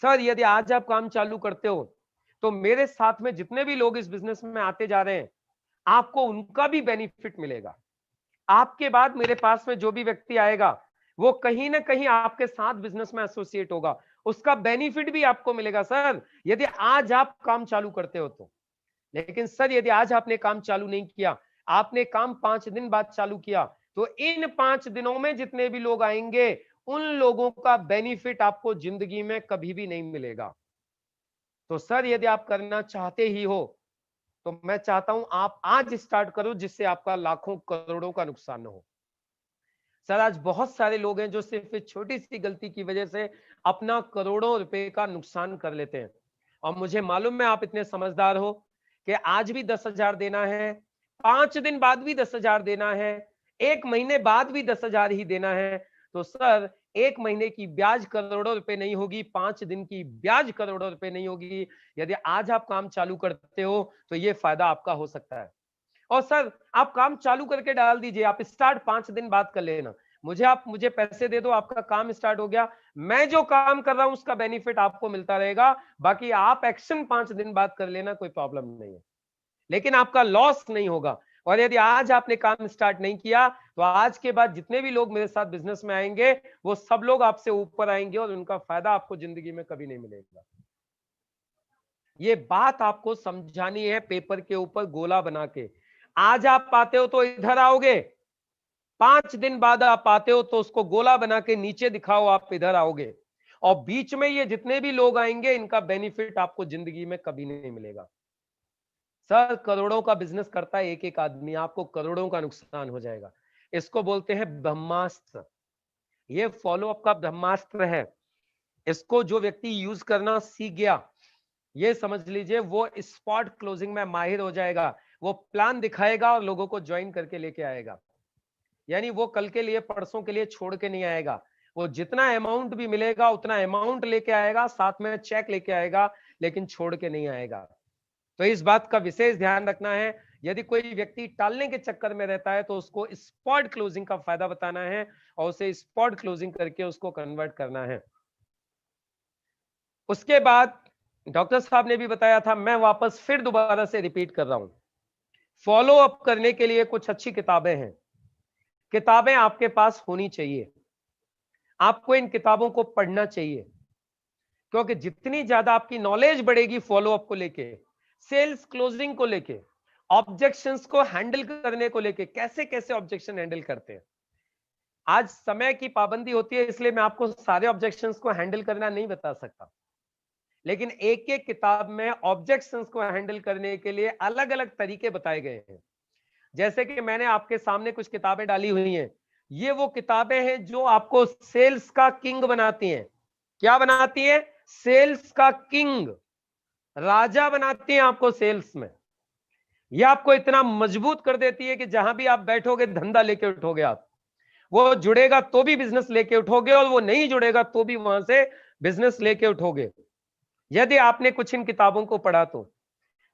सर यदि आज आप काम चालू करते हो तो मेरे साथ में जितने भी लोग इस बिजनेस में आते जा रहे हैं, आपको उनका भी बेनिफिट मिलेगा। आपके बाद मेरे पास में जो भी व्यक्ति आएगा, वो कहीं ना कहीं आपके साथ बिजनेस में एसोसिएट होगा, उसका बेनिफिट भी आपको मिलेगा सर, यदि आज आप काम चालू करते हो तो। लेकिन सर यदि आज आपने काम चालू नहीं किया, आपने काम 5 दिन बाद चालू किया, तो इन 5 दिनों में जितने भी लोग आएंगे, उन लोगों का बेनिफिट आपको जिंदगी में कभी भी नहीं मिलेगा। तो सर यदि आप करना चाहते ही हो तो मैं चाहता हूं आप आज स्टार्ट करो, जिससे आपका लाखों करोड़ों का नुकसान न हो। सर आज बहुत सारे लोग हैं जो सिर्फ इस छोटी सी गलती की वजह से अपना करोड़ों रुपए का नुकसान कर लेते हैं। और मुझे मालूम है आप इतने समझदार हो कि आज भी 10,000 देना है, 5 दिन बाद भी 10,000 देना है, 1 महीने बाद भी 10,000 ही देना है। तो सर 1 महीने की ब्याज करोड़ों रुपए नहीं होगी, 5 दिन की ब्याज करोड़ों रुपए नहीं होगी। यदि आज आप काम चालू करते हो तो ये फायदा आपका हो सकता है। और सर आप काम चालू करके डाल दीजिए, आप स्टार्ट 5 दिन बाद कर लेना, मुझे पैसे दे दो, आपका काम स्टार्ट हो गया, मैं जो काम कर रहा हूं उसका बेनिफिट आपको मिलता रहेगा, बाकी आप एक्शन 5 दिन बाद कर लेना, कोई प्रॉब्लम नहीं है, लेकिन आपका लॉस नहीं होगा। और यदि आज आपने काम स्टार्ट नहीं किया तो आज के बाद जितने भी लोग मेरे साथ बिजनेस में आएंगे वो सब लोग आपसे ऊपर आएंगे और उनका फायदा आपको जिंदगी में कभी नहीं मिलेगा। ये बात आपको समझानी है पेपर के ऊपर गोला बना के। आज आप पाते हो तो इधर आओगे, 5 दिन बाद आप आते हो तो उसको गोला बना के नीचे दिखाओ, आप इधर आओगे, और बीच में ये जितने भी लोग आएंगे इनका बेनिफिट आपको जिंदगी में कभी नहीं मिलेगा। सर करोड़ों का बिजनेस करता है एक एक आदमी, आपको करोड़ों का नुकसान हो जाएगा। इसको बोलते हैं ब्रह्मास्त्र। ये फॉलोअप का ब्रह्मास्त्र है। इसको जो व्यक्ति यूज करना सीख गया, ये समझ लीजिए वो स्पॉट क्लोजिंग में माहिर हो जाएगा। वो प्लान दिखाएगा और लोगों को ज्वाइन करके लेके आएगा, यानी वो कल के लिए परसों के लिए छोड़ के नहीं आएगा। वो जितना अमाउंट भी मिलेगा उतना अमाउंट लेके आएगा, साथ में चेक लेके आएगा, लेकिन छोड़ के नहीं आएगा। तो इस बात का विशेष ध्यान रखना है। यदि कोई व्यक्ति टालने के चक्कर में रहता है तो उसको स्पॉट क्लोजिंग का फायदा बताना है और उसे स्पॉट क्लोजिंग करके उसको कन्वर्ट करना है। उसके बाद डॉक्टर साहब ने भी बताया था, मैं वापस फिर दोबारा से रिपीट कर रहा हूं, फॉलो अप करने के लिए कुछ अच्छी किताबें हैं। किताबें आपके पास होनी चाहिए, आपको इन किताबों को पढ़ना चाहिए, क्योंकि जितनी ज्यादा आपकी नॉलेज बढ़ेगी फॉलो अप को लेके, सेल्स क्लोजिंग को लेके, ऑब्जेक्शंस को हैंडल करने को लेके, कैसे कैसे ऑब्जेक्शन हैंडल करते हैं। आज समय की पाबंदी होती है इसलिए मैं आपको सारे ऑब्जेक्शंस को हैंडल करना नहीं बता सकता, लेकिन एक एक किताब में ऑब्जेक्शंस को हैंडल करने के लिए अलग अलग तरीके बताए गए हैं। जैसे कि मैंने आपके सामने कुछ किताबें डाली हुई हैं, ये वो किताबें हैं जो आपको सेल्स का किंग बनाती हैं। क्या बनाती हैं? सेल्स का किंग, राजा बनाती हैं आपको सेल्स में। ये आपको इतना मजबूत कर देती है कि जहां भी आप बैठोगे धंधा लेके उठोगे आप। वो जुड़ेगा तो भी बिजनेस लेके उठोगे और वो नहीं जुड़ेगा तो भी वहां से बिजनेस लेके उठोगे, यदि आपने कुछ इन किताबों को पढ़ा तो।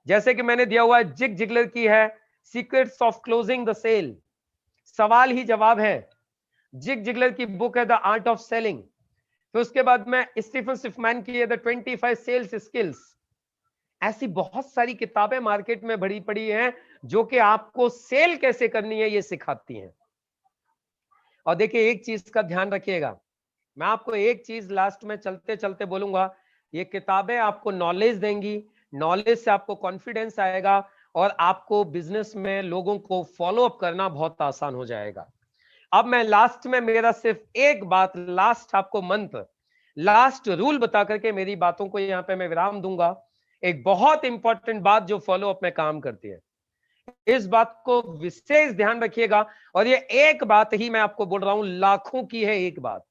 जैसे कि मैंने दिया हुआ है, जिग जिगलर की है secrets of closing the sale, सवाल ही जवाब है। जिग जिगलर की बुक है द आर्ट ऑफ सेलिंग। फिर उसके बाद में स्टीफन सिफमैन की है द 25 सेल्स स्किल्स। ऐसी बहुत सारी किताबें मार्केट में भरी पड़ी हैं जो कि आपको सेल कैसे करनी है ये सिखाती हैं। और देखिए एक चीज का ध्यान रखिएगा, मैं आपको एक चीज लास्ट में चलते चलते बोलूंगा, ये किताबें आपको नॉलेज देंगी, नॉलेज से आपको कॉन्फिडेंस आएगा और आपको बिजनेस में लोगों को फॉलो अप करना बहुत आसान हो जाएगा। अब मैं लास्ट में मेरा सिर्फ एक बात, लास्ट आपको मंत्र, लास्ट रूल बता करके मेरी बातों को यहां पे मैं विराम दूंगा। एक बहुत इंपॉर्टेंट बात जो फॉलो अप में काम करती है, इस बात को विशेष ध्यान रखिएगा। और ये एक बात ही मैं आपको बोल रहा हूं, लाखों की है एक बात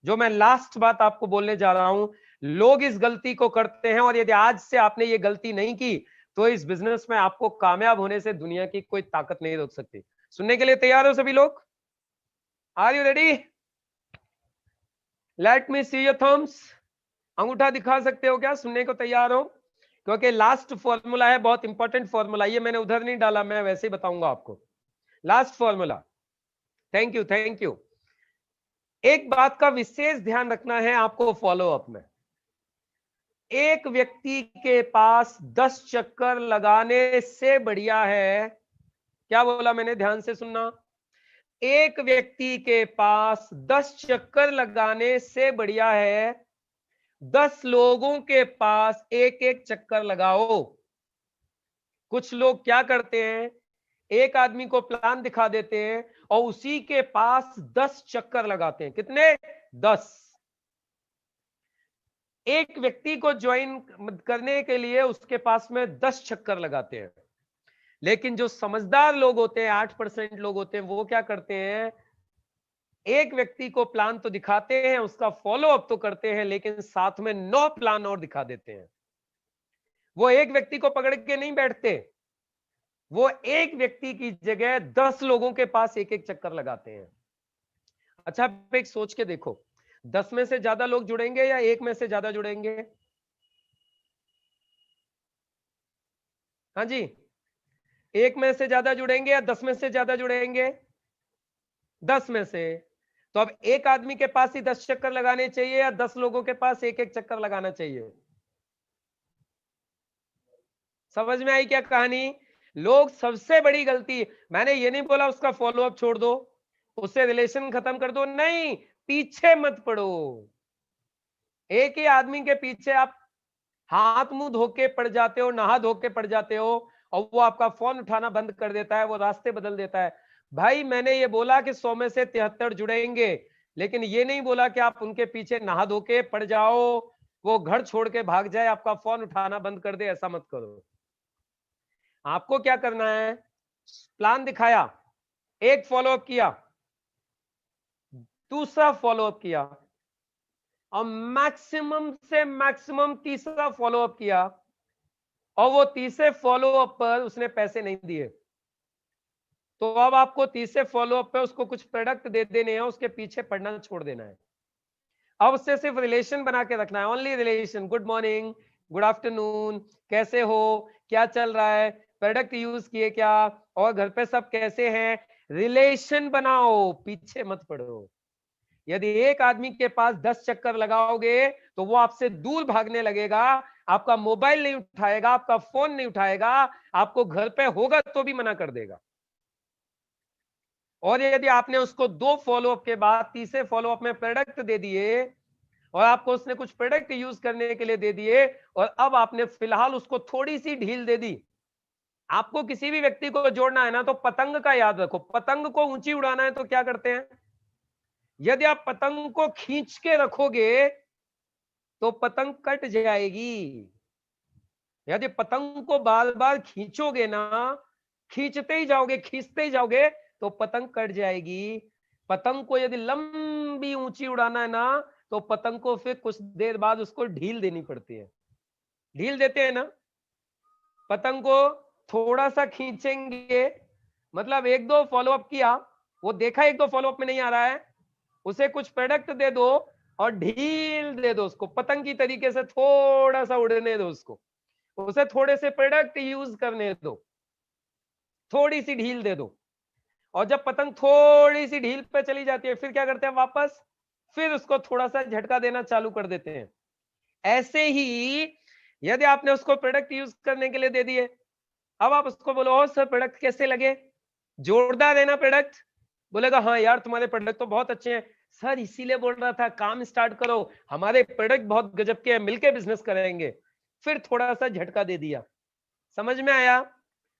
जो मैं लास्ट बात आपको बोलने जा रहा हूं। लोग इस गलती को करते हैं और यदि आज से आपने ये गलती नहीं की तो इस बिजनेस में आपको कामयाब होने से दुनिया की कोई ताकत नहीं रोक सकती। सुनने के लिए तैयार हो सभी लोग? Are you ready? Let me see your thumbs. अंगूठा दिखा सकते हो क्या? सुनने को तैयार हो? क्योंकि लास्ट फॉर्मूला है, बहुत इंपॉर्टेंट फॉर्मूला, ये मैंने उधर नहीं डाला, मैं वैसे ही बताऊंगा आपको। Last formula. Thank you thank you. एक बात का विशेष ध्यान रखना है आपको फॉलो अप में। एक व्यक्ति के पास 10 चक्कर लगाने से बढ़िया है, क्या बोला मैंने, ध्यान से सुनना, एक व्यक्ति के पास 10 चक्कर लगाने से बढ़िया है 10 लोगों के पास एक एक चक्कर लगाओ। कुछ लोग क्या करते हैं, एक आदमी को प्लान दिखा देते हैं और उसी के पास 10 चक्कर लगाते हैं। कितने? 10। एक व्यक्ति को ज्वाइन करने के लिए उसके पास में 10 चक्कर लगाते हैं। लेकिन जो समझदार लोग होते हैं, 8% लोग होते हैं, वो क्या करते हैं, एक व्यक्ति को प्लान तो दिखाते हैं, उसका फॉलो अप तो करते हैं, लेकिन साथ में 9 प्लान और दिखा देते हैं। वो एक व्यक्ति को पकड़ के नहीं बैठते, वो एक व्यक्ति की जगह 10 लोगों के पास एक एक चक्कर लगाते हैं। अच्छा, आप एक सोच के देखो, 10 में से ज्यादा लोग जुड़ेंगे या एक में से ज्यादा जुड़ेंगे? हाँ जी, एक में से ज्यादा जुड़ेंगे या 10 में से ज्यादा जुड़ेंगे? 10 में से। तो अब एक आदमी के पास ही 10 चक्कर लगाने चाहिए या 10 लोगों के पास एक एक चक्कर लगाना चाहिए? समझ में आई क्या कहानी? लोग सबसे बड़ी गलती, मैंने ये नहीं बोला उसका फॉलो अप छोड़ दो, उससे रिलेशन खत्म कर दो, नहीं, पीछे मत पड़ो। एक ही आदमी के पीछे आप हाथ मुंह धो के पड़ जाते हो, नहा धो के पड़ जाते हो, और वो आपका फोन उठाना बंद कर देता है, वो रास्ते बदल देता है। भाई मैंने ये बोला कि 100 में से 73 जुड़ेंगे, लेकिन ये नहीं बोला कि आप उनके पीछे नहा धो के पड़ जाओ, वो घर छोड़ के भाग जाए, आपका फोन उठाना बंद कर दे, ऐसा मत करो। आपको क्या करना है? प्लान दिखाया, एक फॉलोअप किया, दूसरा फॉलोअप किया, और मैक्सिमम से मैक्सिमम तीसरा फॉलोअप किया, और वो तीसरे फॉलोअप पर उसने पैसे नहीं दिए, तो अब आपको तीसरे फॉलोअप पे उसको कुछ प्रोडक्ट दे देने हैं, उसके पीछे पड़ना छोड़ देना है। अब उससे सिर्फ रिलेशन बना के रखना है, only relation. Good morning, good afternoon, कैसे हो, क्या चल रहा है, प्रोडक्ट यूज किए क्या, और घर पे सब कैसे हैं, रिलेशन बनाओ, पीछे मत पड़ो। यदि एक आदमी के पास 10 चक्कर लगाओगे तो वो आपसे दूर भागने लगेगा, आपका मोबाइल नहीं उठाएगा, आपका फोन नहीं उठाएगा, आपको घर पे होगा तो भी मना कर देगा। और यदि आपने उसको 2 फॉलोअप के बाद तीसरे फॉलोअप में प्रोडक्ट दे दिए, और आपको उसने कुछ प्रोडक्ट यूज करने के लिए दे दिए, और अब आपने फिलहाल उसको थोड़ी सी ढील दे दी। आपको किसी भी व्यक्ति को जोड़ना है ना, तो पतंग का याद रखो, पतंग को ऊंची उड़ाना है तो क्या करते हैं? यदि आप पतंग को खींच के रखोगे तो पतंग कट जाएगी। यदि पतंग को बार बार खींचोगे ना, खींचते ही जाओगे, खींचते ही जाओगे, तो पतंग कट जाएगी। पतंग को यदि लंबी ऊंची उड़ाना है ना, तो पतंग को फिर कुछ देर बाद उसको ढील देनी पड़ती है। ढील देते हैं ना, पतंग को थोड़ा सा खींचेंगे, मतलब 1-2 फॉलोअप किया, वो देखा 1-2 फॉलोअप में नहीं आ रहा है, उसे कुछ प्रोडक्ट दे दो और ढील दे दो उसको, पतंग की तरीके से थोड़ा सा उड़ने दो उसको, उसे थोड़े से प्रोडक्ट यूज करने दो, थोड़ी सी ढील दे दो। और जब पतंग थोड़ी सी ढील पे चली जाती है, फिर क्या करते हैं? वापस फिर उसको थोड़ा सा झटका देना चालू कर देते हैं। ऐसे ही यदि आपने उसको प्रोडक्ट यूज करने के लिए दे दिए, अब आप उसको बोलो, ओ सर प्रोडक्ट कैसे लगे, जोरदार है ना प्रोडक्ट? बोलेगा हाँ यार तुम्हारे प्रोडक्ट तो बहुत अच्छे हैं सर, इसीलिए बोल रहा था काम स्टार्ट करो, हमारे प्रोडक्ट बहुत गजब के हैं, मिलके बिजनेस करेंगे। फिर थोड़ा सा झटका दे दिया। समझ में आया?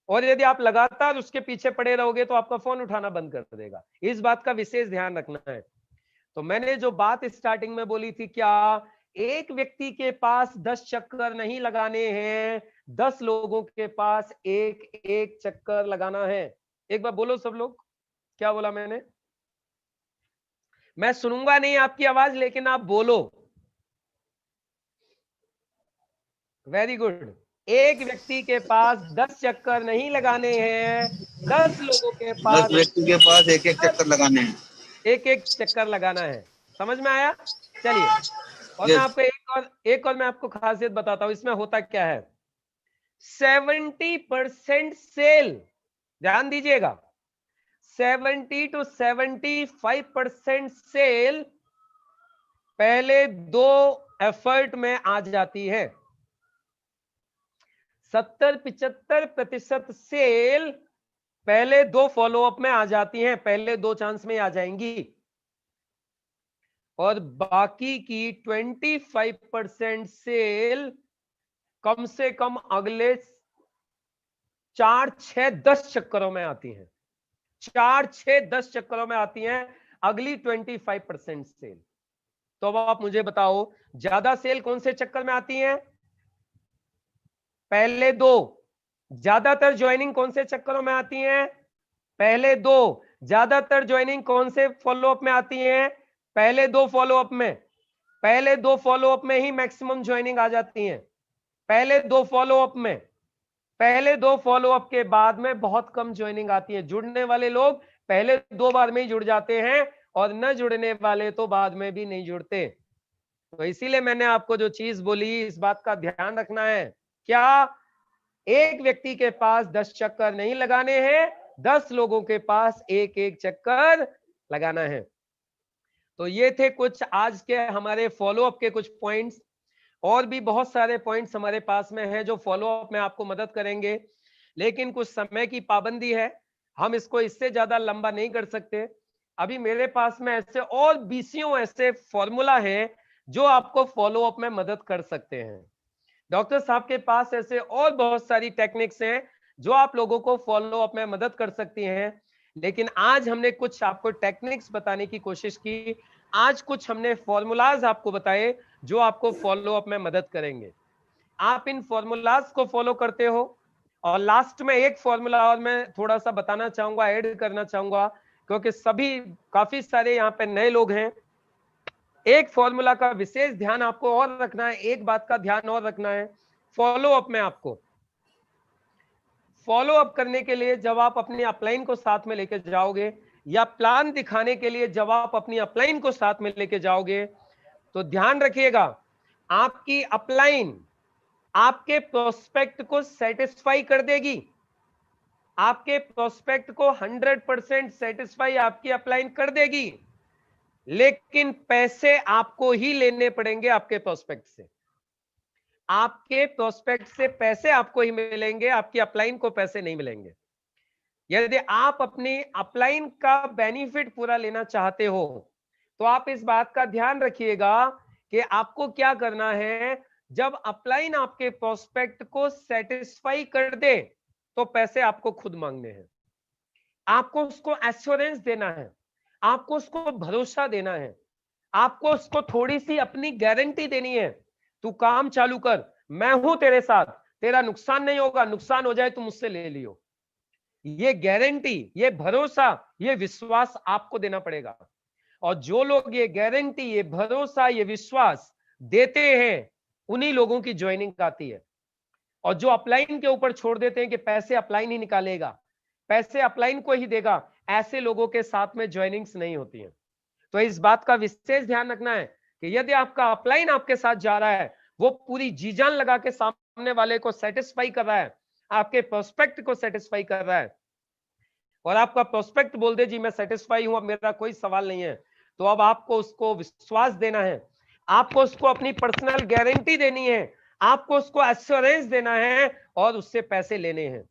और यदि आप लगातार उसके पीछे पड़े रहोगे तो आपका फोन उठाना बंद कर देगा। इस बात का विशेष ध्यान रखना है। तो मैंने जो बात स्टार्टिंग में बोली थी, क्या एक व्यक्ति के पास 10 चक्कर नहीं लगाने हैं, 10 लोगों के पास एक एक चक्कर लगाना है। एक बार बोलो सब लोग, क्या बोला मैंने? मैं सुनूंगा नहीं आपकी आवाज, लेकिन आप बोलो। Very good. एक व्यक्ति के पास 10 चक्कर नहीं लगाने हैं, 10 लोगों के 10 पास व्यक्ति के पास एक एक चक्कर लगाने हैं, एक एक चक्कर लगाना है। समझ में आया? चलिए, और मैं आपको एक और मैं आपको खासियत बताता हूं, इसमें होता क्या है। 70% सेल, ध्यान दीजिएगा, 70 to 75% सेल पहले 2 एफर्ट में आ जाती है। 70-75% सेल पहले 2 फॉलोअप में आ जाती हैं, पहले 2 चांस में आ जाएंगी, और बाकी की 25% सेल कम से कम अगले 4, 6, 10 चक्करों में आती हैं। 4, 6, 10 चक्करों में आती हैं अगली 25% सेल। तो अब आप मुझे बताओ, ज्यादा सेल कौन से चक्कर में आती हैं? पहले 2। ज्यादातर ज्वाइनिंग कौन से चक्करों में आती हैं? पहले 2। ज्यादातर ज्वाइनिंग कौन से फॉलोअप में आती है? पहले 2 फॉलोअप में। पहले 2 फॉलोअप में ही मैक्सिमम ज्वाइनिंग आ जाती है, पहले 2 फॉलोअप में। पहले 2 फॉलोअप के बाद में बहुत कम ज्वाइनिंग आती है। जुड़ने वाले लोग पहले 2 बार में ही जुड़ जाते हैं और न जुड़ने वाले तो बाद में भी नहीं जुड़ते। तो इसीलिए मैंने आपको जो चीज बोली, इस बात का ध्यान रखना है। क्या एक व्यक्ति के पास 10 चक्कर नहीं लगाने हैं, 10 लोगों के पास एक एक चक्कर लगाना है। तो ये थे कुछ आज के हमारे फॉलोअप के कुछ पॉइंट्स। और भी बहुत सारे पॉइंट्स हमारे पास में हैं जो फॉलोअप में आपको मदद करेंगे, लेकिन कुछ समय की पाबंदी है, हम इसको इससे ज्यादा लंबा नहीं कर सकते। अभी मेरे पास में ऐसे और बीसियों ऐसे फॉर्मूला हैं जो आपको फॉलोअप में मदद कर सकते हैं। डॉक्टर साहब के पास ऐसे और बहुत सारी टेक्निक्स हैं जो आप लोगों को फॉलोअप में मदद कर सकती हैं, लेकिन आज हमने कुछ आपको टेक्निक्स बताने की कोशिश की। आज कुछ हमने फॉर्मूलाज आपको बताए जो आपको फॉलोअप में मदद करेंगे। आप इन फॉर्मूलाज को फॉलो करते हो। और लास्ट में एक फॉर्मूला और मैं थोड़ा सा बताना चाहूंगा, ऐड करना चाहूंगा, क्योंकि सभी काफी सारे यहाँ पे नए लोग हैं। एक फॉर्मूला का विशेष ध्यान आपको और रखना है, एक बात का ध्यान और रखना है फॉलोअप में। आपको फॉलोअप करने के लिए जब आप अपनी अपलाइन को साथ में लेके जाओगे, या प्लान दिखाने के लिए जब आप अपनी अपलाइन को साथ में लेके जाओगे, तो ध्यान रखिएगा आपकी अपलाइन आपके प्रोस्पेक्ट को सेटिस्फाई कर देगी। आपके प्रोस्पेक्ट को 100% सेटिस्फाई आपकी अपलाइन कर देगी, लेकिन पैसे आपको ही लेने पड़ेंगे आपके प्रोस्पेक्ट से। आपके प्रोस्पेक्ट से पैसे आपको ही मिलेंगे, आपकी अपलाइन को पैसे नहीं मिलेंगे। यदि आप अपनी अपलाइन का बेनिफिट पूरा लेना चाहते हो तो आप इस बात का ध्यान रखिएगा कि आपको क्या करना है। जब अपलाइन आपके प्रोस्पेक्ट को सेटिस्फाई कर दे तो पैसे आपको खुद मांगने हैं। आपको उसको एश्योरेंस देना है, आपको उसको भरोसा देना है, आपको उसको थोड़ी सी अपनी गारंटी देनी है। तू काम चालू कर, मैं हूं तेरे साथ, तेरा नुकसान नहीं होगा, नुकसान हो जाए तो मुझसे ले लियो। ये गारंटी, ये भरोसा, ये विश्वास आपको देना पड़ेगा। और जो लोग ये गारंटी, ये भरोसा, ये विश्वास देते हैं, उन्हीं लोगों की ज्वाइनिंग आती है। और जो अपलाइन के ऊपर छोड़ देते हैं कि पैसे अपलाइन ही निकालेगा, पैसे अपलाइन को ही देगा, ऐसे लोगों के साथ में ज्वाइनिंग्स नहीं होती हैं। तो इस बात का विशेष ध्यान रखना है कि यदि आपका अपलाइन आपके साथ जा रहा है, वो पूरी जी जान लगा के सामने वाले को सेटिस्फाई कर रहा है, आपके प्रोस्पेक्ट को सेटिस्फाई कर रहा है, और आपका प्रोस्पेक्ट बोल दे जी मैं सेटिस्फाई हूं, अब मेरा कोई सवाल नहीं है, तो अब आपको उसको विश्वास देना है, आपको उसको अपनी पर्सनल गारंटी देनी है, आपको उसको एश्योरेंस देना है और उससे पैसे लेने हैं।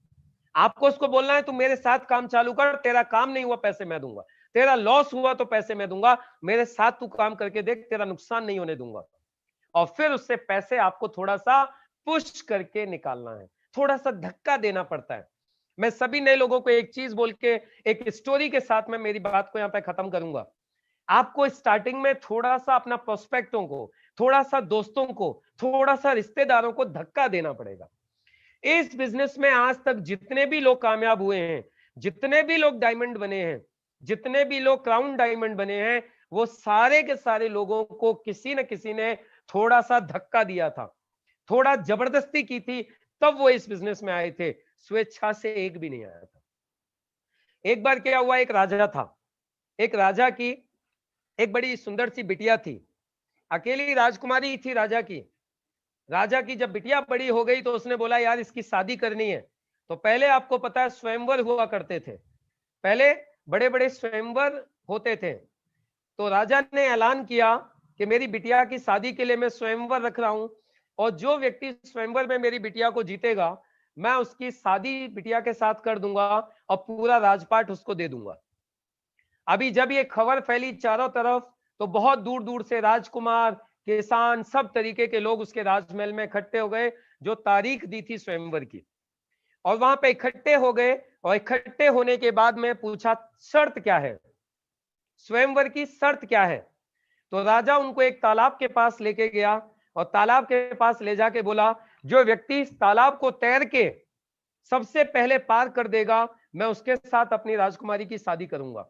आपको उसको बोलना है तू मेरे साथ काम चालू कर, तेरा काम नहीं हुआ पैसे मैं दूंगा, तेरा लॉस हुआ तो पैसे मैं दूंगा, मेरे साथ तू काम करके देख, तेरा नुकसान नहीं होने दूंगा। और फिर उससे पैसे आपको थोड़ा सा पुश करके निकालना है, थोड़ा सा धक्का देना पड़ता है। मैं सभी नए लोगों को एक चीज बोल के, एक स्टोरी के साथ में मेरी बात को यहां पे खत्म करूंगा। आपको स्टार्टिंग में थोड़ा सा अपना प्रोस्पेक्टों को, थोड़ा सा दोस्तों को, थोड़ा सा रिश्तेदारों को धक्का देना पड़ेगा। इस बिजनेस में आज तक जितने भी लोग कामयाब हुए हैं, जितने भी लोग डायमंड बने हैं, जितने भी लोग क्राउन डायमंड बने हैं, वो सारे के सारे लोगों को किसी न किसी ने थोड़ा सा धक्का दिया था, थोड़ा जबरदस्ती की थी, तब वो इस बिजनेस में आए थे। स्वेच्छा से एक भी नहीं आया था। एक बार क्या हुआ, एक राजा था, एक राजा की एक बड़ी सुंदर सी बिटिया थी, अकेली राजकुमारी थी राजा की। राजा की जब बिटिया बड़ी हो गई तो उसने बोला यार इसकी शादी करनी है। तो पहले आपको पता है स्वयंवर हुआ करते थे, पहले बड़े बड़े स्वयंवर होते थे। तो राजा ने ऐलान किया कि मेरी बिटिया की शादी के लिए मैं स्वयंवर रख रहा हूं, और जो व्यक्ति स्वयंवर में मेरी बिटिया को जीतेगा, मैं उसकी शादी बिटिया के साथ कर दूंगा और पूरा राजपाट उसको दे दूंगा। अभी जब ये खबर फैली चारों तरफ, तो बहुत दूर दूर से राजकुमार, किसान, सब तरीके के लोग उसके राजमहल में इकट्ठे हो गए, जो तारीख दी थी स्वयंवर की। और वहां पे इकट्ठे हो गए, और इकट्ठे होने के बाद में पूछा शर्त क्या है, स्वयंवर की शर्त क्या है। तो राजा उनको एक तालाब के पास लेके गया, और तालाब के पास ले जाके बोला जो व्यक्ति इस तालाब को तैर के सबसे पहले पार कर देगा, मैं उसके साथ अपनी राजकुमारी की शादी करूंगा।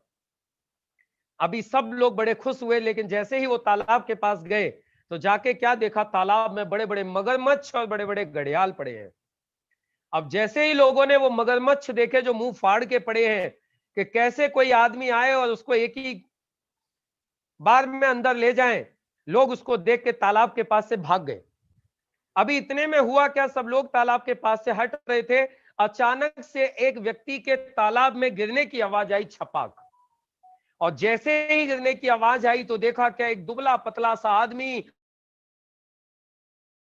अभी सब लोग बड़े खुश हुए, लेकिन जैसे ही वो तालाब के पास गए तो जाके क्या देखा, तालाब में बड़े बड़े मगरमच्छ और बड़े बड़े घड़ियाल पड़े हैं। अब जैसे ही लोगों ने वो मगरमच्छ देखे जो मुंह फाड़ के पड़े हैं कि कैसे कोई आदमी आए और उसको एक ही बार में अंदर ले जाएं, लोग उसको देख के तालाब के पास से भाग गए। अभी इतने में हुआ क्या, सब लोग तालाब के पास से हट रहे थे, अचानक से एक व्यक्ति के तालाब में गिरने की आवाज आई, छपाक। और जैसे ही गिरने की आवाज आई तो देखा क्या, एक दुबला पतला सा आदमी